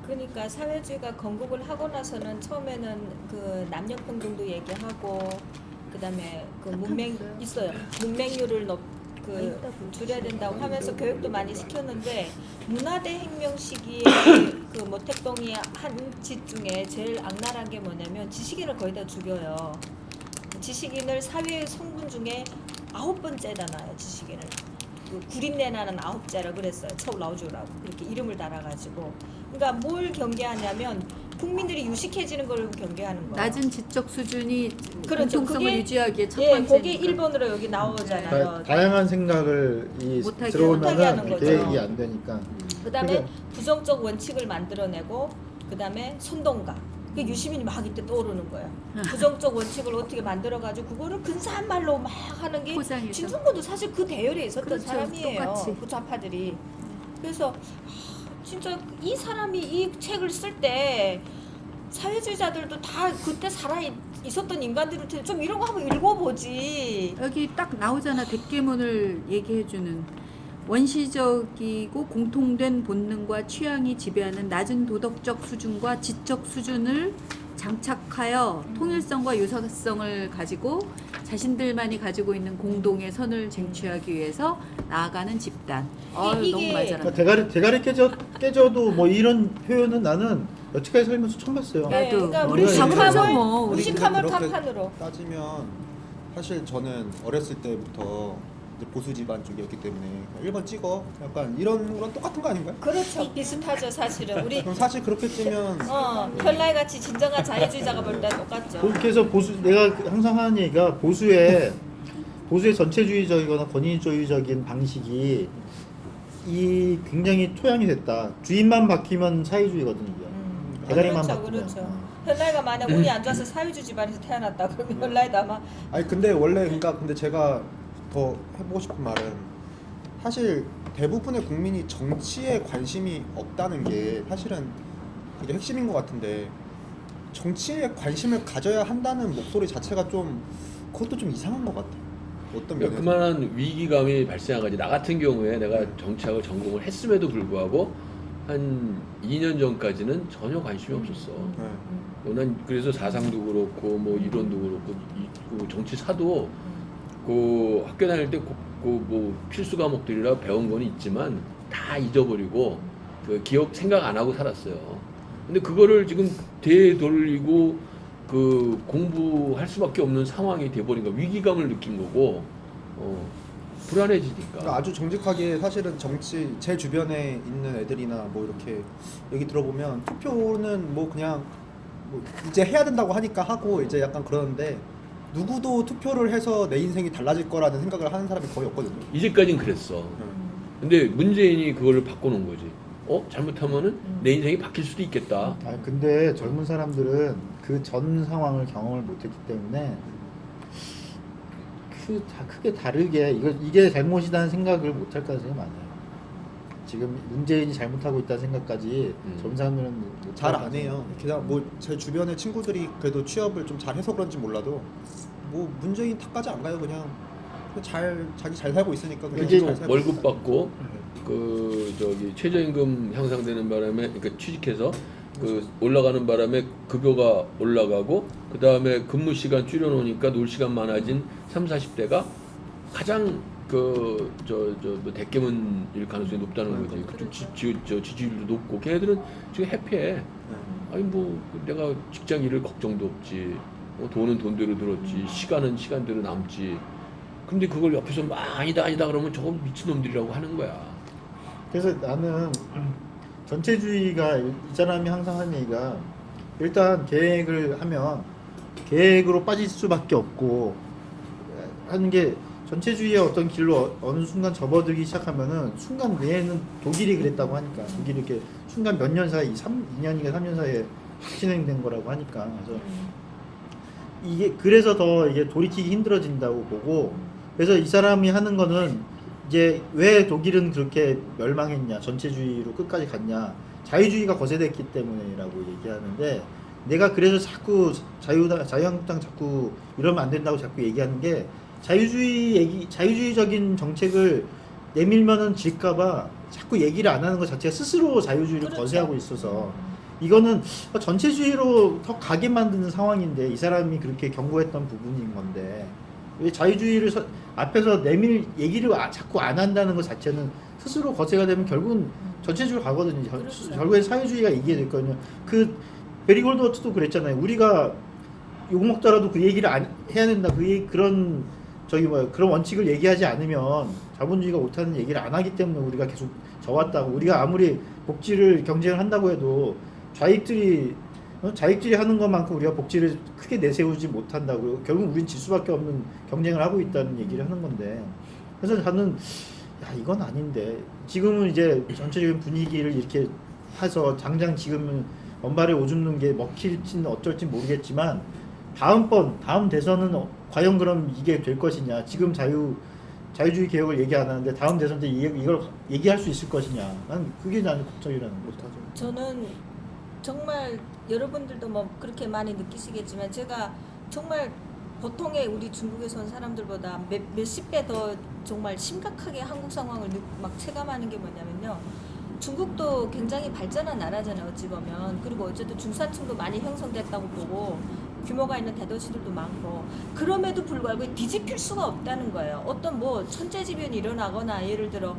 그러니까 사회주의가 건국을 하고 나서는 처음에는 그 남녀평등도 얘기하고 그다음에 그 문맹 있어요. 문맹률을 줄여야 된다고 하면서 교육도 많이 시켰는데 문화대혁명 시기에 그 모택동이 한 짓 중에 제일 악랄한 게 뭐냐면 지식인을 거의 다 죽여요. 지식인을 사회의 성분 중에 9번째다 놔요. 지식인을. 그 구린내 나는 9자라 그랬어요. 처우 라오주라고 그렇게 이름을 달아가지고. 그러니까 뭘 경계하냐면 국민들이 유식해지는 걸 경계하는 거예요. 낮은 지적 수준이 그렇죠. 공통성을 그게- 유지하기에 첫 예, 번째니까. 거기 1번으로 여기 나오잖아요. 다양한 생각을 못하게 하는 들어오면은 거죠. 계획이 안 되니까. 그다음에 그러니까- 부정적 원칙을 만들어내고 그다음에 선동가. 그 유시민이 막 이때 떠오르는 거예요. 부정적 원칙을 어떻게 만들어가지고 그거를 근사한 말로 막 하는 게 포장해서. 진중권도 사실 그 대열에 있었던 그렇죠. 사람이에요. 똑같이. 그 좌파들이. 그래서 진짜 이 사람이 이 책을 쓸 때 사회주의자들도 다 그때 살아 있었던 인간들일 텐데 좀 이런 거 한번 읽어보지. 여기 딱 나오잖아. 대깨문을 얘기해주는 원시적이고 공통된 본능과 취향이 지배하는 낮은 도덕적 수준과 지적 수준을 장착하여 통일성과 유사성을 가지고 자신들만이 가지고 있는 공동의 선을 쟁취하기 위해서 나아가는 집단. 이게- 너무 말 잘한다. 그러니까 대가리 깨져도 뭐 이런 표현은 나는 여태까지 살면서 처음 봤어요. 네. 나도. 그러니까 우리 무식함을- 잘못하죠, 뭐. 우리 무식함을 그렇게 판판으로. 따지면 사실 저는 어렸을 때부터 이제 보수 집안 쪽이었기 때문에 1번 찍어 약간 이런 거랑 똑같은 거 아닌가요? 그렇죠. 비슷하죠, 사실은. 우리 그럼 사실 그렇게 뜨면 별날 같이 진정한 자유주의자가 볼 때 똑같죠. 그렇게 해서 내가 항상 하는 얘기가 보수의 전체주의적이거나 권위주의적인 방식이 이 굉장히 토양이 됐다. 주인만 바뀌면 사회주의거든요. 이게. 대가리만 그렇죠, 바뀌면. 그렇죠. 별날가 만약 운이 안 좋아서 사회주의 집안에서 태어났다 그러면 별날도 아마 아니 근데 원래 그러니까 근데 제가 더 해보고 싶은 말은 사실 대부분의 국민이 정치에 관심이 없다는 게 사실은 이게 핵심인 것 같은데 정치에 관심을 가져야 한다는 목소리 자체가 좀 그것도 좀 이상한 것 같아요. 어떤 그러니까 면에서 그만한 위기감이 발생하지. 나 같은 경우에 내가 정치학을 전공을 했음에도 불구하고 한 2년 전까지는 전혀 관심이 없었어. 네. 난 그래서 사상도 그렇고 뭐 이론도 그렇고 그 정치사도 그 학교 다닐 때 뭐 필수 과목들이라 배운 건 있지만 다 잊어버리고 그 기억 생각 안 하고 살았어요. 근데 그거를 지금 되돌리고 그 공부할 수밖에 없는 상황이 돼버린 거 위기감을 느낀 거고 불안해지니까. 그러니까 아주 정직하게 사실은 정치 제 주변에 있는 애들이나 뭐 이렇게 얘기 들어보면 투표는 뭐 그냥 뭐 이제 해야 된다고 하니까 하고 이제 약간 그러는데 누구도 투표를 해서 내 인생이 달라질 거라는 생각을 하는 사람이 거의 없거든요. 이제까진 그랬어. 근데 문재인이 그거를 바꿔놓은 거지. 잘못하면은 내 인생이 바뀔 수도 있겠다. 아 근데 젊은 사람들은 그 전 상황을 경험을 못했기 때문에 크게 다르게 이게 잘못이라는 생각을 못할 가능성이 많아요. 지금 문재인이 잘못하고 있다는 생각까지 젊은 사람들은 잘 안 해요. 게다가 뭐 제 주변의 친구들이 그래도 취업을 좀 잘해서 그런지 몰라도 뭐 문재인 탓까지 안 가요. 그냥 자기 잘 살고 있으니까 그냥 그리고 잘 살고 월급 있어요. 받고 그 저기 최저임금 향상되는 바람에 그러니까 취직해서 그 올라가는 바람에 급여가 올라가고 그 다음에 근무 시간 줄여놓으니까 놀 시간 많아진 30, 40대가 가장 뭐 대깨문일 가능성이 높다는 거지. 그쪽 지지율도 높고 걔네들은 지금 해피해. 네. 아니 뭐 내가 직장 잃을 걱정도 없지. 돈은 돈대로 들었지. 시간은 시간대로 남지. 근데 그걸 옆에서 막 아니다 그러면 저거 미친놈들이라고 하는 거야. 그래서 나는 전체주의가 이 사람이 항상 하는 얘기가 일단 계획을 하면 계획으로 빠질 수밖에 없고 하는 게 전체주의의 어떤 길로 어느 순간 접어들기 시작하면은 순간 내에는 독일이 그랬다고 하니까 독일이 이렇게 순간 몇 년 사이 2년인가 3년 사이에 진행된 거라고 하니까 그래서 이게 그래서 더 이게 돌이키기 힘들어진다고 보고 그래서 이 사람이 하는 거는 이제 왜 독일은 그렇게 멸망했냐 전체주의로 끝까지 갔냐 자유주의가 거세됐기 때문이라고 얘기하는데 내가 그래서 자꾸 자유한국당 자꾸 이러면 안 된다고 자꾸 얘기하는 게 자유주의적인 정책을 내밀면은 질까봐 자꾸 얘기를 안 하는 것 자체가 스스로 자유주의를 그렇죠. 거세하고 있어서 이거는 전체주의로 더 가게 만드는 상황인데 이 사람이 그렇게 경고했던 부분인 건데 왜 자유주의를 앞에서 내밀 얘기를 자꾸 안 한다는 것 자체는 스스로 거세가 되면 결국은 전체주의로 가거든요. 그렇죠. 결국엔 사회주의가 이기게 됐거든요. 그 베리 골드워트도 그랬잖아요. 우리가 욕 먹더라도 그 얘기를 안 해야 된다. 그런 그런 원칙을 얘기하지 않으면 자본주의가 못하는 얘기를 안 하기 때문에 우리가 계속 져왔다고. 우리가 아무리 복지를 경쟁을 한다고 해도 자익들이 하는 것만큼 우리가 복지를 크게 내세우지 못한다고. 결국 우린 질 수밖에 없는 경쟁을 하고 있다는 얘기를 하는 건데. 그래서 저는 이건 아닌데 지금은 이제 전체적인 분위기를 이렇게 해서 당장 지금은 원발에 오줌 게 먹힐지는 어쩔지 모르겠지만 다음 대선은 과연 그럼 이게 될 것이냐. 지금 자유주의 개혁을 얘기 안 하는데 다음 대선 때 이걸 얘기할 수 있을 것이냐. 난 그게 나는 걱정이라는 거죠. 저는 정말 여러분들도 뭐 그렇게 많이 느끼시겠지만 제가 정말 보통의 우리 중국에서 온 사람들보다 몇십 배 더 정말 심각하게 한국 상황을 막 체감하는 게 뭐냐면요. 중국도 굉장히 발전한 나라잖아요. 어찌 보면. 그리고 어쨌든 중산층도 많이 형성됐다고 보고 규모가 있는 대도시들도 많고 그럼에도 불구하고 뒤집힐 수가 없다는 거예요. 어떤 뭐 천재지변이 일어나거나 예를 들어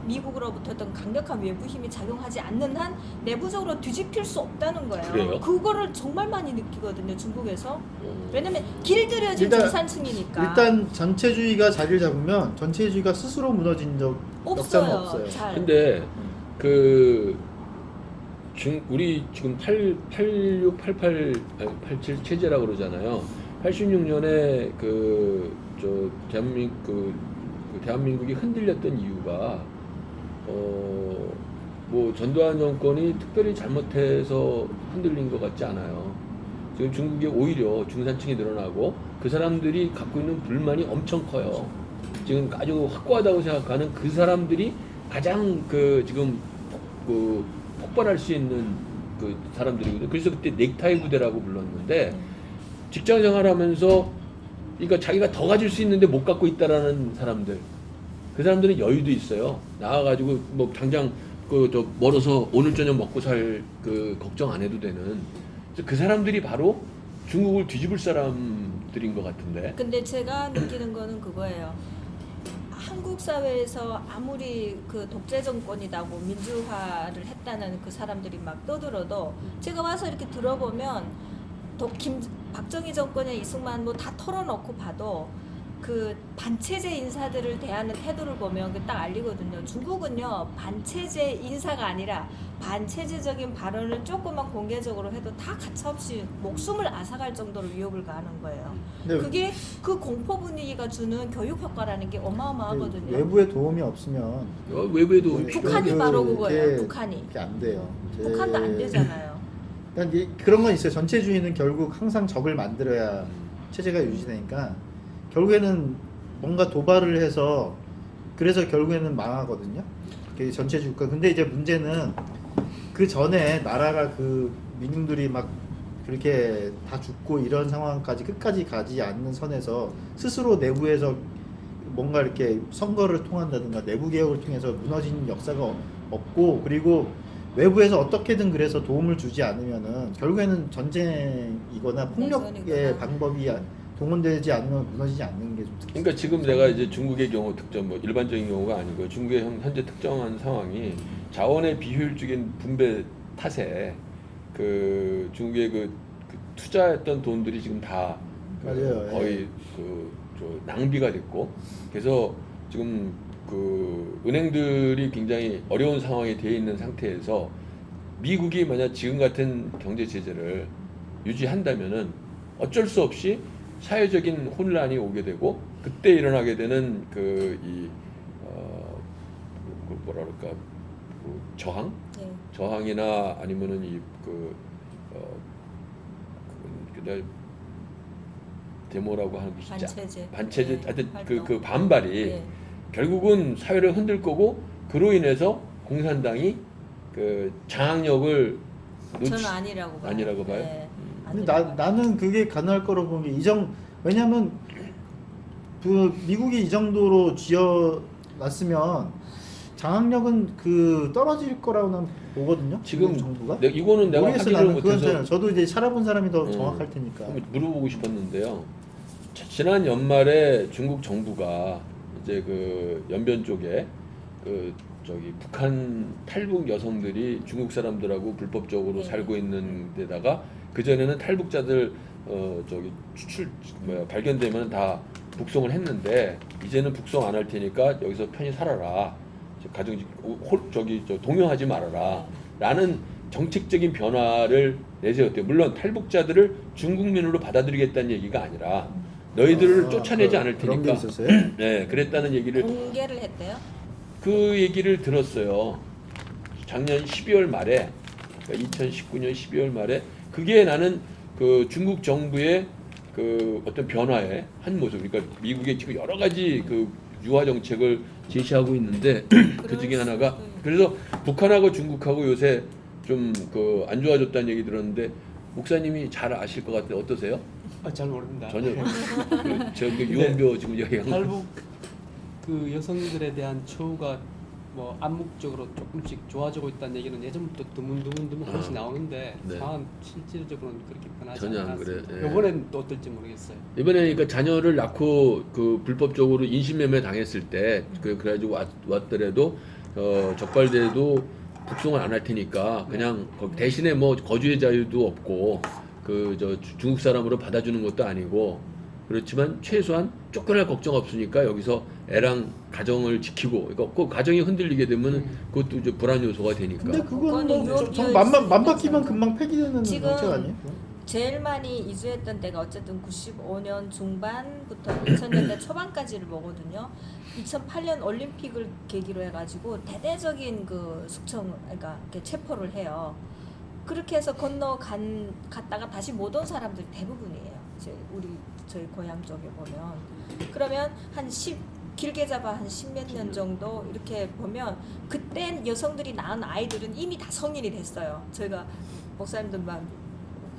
미국으로부터 어떤 강력한 외부 힘이 작용하지 않는 한 내부적으로 뒤집힐 수 없다는 거예요. 그래요? 그거를 정말 많이 느끼거든요. 중국에서. 왜냐면 길들여진 일단- 중산층이니까. 일단 전체주의가 자리를 잡으면 전체주의가 스스로 무너진 역사는 없어요. 잘. 근데 우리 지금 86, 88, 87 체제라고 그러잖아요. 86년에 대한민국이 흔들렸던 이유가 뭐 전두환 정권이 특별히 잘못해서 흔들린 것 같지 않아요. 지금 중국이 오히려 중산층이 늘어나고 그 사람들이 갖고 있는 불만이 엄청 커요. 지금 아주 확고하다고 생각하는 그 사람들이 가장 지금 폭발할 수 있는 그 사람들이거든요. 그래서 그때 넥타이 부대라고 불렀는데 직장 생활하면서 그러니까 자기가 더 가질 수 있는데 못 갖고 있다라는 사람들. 그 사람들은 여유도 있어요. 나와가지고 뭐 당장 멀어서 오늘 저녁 먹고 살 걱정 안 해도 되는. 그래서 그 사람들이 바로 중국을 뒤집을 사람들인 것 같은데. 근데 제가 느끼는 거는 그거예요. 한국 사회에서 아무리 그 독재 정권이다고 민주화를 했다는 그 사람들이 막 떠들어도 제가 와서 이렇게 들어보면 박정희 정권의 이승만 뭐 다 털어놓고 봐도 그 반체제 인사들을 대하는 태도를 보면 딱 알리거든요. 중국은요 반체제 인사가 아니라 반체제적인 발언을 조금만 공개적으로 해도 다 가차없이 목숨을 앗아갈 정도로 위협을 가하는 거예요. 근데 그게 그 공포 분위기가 주는 교육 효과라는 게 어마어마하거든요. 외부의 도움이 없으면 외부에도 북한이 바로 그거예요. 북한이. 그게 안 돼요. 북한도 안 되잖아요. 그러니까 그런 건 있어요. 전체주의는 결국 항상 적을 만들어야 체제가 유지되니까 결국에는 뭔가 도발을 해서 그래서 결국에는 망하거든요. 그게 전체주의 국가. 근데 이제 문제는 그 전에 나라가 민중들이 막 그렇게 다 죽고 이런 상황까지 끝까지 가지 않는 선에서 스스로 내부에서 뭔가 이렇게 선거를 통한다든가 내부 개혁을 통해서 무너진 역사가 없고 그리고 외부에서 어떻게든 그래서 도움을 주지 않으면은 결국에는 전쟁이거나 폭력의 내전이거나. 방법이 동원되지 않으면 무너지지 않는 게 좀 특징. 그러니까 지금 내가 이제 중국의 경우 특정 뭐 일반적인 경우가 아니고 중국의 현재 특정한 상황이 자원의 비효율적인 분배 탓에 중국의 투자했던 돈들이 지금 다 맞아요. 거의 낭비가 됐고 그래서 지금 은행들이 굉장히 어려운 상황에 되어 있는 상태에서 미국이 만약 지금 같은 경제 제재를 유지한다면은 어쩔 수 없이 사회적인 혼란이 오게 되고 그때 일어나게 되는 뭐라 그럴까 저항? 네. 저항이나 아니면은 데모라고 하는 게 진짜 반체제 네, 하여튼 활동. 그 반발이 네. 결국은 사회를 흔들 거고 그로 인해서 공산당이 장악력을 저는 아니라고 봐요. 아니라고 봐요? 네. 안 근데 내려가요. 나는 그게 가능할 거라고 보는 게 왜냐면 그 미국이 이 정도로 쥐어놨으면 장악력은 그 떨어질 거라고 난 보거든요. 지금 미국 정부가. 이거는 내가 모르겠어요. 확인을 나는 그건 못해서 저도 이제 살아본 사람이 더 어. 정확할 테니까. 한번 물어보고 싶었는데요. 지난 연말에 중국 정부가 이제 그 연변 쪽에 그 저기 북한 탈북 여성들이 중국 사람들하고 불법적으로 네. 살고 있는 데다가 그 전에는 탈북자들 저기 발견되면 다 북송을 했는데 이제는 북송 안 할 테니까 여기서 편히 살아라. 가정 동요하지 말아라라는 정책적인 변화를 내세웠대요. 물론 탈북자들을 중국민으로 받아들이겠다는 얘기가 아니라 너희들을 쫓아내지 않을 그런 게 테니까. 있었어요? 네, 그랬다는 얘기를 공개를 했대요. 그 얘기를 들었어요. 작년 12월 말에, 그러니까 2019년 12월 말에 그게 나는 그 중국 정부의 그 어떤 변화의 한 모습. 그러니까 미국의 지금 여러 가지 그 유화 정책을 제시하고 있는데 그 중에 하나가 그래서 북한하고 중국하고 요새 좀 그 안 좋아졌다는 얘기 들었는데 목사님이 잘 아실 것 같은데 어떠세요? 잘 모릅니다. 전혀 저그 유언벼 지금 얘기한 거. 탈북 그 여성들에 대한 처우가 뭐 암묵적으로 조금씩 좋아지고 있다는 얘기는 예전부터 드문드문 하나씩 나오는데 네. 상황 실질적으로는 그렇게 변하지 전혀 안 않았습니다. 그래. 예. 이번엔 또 어떨지 모르겠어요. 이번에 그러니까 자녀를 낳고 그 불법적으로 인신매매 당했을 때 그래가지고 왔더라도 적발돼도 북송을 안 할 테니까 그냥 대신에 뭐 거주의 자유도 없고 그 중국 사람으로 받아주는 것도 아니고 그렇지만 최소한 쫓겨날 걱정 없으니까 여기서 애랑 가정을 지키고 그러니까 그 가정이 흔들리게 되면 그것도 이제 불안 요소가 되니까. 근데 그거는 그거는 뭐 유언 맘 바뀌면 금방 폐기되는 지금 정책 아니에요? 제일 많이 이주했던 때가 어쨌든 95년 중반부터 2000년대 초반까지를 보거든요. 2008년 올림픽을 계기로 해가지고 대대적인 그 숙청, 그러니까 이렇게 체포를 해요. 그렇게 해서 갔다가 다시 못 온 사람들 대부분이에요. 저희 고향 쪽에 보면. 그러면 길게 잡아 한 10몇 년 정도 이렇게 보면 그때 여성들이 낳은 아이들은 이미 다 성인이 됐어요. 저희가 목사님들만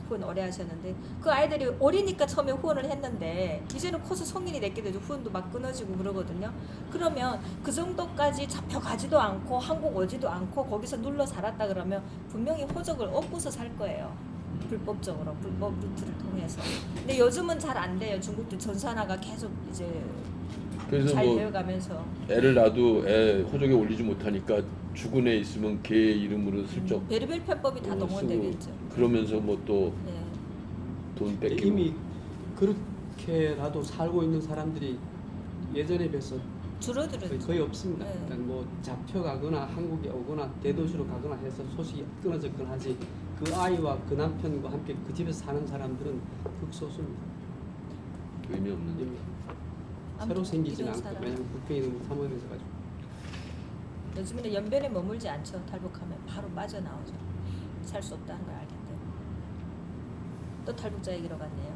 후원 오래 하셨는데 그 아이들이 어리니까 처음에 후원을 했는데 이제는 커서 성인이 됐게 되죠. 후원도 막 끊어지고 그러거든요. 그러면 그 정도까지 잡혀가지도 않고 한국 오지도 않고 거기서 눌러 살았다 그러면 분명히 호적을 얻고서 살 거예요. 불법적으로 불법 루트를 통해서. 근데 요즘은 잘 안 돼요. 중국도 전산화가 계속 이제 그래서 잘 뭐 되어가면서 애를 낳아도 애 호적에 올리지 못하니까 죽은 애 있으면 걔 이름으로 슬쩍 베르벨 편법이 다 동원되겠죠. 그러면서 뭐 또 돈 네. 뺏기고 이미 그렇게라도 살고 있는 사람들이 예전에 비해서 줄어들었죠. 거의 없습니다. 네. 일단 뭐 잡혀가거나 한국에 오거나 대도시로 가거나 해서 소식이 끊어졌건 하지 그 아이와 그 남편과 함께 그 집에서 사는 사람들은 극소수입니다. 의미 없는. 새로 아무튼 생기진 이런 않고 사람. 왜냐면 국경이 너무 탐험해서 가지고 요즘에는 연변에 머물지 않죠. 탈북하면 바로 빠져나오죠. 살 수 없다는 걸 알기 때문에. 또 탈북자 얘기로 갔네요.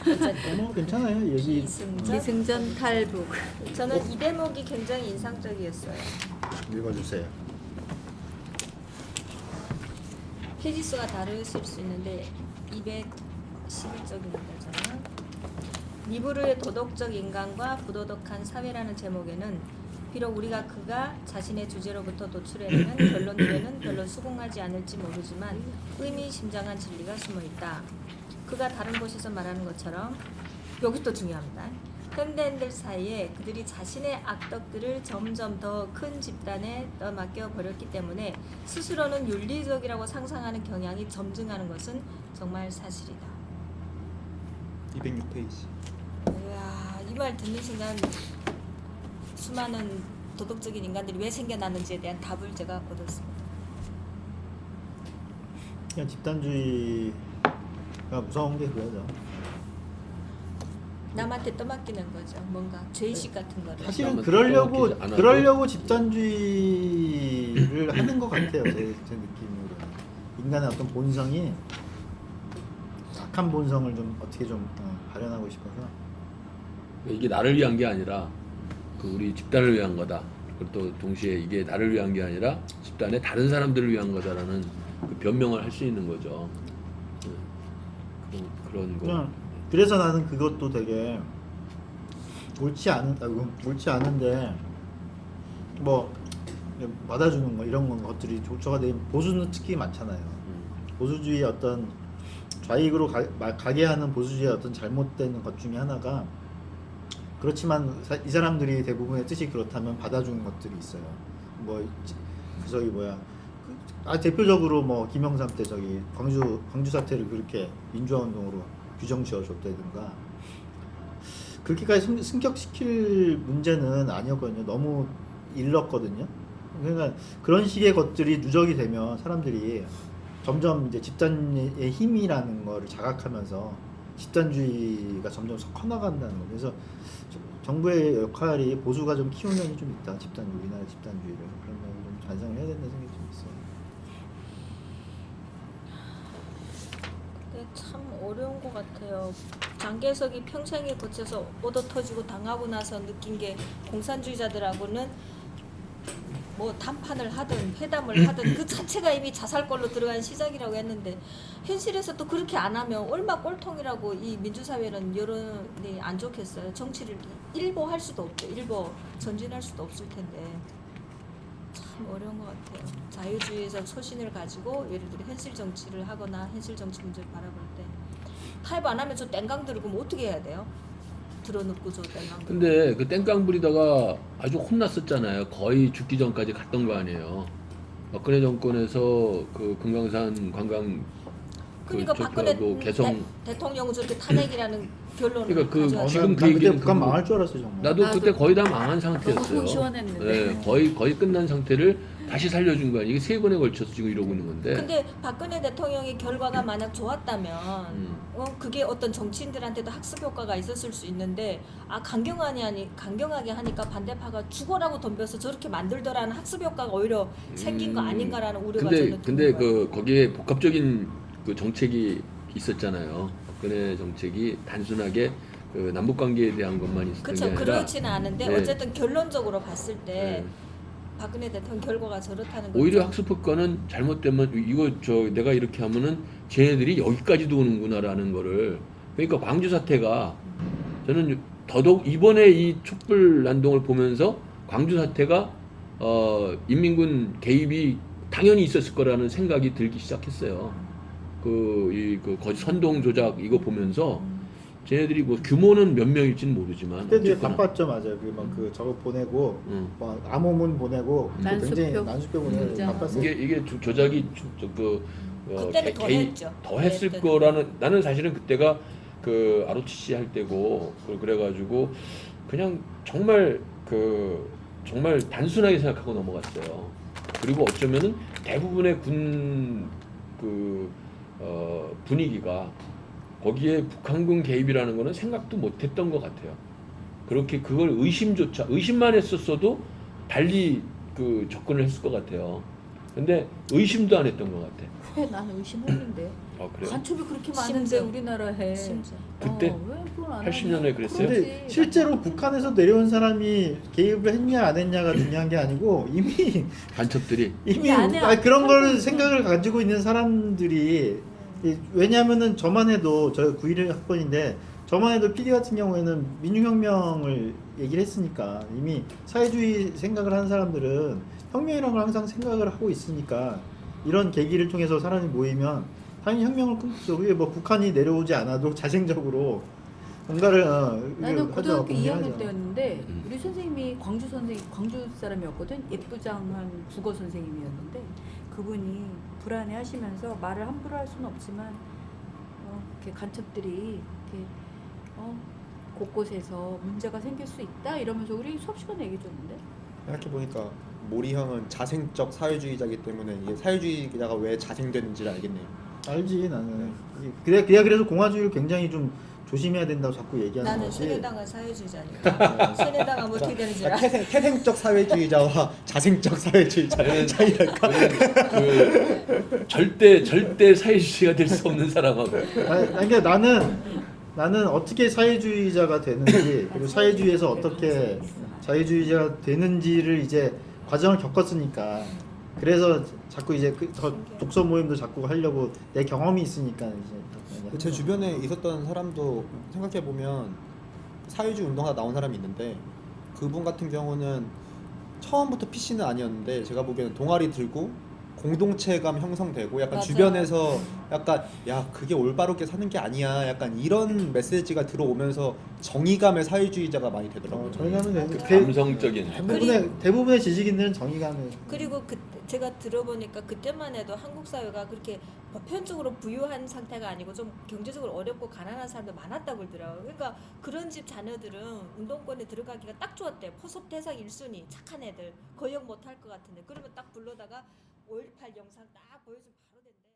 어쨌든 괜찮아요. 얘기 기승전 탈북. 저는 이 대목이 굉장히 인상적이었어요. 읽어주세요. 페이지수가 다르실 수 있는데 211쪽입니다. 저는 니부르의 도덕적 인간과 부도덕한 사회라는 제목에는 비록 우리가 그가 자신의 주제로부터 도출해내는 결론들에는 별로 수긍하지 않을지 모르지만 의미심장한 진리가 숨어있다. 그가 다른 곳에서 말하는 것처럼 여기 또 중요합니다. 현대인들 사이에 그들이 자신의 악덕들을 점점 더 큰 집단에 떠맡겨 버렸기 때문에 스스로는 윤리적이라고 상상하는 경향이 점증하는 것은 정말 사실이다. 206페이지. 이야, 이 말 듣는 순간 수많은 도덕적인 인간들이 왜 생겨났는지에 대한 답을 제가 얻었습니다. 그냥 집단주의가 무서운 게 그거죠. 남한테 떠맡기는 거죠. 뭔가 죄의식 같은 거를. 사실은 남한테 그러려고 떠맡기지 않아도? 그러려고 집단주의를 하는 것 같아요. 제 느낌으로 인간의 어떤 본성이 악한 본성을 좀 어떻게 좀 발현하고 싶어서. 이게 나를 위한 게 아니라 그 우리 집단을 위한 거다. 그리고 또 동시에 이게 나를 위한 게 아니라 집단의 다른 사람들을 위한 거다라는 그 변명을 할 수 있는 거죠. 그런 거. 그래서 나는 그것도 되게 옳지 않은데 뭐 받아주는 거 이런 것들이 조처가 된 보수는 특히 많잖아요. 보수주의 어떤 좌익으로 가게 하는 보수주의의 어떤 잘못된 것 중에 하나가 그렇지만 이 사람들이 대부분의 뜻이 그렇다면 받아주는 것들이 있어요. 뭐 저기 뭐야 대표적으로 뭐 김영삼 때 저기 광주 사태를 그렇게 민주화운동으로 규정 지어줬다든가 그렇게까지 승격시킬 문제는 아니었거든요. 너무 일렀거든요. 그러니까 그런 식의 것들이 누적이 되면 사람들이 점점 이제 집단의 힘이라는 거를 자각하면서 집단주의가 점점 커나간다는 거예요. 그래서 정부의 역할이 보수가 좀 키우는 면이 좀 있다. 우리나라 집단주의를 그런 면을 좀 반성을 해야 된다는 생각이 좀 있어요. 근데 참 어려운 것 같아요. 장개석이 평생에 거쳐서 얻어 터지고 당하고 나서 느낀 게 공산주의자들하고는 뭐 담판을 하든 회담을 하든 그 자체가 이미 자살골로 들어간 시작이라고 했는데 현실에서 또 그렇게 안 하면 얼마 꼴통이라고 이 민주사회는 여론이 안 좋겠어요. 정치를 일보 할 수도 없죠. 일보 전진할 수도 없을 텐데 참 어려운 것 같아요. 자유주의적 소신을 가지고 예를 들어 현실 정치를 하거나 현실 정치 문제를 바라볼 때 타협 안 하면 저 땡강 들고 뭐 어떻게 해야 돼요? 들어눕고 저 땡강. 근데 그 땡깡 부리다가 아주 혼났었잖아요. 거의 죽기 전까지 갔던 거 아니에요. 박근혜 정권에서 그 금강산 관광 그러니까 박근혜 개성 대통령은 저렇게 탄핵이라는 결론을 그러니까 그 가져왔어요. 지금 그 난 그때 얘기는 북한 그- 망할 줄 알았어요 정말. 나도 그때 거의 다 망한 너무 상태였어요. 시원했는데. 네, 거의 끝난 상태를 다시 살려준 거야. 이게 3번에 걸쳐서 지금 이러고 있는 건데. 근데 박근혜 대통령의 결과가 만약 좋았다면 음. 그게 어떤 정치인들한테도 학습 효과가 있었을 수 있는데 강경하게 하니까 반대파가 죽어라고 덤벼서 저렇게 만들더라는 학습 효과가 오히려 생긴 거 아닌가라는 우려가 저는 근데 드는 거예요. 그 거기에 복합적인 그 정책이 있었잖아요. 박근혜 정책이 단순하게 그 남북 관계에 대한 것만 있었던 게 그렇죠. 아니라 그렇지는 않은데 네. 어쨌든 결론적으로 봤을 때 네. 박근혜 대통령 결과가 저렇다는 거죠. 오히려 학습 효과는 잘못되면 이거 내가 이렇게 하면은 쟤네들이 여기까지도 오는구나라는 거를 그러니까 광주 사태가 저는 더더욱 이번에 이 촛불 난동을 보면서 광주 사태가 인민군 개입이 당연히 있었을 거라는 생각이 들기 시작했어요. 그 거짓 선동 조작 이거 보면서 쟤네들이 뭐 규모는 몇 명일지는 모르지만 그때 되게 어쨌거나. 바빴죠, 맞아요. 그 저거 보내고 뭐 암호문 보내고 난수표. 굉장히 난수표 보내고 바빴어요. 이게 조작이 그때는 더 했죠. 더 했을 그때는. 거라는 나는 사실은 그때가 그 ROTC 할 때고 그래가지고 그냥 정말 정말 단순하게 생각하고 넘어갔어요. 그리고 어쩌면은 대부분의 군 분위기가 거기에 북한군 개입이라는 거는 생각도 못했던 것 같아요. 그렇게 그걸 의심만 했었어도 달리 그 접근을 했을 것 같아요. 근데 의심도 안 했던 것 같아. 왜 나는 의심했는데 그래요? 간첩이 그렇게 많은데 심지어. 우리나라에 심지어. 그때 왜 그걸 안 80년에 하냐. 그랬어요? 그렇지. 근데 실제로 북한에서 내려온 사람이 개입을 했냐 안 했냐가 중요한 게 아니고 이미 간첩들이 이미 안에 그런 거를 생각을 가지고 있는 사람들이 왜냐하면은 저만 해도 저 91 학번인데 저만 해도 PD 같은 경우에는 민중혁명을 얘기를 했으니까 이미 사회주의 생각을 하는 사람들은 혁명이라는 걸 항상 생각을 하고 있으니까 이런 계기를 통해서 사람이 모이면 당연히 혁명을 꿈꾸죠. 그게 뭐 북한이 내려오지 않아도 자생적으로 뭔가를 나는 고등학교 하죠. 2학년 하죠. 때였는데 우리 선생님이 광주 사람이었거든. 예부장한 국어 선생님이었는데 그분이 불안해하시면서 말을 함부로 할 수는 없지만 이렇게 간첩들이 이렇게 곳곳에서 문제가 생길 수 있다 이러면서 우리 수업 시간에 얘기해 줬는데. 생각해 보니까 모리 형은 자생적 사회주의자이기 때문에 이게 사회주의자가 왜 자생되는지를 알겠네요. 알지 나는. 그래서 공화주의를 굉장히 좀 조심해야 된다고 자꾸 얘기하는 나는 거지. 신해당은 사회주의자니까. 신해당은 어떻게 되는지 알아? 태생적 사회주의자와 자생적 사회주의자의 차이랄까? 절대 사회주의가 될 수 없는 사람하고 그러니까 나는 어떻게 사회주의자가 되는지 그리고 사회주의에서 어떻게 자유주의자가 되는지를 이제 과정을 겪었으니까 그래서 자꾸 이제 더 독서 모임도 자꾸 하려고 내 경험이 있으니까 이제 제 주변에 있었던 사람도 생각해 보면 사회주의 운동하다 나온 사람이 있는데 그분 같은 경우는 처음부터 PC는 아니었는데 제가 보기에는 동아리 들고 공동체감 형성되고 약간 맞아. 주변에서 약간 야 그게 올바르게 사는 게 아니야 약간 이런 메시지가 들어오면서 정의감의 사회주의자가 많이 되더라고요. 정의감은 맞아. 감성적인 대부분의 지식인들은 정의감을 그리고 제가 들어보니까 그때만 해도 한국 사회가 그렇게 보편적으로 부유한 상태가 아니고 좀 경제적으로 어렵고 가난한 사람들 많았다고 그러더라고요. 그러니까 그런 집 자녀들은 운동권에 들어가기가 딱 좋았대요. 포섭 대상 1순위 착한 애들 거역 못할 것 같은데 그러면 딱 불러다가 5.18 영상 딱 보여주면 바로 된대.